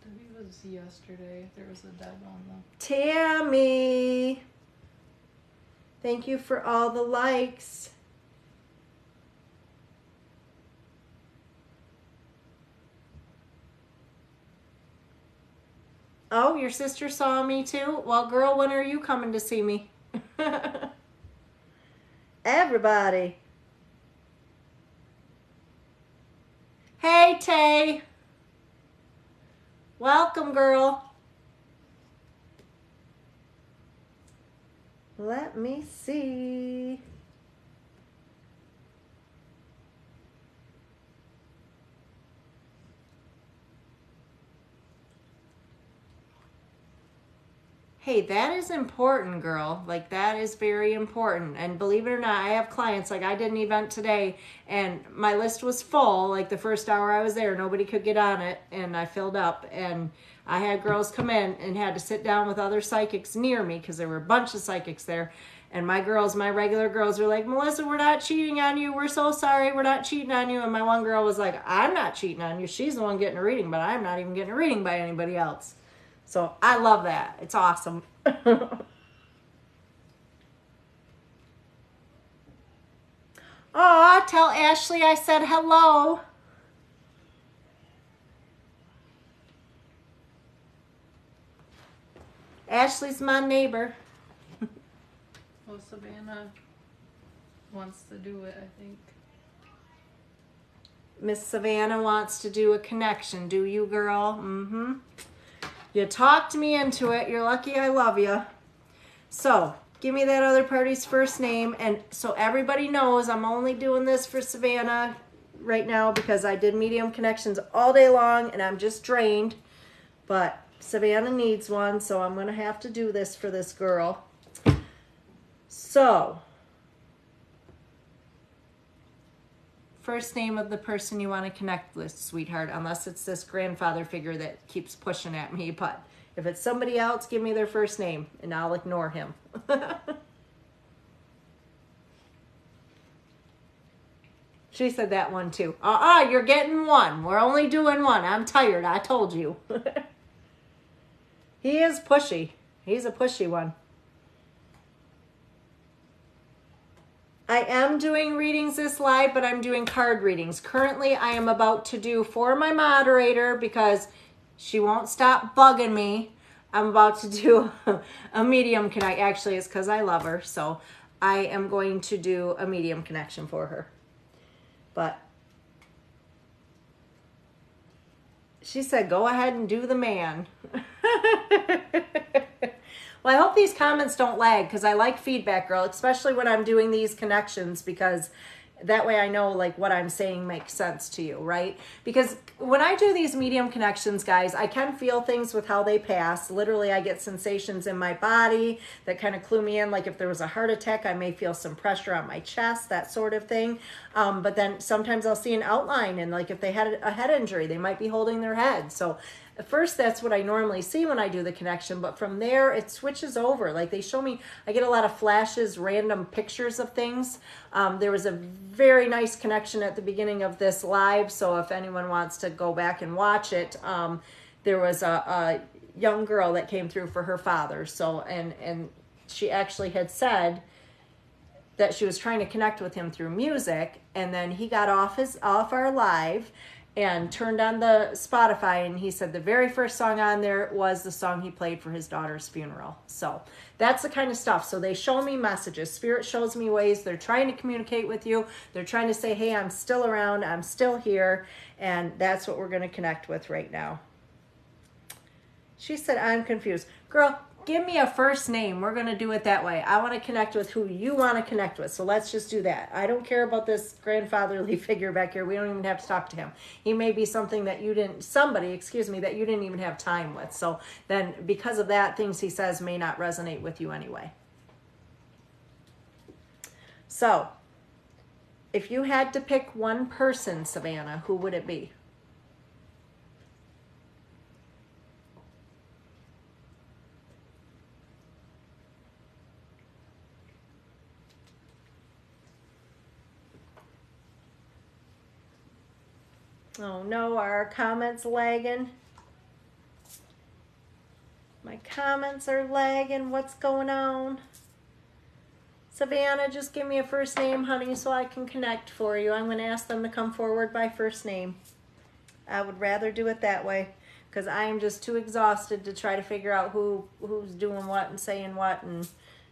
Debbie was yesterday. There was a Deb on the... Tammy. Thank you for all the likes. Oh, your sister saw me too? Well, girl, when are you coming to see me? Everybody. Hey, Tay. Welcome, girl. Let me see. Hey, that is important, girl. Like, that is very important. And believe it or not, I have clients, like I did an event today and my list was full. Like the first hour I was there, nobody could get on it, and I filled up, and I had girls come in and had to sit down with other psychics near me because there were a bunch of psychics there. And my girls, my regular girls, were like, Melissa, we're not cheating on you. We're so sorry. We're not cheating on you. And my one girl was like, I'm not cheating on you. She's the one getting a reading, but I'm not even getting a reading by anybody else. So I love that. It's awesome. Aw, tell Ashley I said hello. Ashley's my neighbor. Well, Savannah wants to do it, I think. Miss Savannah wants to do a connection. Do you, girl? Mm-hmm. You talked me into it. You're lucky I love you. So, give me that other party's first name. And so everybody knows I'm only doing this for Savannah right now because I did medium connections all day long and I'm just drained. But Savannah needs one, so I'm going to have to do this for this girl. So, first name of the person you want to connect with, sweetheart, unless it's this grandfather figure that keeps pushing at me. But if it's somebody else, give me their first name and I'll ignore him. She said that one too. You're getting one. We're only doing one. I'm tired. I told you. He is pushy. He's a pushy one. I am doing readings this live, but I'm doing card readings. Currently, I am about to do for my moderator because she won't stop bugging me. I'm about to do a medium connect. Actually, it's because I love her. So I am going to do a medium connection for her. But she said, go ahead and do the man. Well, I hope these comments don't lag because I like feedback, girl, especially when I'm doing these connections, because that way I know like what I'm saying makes sense to you, right? Because when I do these medium connections, guys, I can feel things with how they pass. Literally, I get sensations in my body that kind of clue me in. Like if there was a heart attack, I may feel some pressure on my chest, that sort of thing. But then sometimes I'll see an outline, and like if they had a head injury, they might be holding their head. So at first that's what I normally see when I do the connection, but from there it switches over. Like they show me, I get a lot of flashes, random pictures of things. There was a very nice connection at the beginning of this live, so if anyone wants to go back and watch it, there was a young girl that came through for her father. So, and she actually had said that she was trying to connect with him through music, and then he got off our live and turned on the Spotify, and he said the very first song on there was the song he played for his daughter's funeral. So that's the kind of stuff. So they show me messages. Spirit shows me ways. They're trying to communicate with you. They're trying to say, hey, I'm still around. I'm still here. And that's what we're going to connect with right now. She said, I'm confused. Girl, give me a first name. We're going to do it that way. I want to connect with who you want to connect with. So let's just do that. I don't care about this grandfatherly figure back here. We don't even have to talk to him. He may be something that you didn't, somebody, excuse me, that you didn't even have time with. So then because of that, things he says may not resonate with you anyway. So if you had to pick one person, Savannah, who would it be? Oh no, are our comments lagging? My comments are lagging. What's going on? Savannah, just give me a first name, honey, so I can connect for you. I'm going to ask them to come forward by first name. I would rather do it that way because I am just too exhausted to try to figure out who's doing what and saying what. And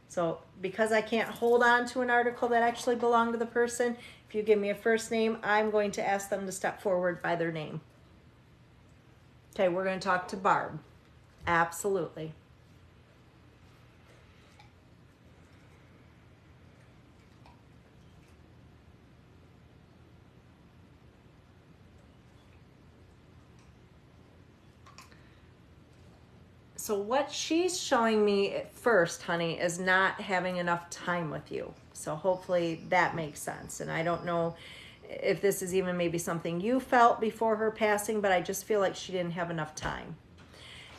so because I can't hold on to an article that actually belonged to the person, if you give me a first name, I'm going to ask them to step forward by their name. Okay, we're going to talk to Barb. Absolutely. So what she's showing me at first, honey, is not having enough time with you. So hopefully that makes sense. And I don't know if this is even maybe something you felt before her passing, but I just feel like she didn't have enough time.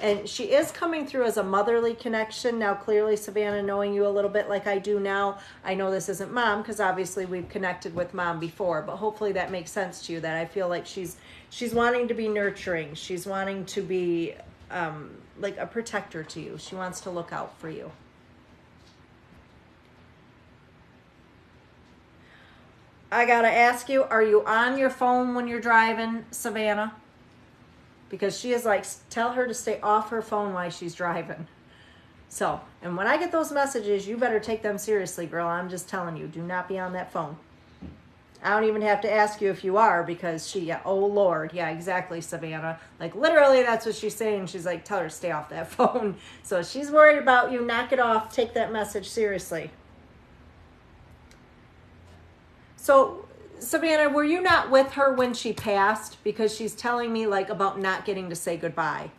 And she is coming through as a motherly connection. Now, clearly, Savannah, knowing you a little bit like I do now, I know this isn't mom because obviously we've connected with mom before, but hopefully that makes sense to you, that I feel like she's wanting to be nurturing. She's wanting to be like a protector to you. She wants to look out for you. I gotta ask you, are you on your phone when you're driving, Savannah? Because she is like, tell her to stay off her phone while she's driving. So, and when I get those messages, you better take them seriously, girl. I'm just telling you, do not be on that phone. I don't even have to ask you if you are, because oh Lord, yeah, exactly, Savannah. Like literally that's what she's saying. She's like, tell her to stay off that phone. So she's worried about you. Knock it off. Take that message seriously. So Savannah, were you not with her when she passed? Because she's telling me like about not getting to say goodbye.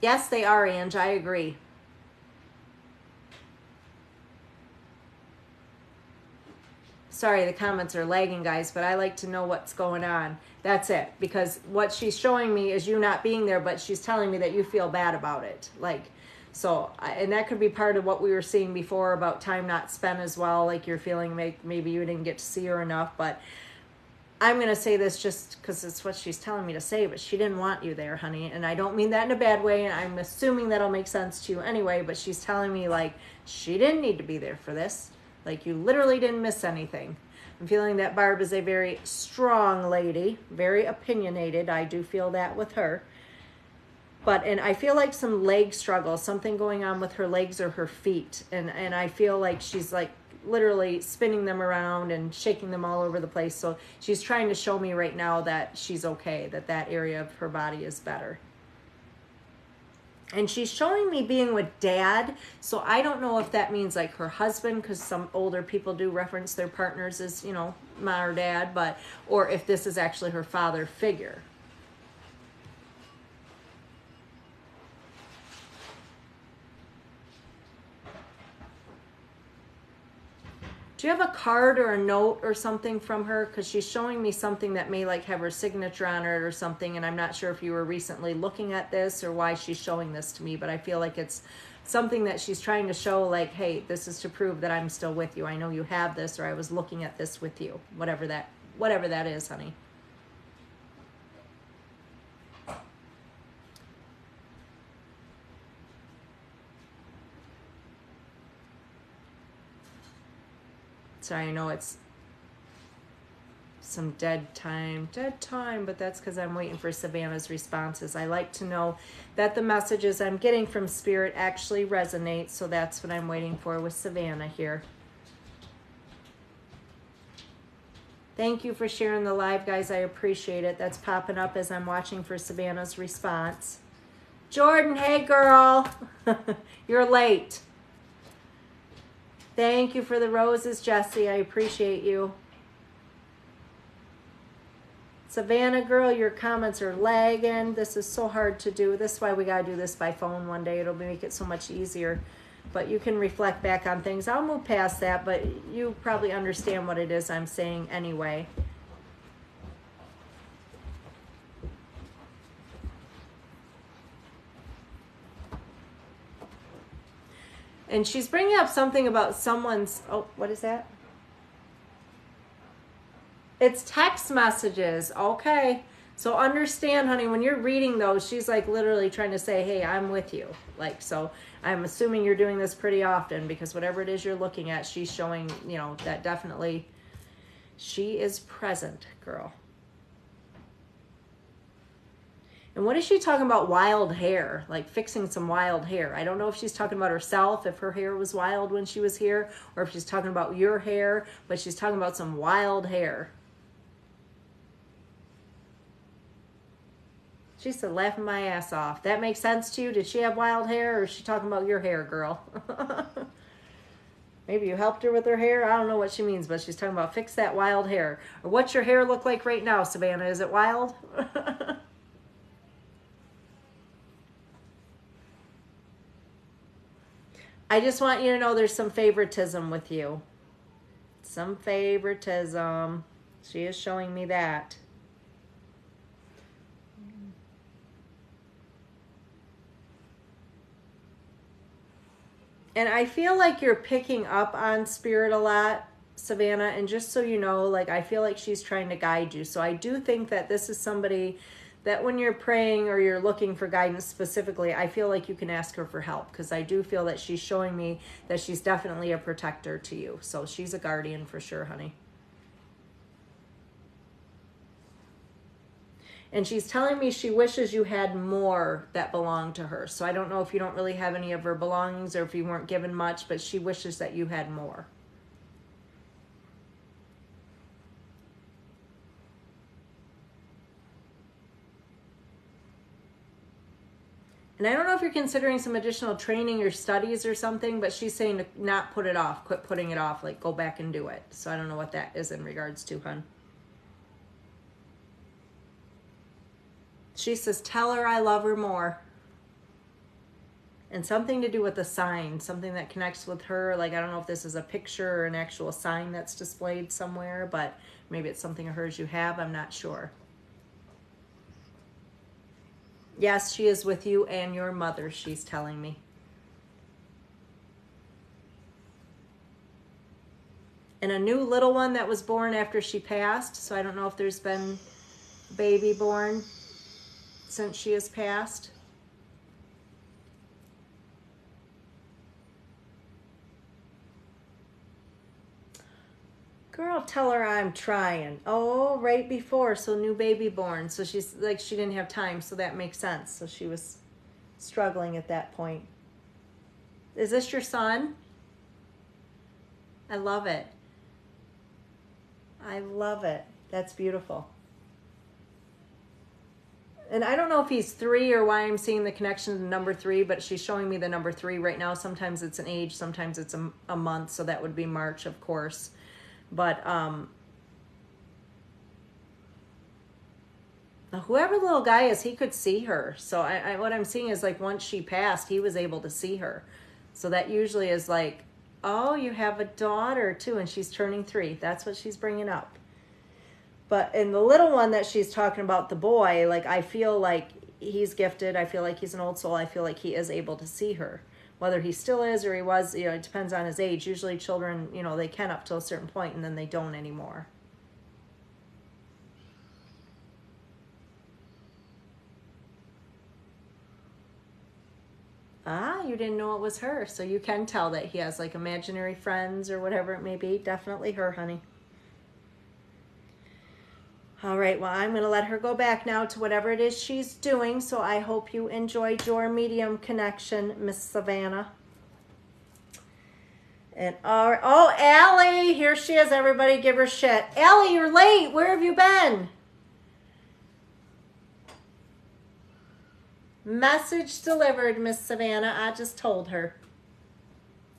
Yes, they are, Ange. I agree. Sorry, the comments are lagging, guys, but I like to know what's going on. That's it. Because what she's showing me is you not being there, but she's telling me that you feel bad about it. Like, so, and that could be part of what we were seeing before about time not spent as well. Like you're feeling maybe you didn't get to see her enough, but I'm going to say this just because it's what she's telling me to say, but she didn't want you there, honey. And I don't mean that in a bad way, and I'm assuming that'll make sense to you anyway, but she's telling me, like, she didn't need to be there for this. Like, you literally didn't miss anything. I'm feeling that Barb is a very strong lady, very opinionated. I do feel that with her. And I feel like some leg struggle, something going on with her legs or her feet. And I feel like she's, like, literally spinning them around and shaking them all over the place. So she's trying to show me right now that she's okay, that area of her body is better. And she's showing me being with dad. So I don't know if that means like her husband, because some older people do reference their partners as, you know, mom or dad, or if this is actually her father figure. Do you have a card or a note or something from her? Because she's showing me something that may like have her signature on it or something, and I'm not sure if you were recently looking at this or why she's showing this to me, but I feel like it's something that she's trying to show, like, hey, this is to prove that I'm still with you. I know you have this, or I was looking at this with you. Whatever that is, honey. Sorry, I know it's some dead time, but that's because I'm waiting for Savannah's responses. I like to know that the messages I'm getting from Spirit actually resonate, so that's what I'm waiting for with Savannah here. Thank you for sharing the live, guys. I appreciate it. That's popping up as I'm watching for Savannah's response. Jordan, hey girl. You're late. Thank you for the roses, Jessie. I appreciate you. Savannah girl, your comments are lagging. This is so hard to do. This is why we got to do this by phone one day. It'll make it so much easier. But you can reflect back on things. I'll move past that, but you probably understand what it is I'm saying anyway. And she's bringing up something about someone's, oh, what is that? It's text messages. Okay. So understand, honey, when you're reading those, she's like literally trying to say, hey, I'm with you. Like, so I'm assuming you're doing this pretty often because whatever it is you're looking at, she's showing, you know, that definitely she is present, girl. And what is she talking about? Wild hair, like fixing some wild hair. I don't know if she's talking about herself, if her hair was wild when she was here, or if she's talking about your hair, but she's talking about some wild hair. She said, laughing my ass off. That makes sense to you? Did she have wild hair, or is she talking about your hair, girl? Maybe you helped her with her hair. I don't know what she means, but she's talking about fix that wild hair. Or what's your hair look like right now, Savannah? Is it wild? I just want you to know there's some favoritism with you. Some favoritism. She is showing me that. And I feel like you're picking up on Spirit a lot, Savannah. And just so you know, like, I feel like she's trying to guide you. So I do think that this is somebody that when you're praying or you're looking for guidance specifically, I feel like you can ask her for help, because I do feel that she's showing me that she's definitely a protector to you. So she's a guardian for sure, honey. And she's telling me she wishes you had more that belonged to her. So I don't know if you don't really have any of her belongings or if you weren't given much, but she wishes that you had more. And I don't know if you're considering some additional training or studies or something, but she's saying to not put it off, quit putting it off, like go back and do it. So I don't know what that is in regards to, hun. She says, tell her I love her more. And something to do with the sign, something that connects with her. Like, I don't know if this is a picture or an actual sign that's displayed somewhere, but maybe it's something of hers you have. I'm not sure. Yes, she is with you and your mother, she's telling me. And a new little one that was born after she passed. So I don't know if there's been a baby born since she has passed. Girl, tell her I'm trying. Oh, right before, so new baby born. So she's like, she didn't have time, so that makes sense. So she was struggling at that point. Is this your son? I love it. I love it. That's beautiful. And I don't know if he's 3 or why I'm seeing the connection to number 3, but she's showing me the number 3 right now. Sometimes it's an age, sometimes it's a month, so that would be March, of course. But whoever the little guy is, he could see her. So what I'm seeing is like once she passed, he was able to see her. So that usually is like Oh, you have a daughter too, and she's turning 3. That's what she's bringing up. But in the little one that she's talking about, the boy, like, I feel like he's gifted. I feel like he's an old soul. I feel like he is able to see her. Whether he still is or he was, you know, it depends on his age. Usually children, you know, they can up to a certain point and then they don't anymore. Ah, you didn't know it was her. So you can tell that he has like imaginary friends or whatever it may be. Definitely her, honey. All right, well, I'm going to let her go back now to whatever it is she's doing. So I hope you enjoyed your medium connection, Miss Savannah. And oh, Allie, here she is. Everybody give her shit. Allie, you're late. Where have you been? Message delivered, Miss Savannah. I just told her.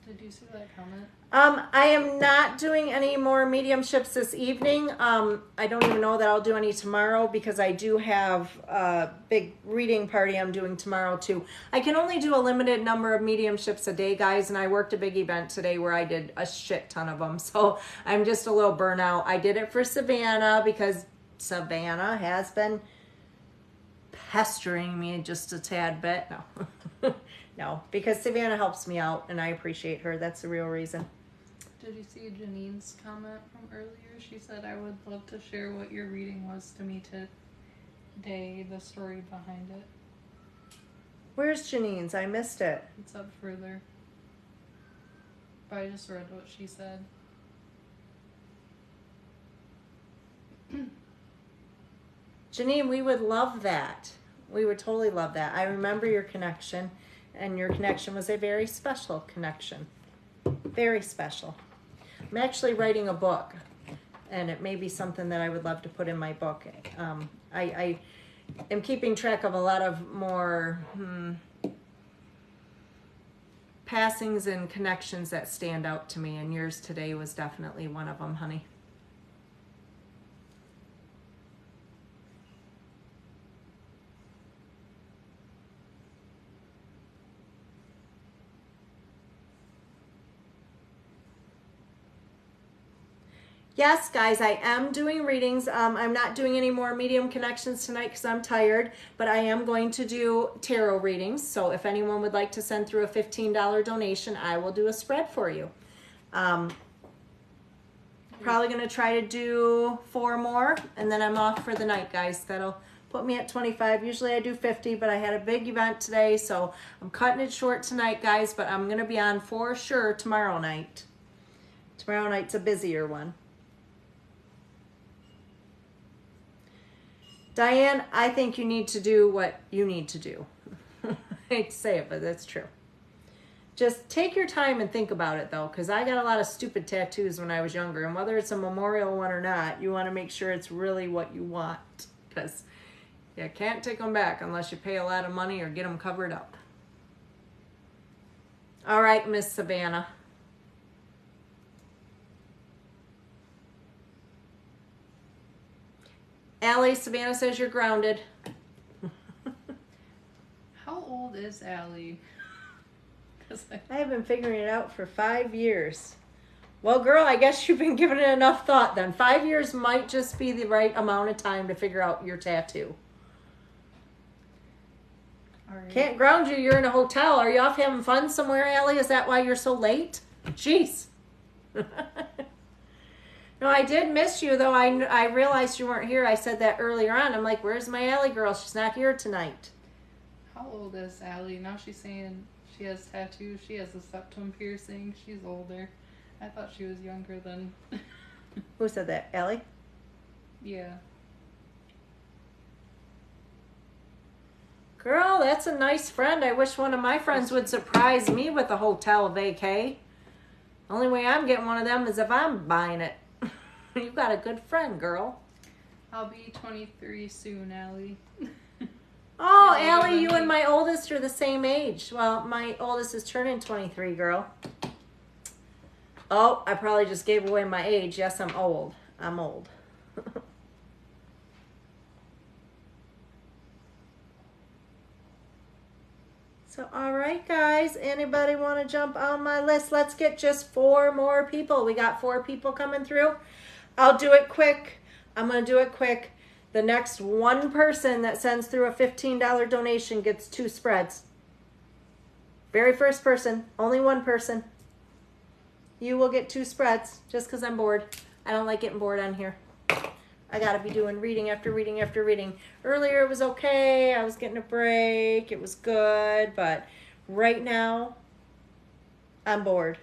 Did you see that comment? I am not doing any more mediumships this evening. I don't even know that I'll do any tomorrow because I do have a big reading party I'm doing tomorrow too. I can only do a limited number of mediumships a day, guys, and I worked a big event today where I did a shit ton of them. So I'm just a little burnout. I did it for Savannah because Savannah has been pestering me just a tad bit. No. No, because Savannah helps me out and I appreciate her. That's the real reason. Did you see Janine's comment from earlier? She said, I would love to share what your reading was to me today, the story behind it. Where's Janine's? I missed it. It's up further. But I just read what she said. Janine, we would love that. We would totally love that. I remember your connection, and your connection was a very special connection. Very special. I'm actually writing a book, and it may be something that I would love to put in my book. I am keeping track of a lot of more passings and connections that stand out to me, and yours today was definitely one of them, honey. Yes, guys, I am doing readings. I'm not doing any more medium connections tonight because I'm tired, but I am going to do tarot readings. So if anyone would like to send through a $15 donation, I will do a spread for you. Probably going to try to do 4 more, and then I'm off for the night, guys. That'll put me at 25. Usually I do 50, but I had a big event today, so I'm cutting it short tonight, guys, but I'm going to be on for sure tomorrow night. Tomorrow night's a busier one. Diane, I think you need to do what you need to do. I hate to say it, but that's true. Just take your time and think about it, though, because I got a lot of stupid tattoos when I was younger, and whether it's a memorial one or not, you want to make sure it's really what you want, because you can't take them back unless you pay a lot of money or get them covered up. All right, Miss Savannah. Allie, Savannah says you're grounded. How old is Allie? I have been figuring it out for 5 years. Well, girl, I guess you've been giving it enough thought then. 5 years might just be the right amount of time to figure out your tattoo. All right. Can't ground you. You're in a hotel. Are you off having fun somewhere, Allie? Is that why you're so late? Jeez. No, I did miss you, though. I realized you weren't here. I said that earlier on. I'm like, where's my Allie girl? She's not here tonight. How old is Allie? Now she's saying she has tattoos. She has a septum piercing. She's older. I thought she was younger than... Who said that? Allie? Yeah. Girl, that's a nice friend. I wish one of my friends would surprise me with a hotel vacay. Only way I'm getting one of them is if I'm buying it. You've got a good friend, girl. I'll be 23 soon, Allie. Oh, Allie, you and my oldest are the same age. Well, my oldest is turning 23, girl. Oh, I probably just gave away my age. Yes, I'm old. I'm old. So, all right, guys, anybody want to jump on my list? Let's get just 4 more people. We got 4 people coming through. I'll do it quick. I'm going to do it quick. The next one person that sends through a $15 donation gets 2 spreads. Very first person, only one person. You will get 2 spreads just because I'm bored. I don't like getting bored on here. I got to be doing reading after reading after reading. Earlier it was okay. I was getting a break. It was good. But right now, I'm bored.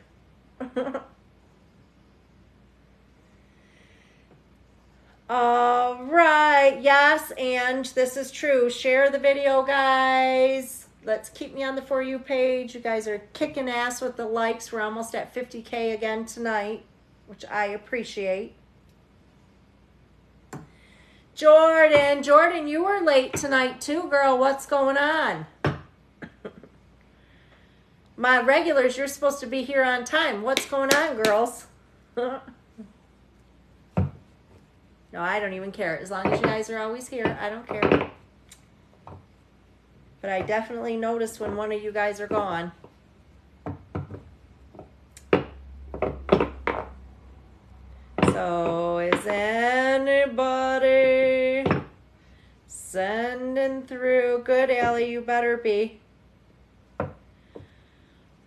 All right. Yes, and this is true. Share the video, guys. Let's keep me on the For You page. You guys are kicking ass with the likes. We're almost at 50K again tonight, which I appreciate. Jordan, you were late tonight too, girl. What's going on? My regulars, you're supposed to be here on time. What's going on, girls? No, I don't even care. As long as you guys are always here, I don't care. But I definitely notice when one of you guys are gone. So, is anybody sending through? Good, Allie, you better be.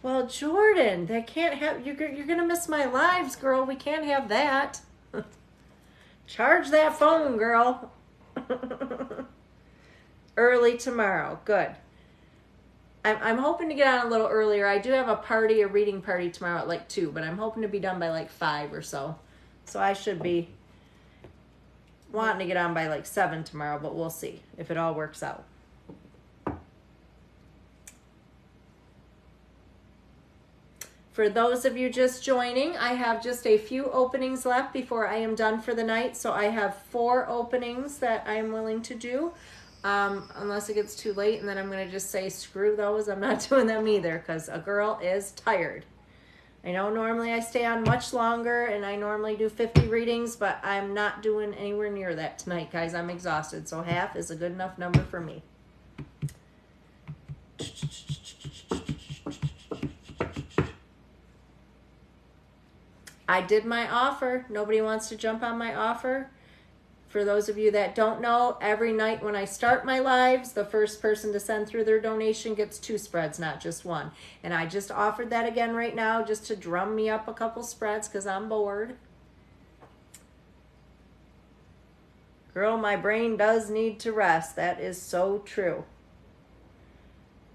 Well, Jordan, that can't have, you're going to miss my lives, girl. We can't have that. Charge that phone, girl. Early tomorrow. Good. I'm hoping to get on a little earlier. I do have a reading party tomorrow at like 2, but I'm hoping to be done by like 5 or so. So I should be wanting to get on by like 7 tomorrow, but we'll see if it all works out. For those of you just joining, I have just a few openings left before I am done for the night. So I have 4 openings that I'm willing to do, unless it gets too late. And then I'm going to just say, screw those. I'm not doing them either because a girl is tired. I know normally I stay on much longer and I normally do 50 readings, but I'm not doing anywhere near that tonight, guys. I'm exhausted. So half is a good enough number for me. I did my offer. Nobody wants to jump on my offer. For those of you that don't know, every night when I start my lives, the first person to send through their donation gets 2 spreads, not just 1. And I just offered that again right now just to drum me up a couple spreads because I'm bored. Girl, my brain does need to rest. That is so true.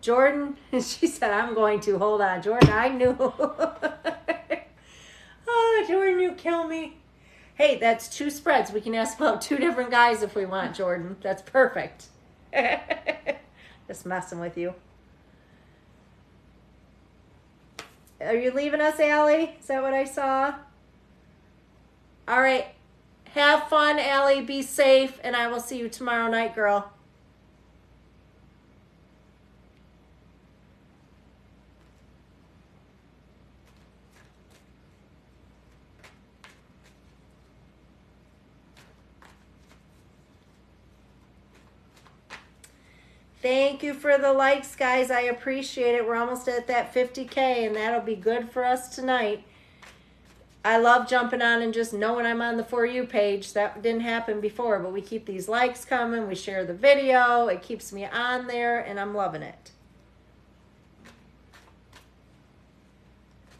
Jordan, she said, I'm going to. Hold on. Jordan, I knew. Oh, Jordan, you kill me. Hey, that's 2 spreads. We can ask about 2 different guys if we want, Jordan. That's perfect. Just messing with you. Are you leaving us, Allie? Is that what I saw? All right. Have fun, Allie. Be safe, and I will see you tomorrow night, girl. Thank you for the likes, guys. I appreciate it. We're almost at that 50K, and that'll be good for us tonight. I love jumping on and just knowing I'm on the For You page. That didn't happen before, but we keep these likes coming. We share the video. It keeps me on there, and I'm loving it.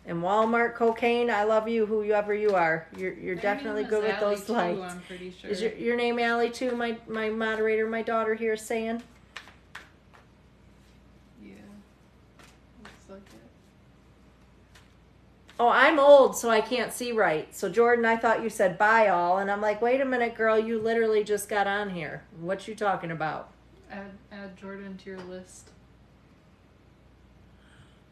And Walmart cocaine, I love you, whoever you are. You're definitely good with those likes. I'm pretty sure. Is your name Allie too? My moderator, my daughter here is saying. Oh, I'm old, so I can't see right. So, Jordan, I thought you said bye all. And I'm like, wait a minute, girl. You literally just got on here. What you talking about? Add Jordan to your list.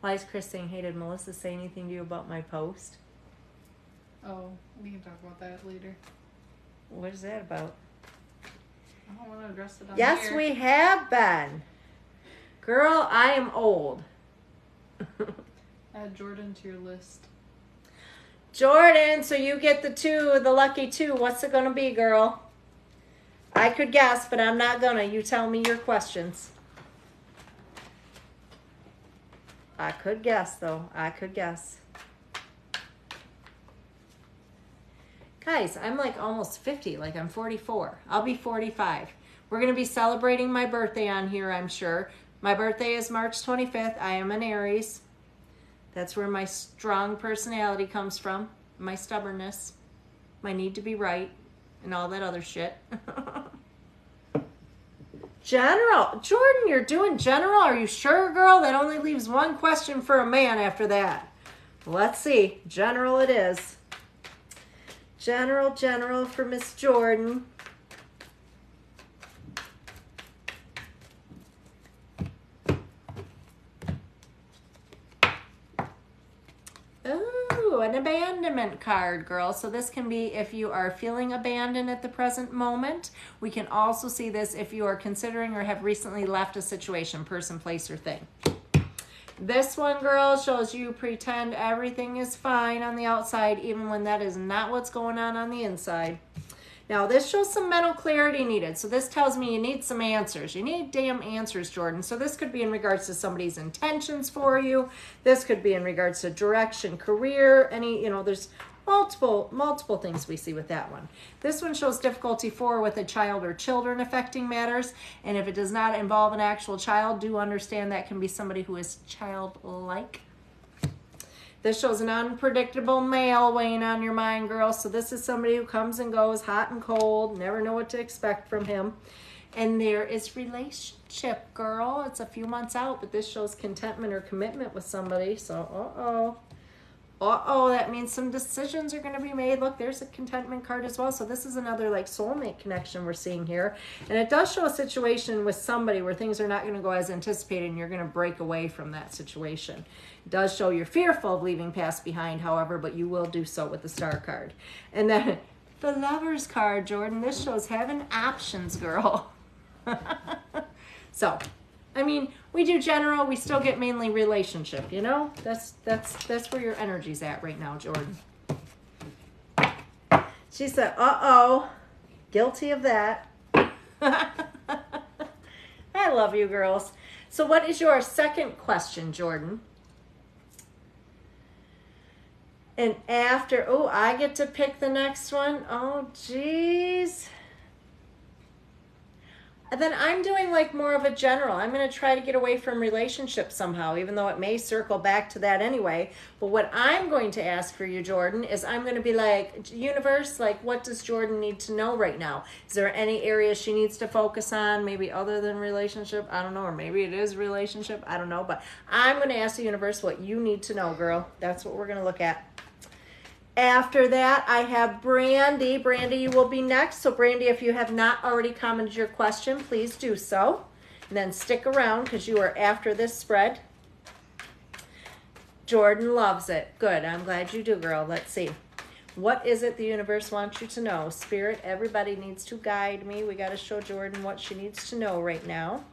Why is Chris saying, hey, did Melissa say anything to you about my post? Oh, we can talk about that later. What is that about? I don't want to address it on Yes, here. we have been. Girl, I am old. Add Jordan to your list. Jordan, so you get the lucky 2. What's it going to be, girl? I could guess, but I'm not going to. You tell me your questions. I could guess, though. I could guess. Guys, I'm like almost 50. Like I'm 44. I'll be 45. We're going to be celebrating my birthday on here, I'm sure. My birthday is March 25th. I am an Aries. That's where my strong personality comes from. My stubbornness. My need to be right. And all that other shit. General. Jordan, you're doing general. Are you sure, girl? That only leaves one question for a man after that. Let's see. General it is. General for Miss Jordan. Ooh, an abandonment card, girl. So this can be if you are feeling abandoned at the present moment. We can also see this if you are considering or have recently left a situation, person, place, or thing. This one, girl, shows you pretend everything is fine on the outside, even when that is not what's going on the inside. Now, this shows some mental clarity needed. So this tells me you need some answers. You need damn answers, Jordan. So this could be in regards to somebody's intentions for you. This could be in regards to direction, career, there's multiple things we see with that one. This one shows difficulty with a child or children affecting matters. And if it does not involve an actual child, do understand that can be somebody who is childlike. This shows an unpredictable male weighing on your mind, girl. So this is somebody who comes and goes, hot and cold, never know what to expect from him. And there is relationship, girl. It's a few months out, but this shows contentment or commitment with somebody. So, that means some decisions are going to be made. Look, there's a contentment card as well. So this is another like soulmate connection we're seeing here. And it does show a situation with somebody where things are not going to go as anticipated and you're going to break away from that situation. It does show you're fearful of leaving past behind, however, but you will do so with the star card. And then the Lovers card, Jordan. This shows having options, girl. So, I mean, we do general, we still get mainly relationship, you know? That's where your energy's at right now, Jordan. She said, guilty of that. I love you, girls. So what is your second question, Jordan? And after, I get to pick the next one. Oh, geez. And then I'm doing like more of a general. I'm going to try to get away from relationships somehow, even though it may circle back to that anyway. But what I'm going to ask for you, Jordan, is I'm going to be like, universe, like what does Jordan need to know right now? Is there any area she needs to focus on, maybe other than relationship? I don't know. Or maybe it is relationship. I don't know. But I'm going to ask the universe what you need to know, girl. That's what we're going to look at. After that, I have Brandy. Brandy, you will be next. So, Brandy, if you have not already commented your question, please do so. And then stick around because you are after this spread. Jordan loves it. Good. I'm glad you do, girl. Let's see. What is it the universe wants you to know? Spirit, everybody needs to guide me. We got to show Jordan what she needs to know right now.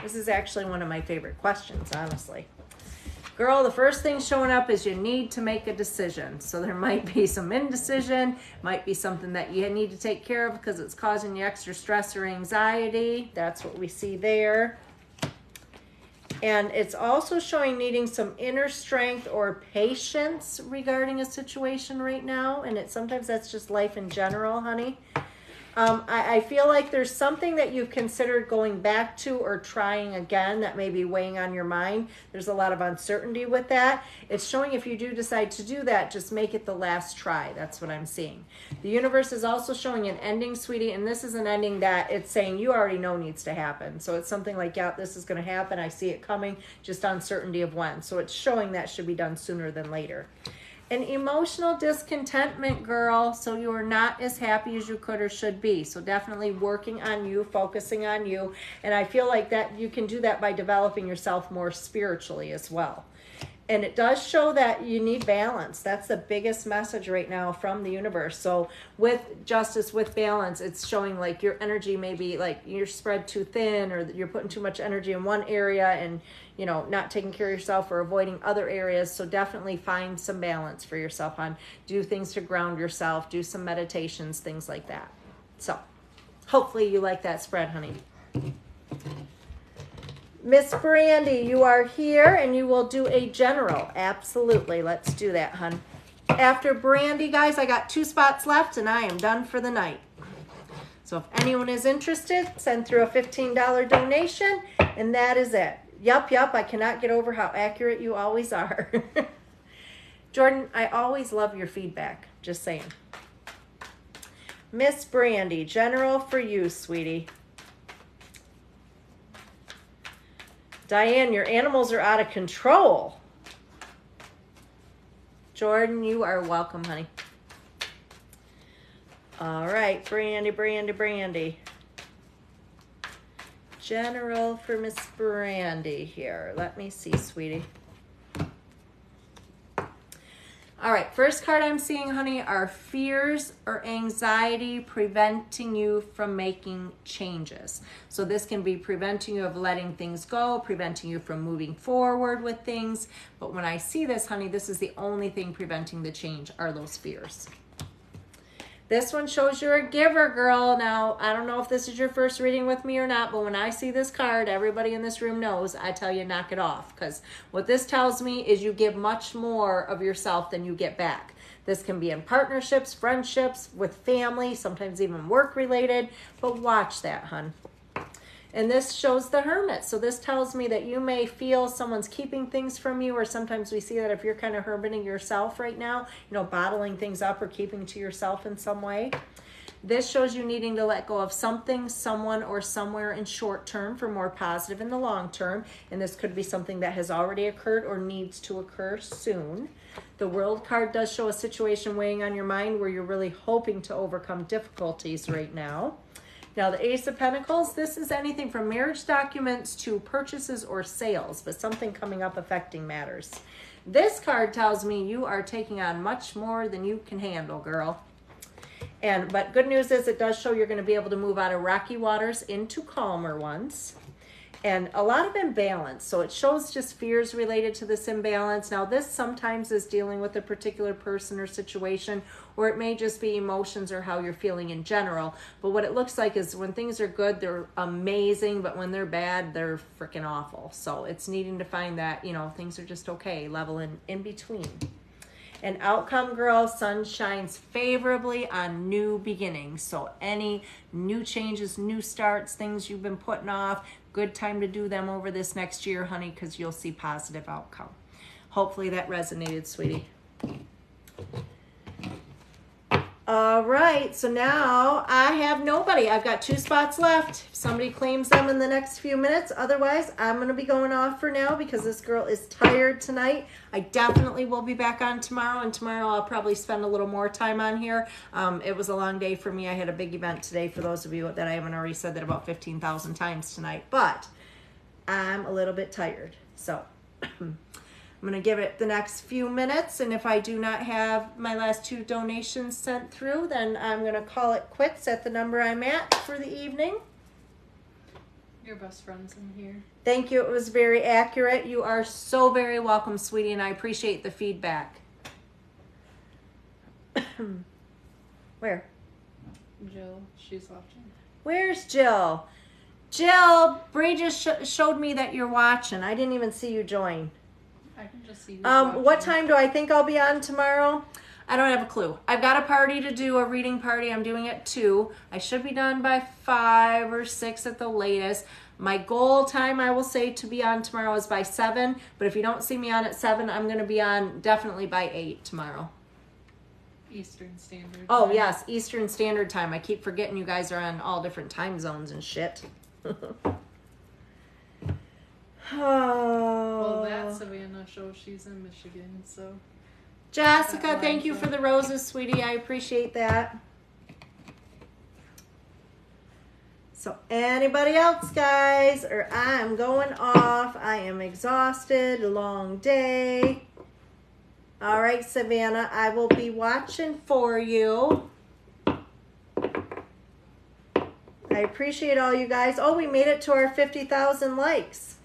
This is actually one of my favorite questions, honestly. Girl, the first thing showing up is you need to make a decision. So there might be some indecision, might be something that you need to take care of because it's causing you extra stress or anxiety. That's what we see there. And it's also showing needing some inner strength or patience regarding a situation right now. And sometimes that's just life in general, honey. I feel like there's something that you've considered going back to or trying again that may be weighing on your mind. There's a lot of uncertainty with that. It's showing if you do decide to do that, just make it the last try. That's what I'm seeing. The universe is also showing an ending, sweetie, and this is an ending that it's saying you already know needs to happen. So it's something like, yeah, this is going to happen. I see it coming, just uncertainty of when. So it's showing that should be done sooner than later. An emotional discontentment, girl, so you are not as happy as you could or should be. So definitely working on you, focusing on you. And I feel like that you can do that by developing yourself more spiritually as well. And it does show that you need balance. That's the biggest message right now from the universe. So with justice, with balance, it's showing like your energy may be like you're spread too thin or that you're putting too much energy in one area and, you know, not taking care of yourself or avoiding other areas. So definitely find some balance for yourself, hon. Do things to ground yourself. Do some meditations, things like that. So hopefully you like that spread, honey. Miss Brandy, you are here and you will do a general. Absolutely. Let's do that, hun. After Brandy, guys, I got 2 spots left and I am done for the night. So if anyone is interested, send through a $15 donation and that is it. Yup, I cannot get over how accurate you always are. Jordan, I always love your feedback. Just saying. Miss Brandy, general for you, sweetie. Diane, your animals are out of control. Jordan, you are welcome, honey. All right, Brandy. General for Miss Brandy here. Let me see, sweetie. All right, first card I'm seeing, honey, are fears or anxiety preventing you from making changes. So this can be preventing you of letting things go, preventing you from moving forward with things. But when I see this, honey, this is the only thing preventing the change are those fears. This one shows you're a giver, girl. Now, I don't know if this is your first reading with me or not, but when I see this card, everybody in this room knows, I tell you, knock it off. Because what this tells me is you give much more of yourself than you get back. This can be in partnerships, friendships, with family, sometimes even work-related. But watch that, hun. And this shows the Hermit. So this tells me that you may feel someone's keeping things from you, or sometimes we see that if you're kind of hermiting yourself right now, you know, bottling things up or keeping to yourself in some way. This shows you needing to let go of something, someone, or somewhere in short term for more positive in the long term. And this could be something that has already occurred or needs to occur soon. The World card does show a situation weighing on your mind where you're really hoping to overcome difficulties right now. Now, the Ace of Pentacles, this is anything from marriage documents to purchases or sales, but something coming up affecting matters. This card tells me you are taking on much more than you can handle, girl. But good news is it does show you're going to be able to move out of rocky waters into calmer ones. And a lot of imbalance. So it shows just fears related to this imbalance. Now, this sometimes is dealing with a particular person or situation, or it may just be emotions or how you're feeling in general. But what it looks like is when things are good, they're amazing, but when they're bad, they're freaking awful. So it's needing to find that, you know, things are just okay, level in between. And outcome, girl, sun shines favorably on new beginnings. So any new changes, new starts, things you've been putting off, good time to do them over this next year, honey, because you'll see positive outcome. Hopefully that resonated, sweetie. All right, so now I have nobody. I've got 2 spots left. If somebody claims them in the next few minutes. Otherwise, I'm going to be going off for now because this girl is tired tonight. I definitely will be back on tomorrow, and tomorrow I'll probably spend a little more time on here. It was a long day for me. I had a big event today for those of you that I haven't already said that about 15,000 times tonight. But I'm a little bit tired, so I'm going to give it the next few minutes, and if I do not have my last 2 donations sent through, then I'm going to call it quits at the number I'm at for the evening. Your best friend's in here. Thank you. It was very accurate. You are so very welcome, sweetie, and I appreciate the feedback. Where? Jill, she's watching. Where's Jill? Jill, Bree just showed me that you're watching. I didn't even see you join. I can just see what time do I think I'll be on tomorrow? I don't have a clue. I've got a party to do, a reading party. I'm doing it 2. I should be done by 5 or 6 at the latest. My goal time, I will say, to be on tomorrow is by 7. But if you don't see me on at 7, I'm going to be on definitely by 8 tomorrow. Eastern Standard Time. Oh, yes, Eastern Standard Time. I keep forgetting you guys are on all different time zones and shit. Well, that Savannah shows she's in Michigan, so. Jessica, thank you for the roses, sweetie. I appreciate that. So anybody else, guys, or I'm going off. I am exhausted, long day. All right, Savannah, I will be watching for you. I appreciate all you guys. Oh, we made it to our 50,000 likes.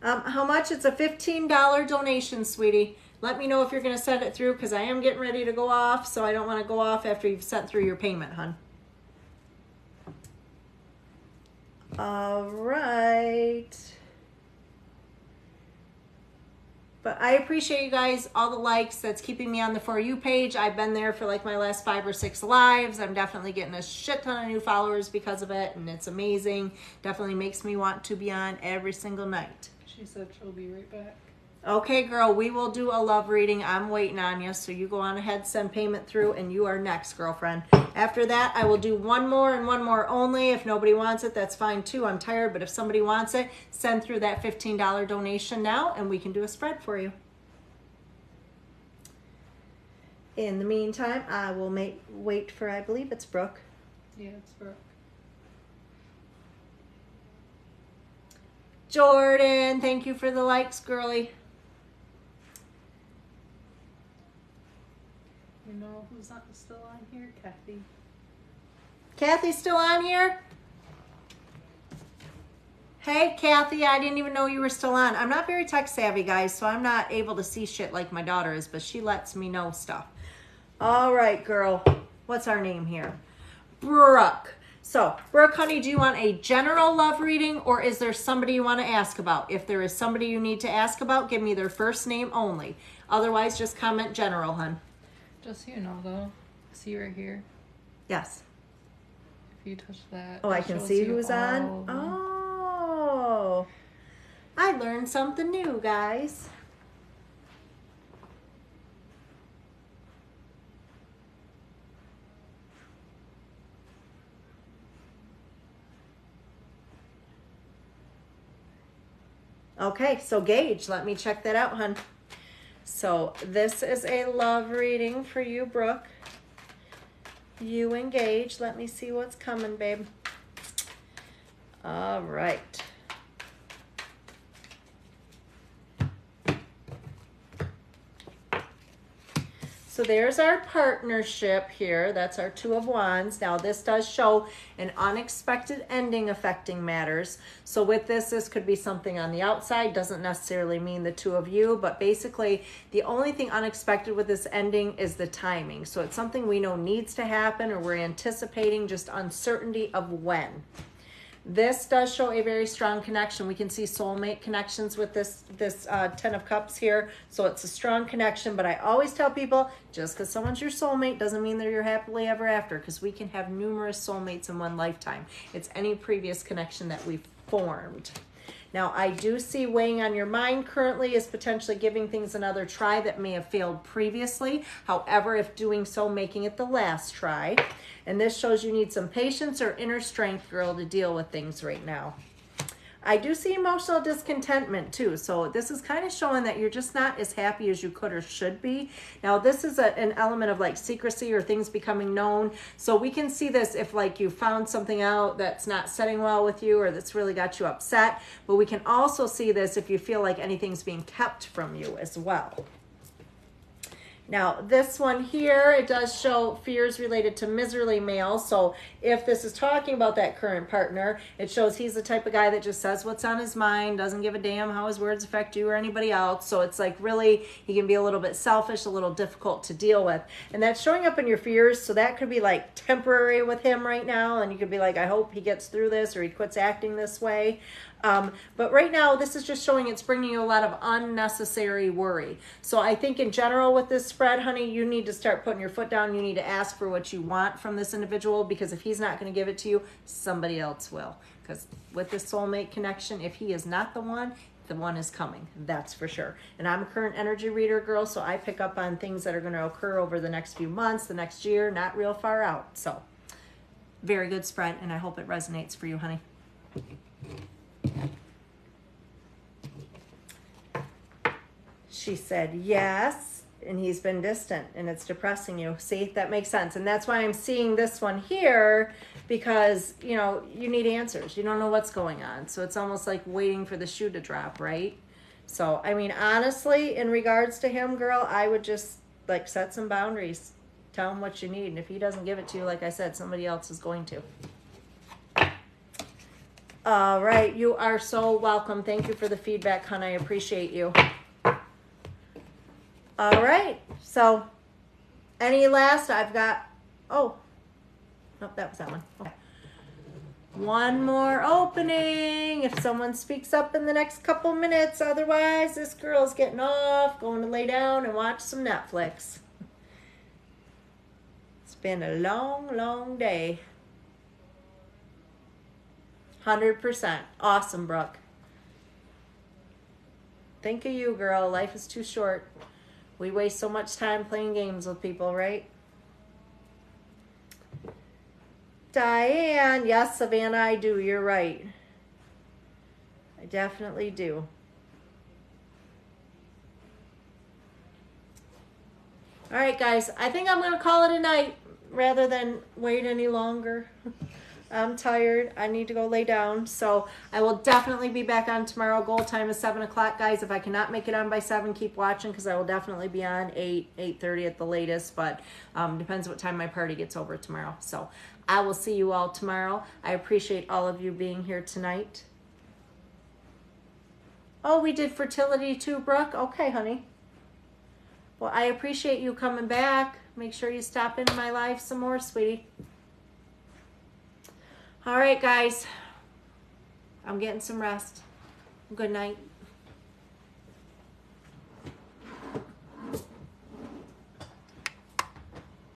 How much? It's a $15 donation, sweetie. Let me know if you're going to send it through because I am getting ready to go off, so I don't want to go off after you've sent through your payment, hon. All right. But I appreciate you guys, all the likes. That's keeping me on the For You page. I've been there for like my last 5 or 6 lives. I'm definitely getting a shit ton of new followers because of it, and it's amazing. Definitely makes me want to be on every single night. She said she'll be right back. Okay, girl, we will do a love reading. I'm waiting on you, so you go on ahead, send payment through, and you are next, girlfriend. After that, I will do one more and one more only. If nobody wants it, that's fine too. I'm tired, but if somebody wants it, send through that $15 donation now, and we can do a spread for you. In the meantime, I will wait for, I believe it's Brooke. Yeah, it's Brooke. Jordan, thank you for the likes, girly. You know who's not still on here? Kathy. Kathy's still on here? Hey, Kathy, I didn't even know you were still on. I'm not very tech savvy, guys, so I'm not able to see shit like my daughter is, but she lets me know stuff. All right, girl. What's our name here? Brooke. So, Brooke, honey, do you want a general love reading, or is there somebody you want to ask about? If there is somebody you need to ask about, give me their first name only. Otherwise, just comment general, hun. Just so you know, though, see right here. Yes. If you touch that. Oh, I can see who's on? Oh. I learned something new, guys. Okay, so Gage, let me check that out, hun. So this is a love reading for you, Brooke. You and Gage. Let me see what's coming, babe. All right. So there's our partnership here. That's our Two of Wands. Now this does show an unexpected ending affecting matters. So with this could be something on the outside. Doesn't necessarily mean the two of you, but basically the only thing unexpected with this ending is the timing. So it's something we know needs to happen, or we're anticipating, just uncertainty of when. This does show a very strong connection. We can see soulmate connections with this Ten of Cups here. So it's a strong connection, but I always tell people, just because someone's your soulmate doesn't mean they're your happily ever after, because we can have numerous soulmates in one lifetime. It's any previous connection that we've formed. Now, I do see weighing on your mind currently is potentially giving things another try that may have failed previously. However, if doing so, making it the last try. And this shows you need some patience or inner strength, girl, to deal with things right now. I do see emotional discontentment too. So this is kind of showing that you're just not as happy as you could or should be. Now this is an element of like secrecy or things becoming known. So we can see this if like you found something out that's not setting well with you, or that's really got you upset. But we can also see this if you feel like anything's being kept from you as well. Now, this one here, it does show fears related to miserly male. So if this is talking about that current partner, it shows he's the type of guy that just says what's on his mind, doesn't give a damn how his words affect you or anybody else. So it's like really, he can be a little bit selfish, a little difficult to deal with. And that's showing up in your fears. So that could be like temporary with him right now. And you could be like, I hope he gets through this or he quits acting this way. But right now, this is just showing it's bringing you a lot of unnecessary worry. So I think in general with this spread, honey, you need to start putting your foot down. You need to ask for what you want from this individual, because if he's not going to give it to you, somebody else will. Because with this soulmate connection, if he is not the one is coming. That's for sure. And I'm a current energy reader, girl, so I pick up on things that are going to occur over the next few months, the next year, not real far out. So very good spread, and I hope it resonates for you, honey. She said yes, and he's been distant, and it's depressing you. See, that makes sense. And that's why I'm seeing this one here, because, you know, you need answers. You don't know what's going on. So it's almost like waiting for the shoe to drop, right? So, I mean, honestly, in regards to him, girl, I would just, like, set some boundaries. Tell him what you need. And if he doesn't give it to you, like I said, somebody else is going to. All right, you are so welcome. Thank you for the feedback, hon. I appreciate you. All right, so any last? I've got, oh, nope, that was that one. Okay. One more opening. If someone speaks up in the next couple minutes, otherwise this girl's getting off, going to lay down and watch some Netflix. It's been a long, long day. 100%. Awesome, Brooke. Think of you, girl. Life is too short. We waste so much time playing games with people, right? Diane, yes, Savannah, I do. You're right. I definitely do. All right, guys. I think I'm going to call it a night rather than wait any longer. I'm tired. I need to go lay down. So I will definitely be back on tomorrow. Goal time is 7 o'clock, guys. If I cannot make it on by 7, keep watching because I will definitely be on 8:30 at the latest. But depends what time my party gets over tomorrow. So I will see you all tomorrow. I appreciate all of you being here tonight. Oh, we did fertility too, Brooke? Okay, honey. Well, I appreciate you coming back. Make sure you stop into my live some more, sweetie. All right, guys. I'm getting some rest. Good night.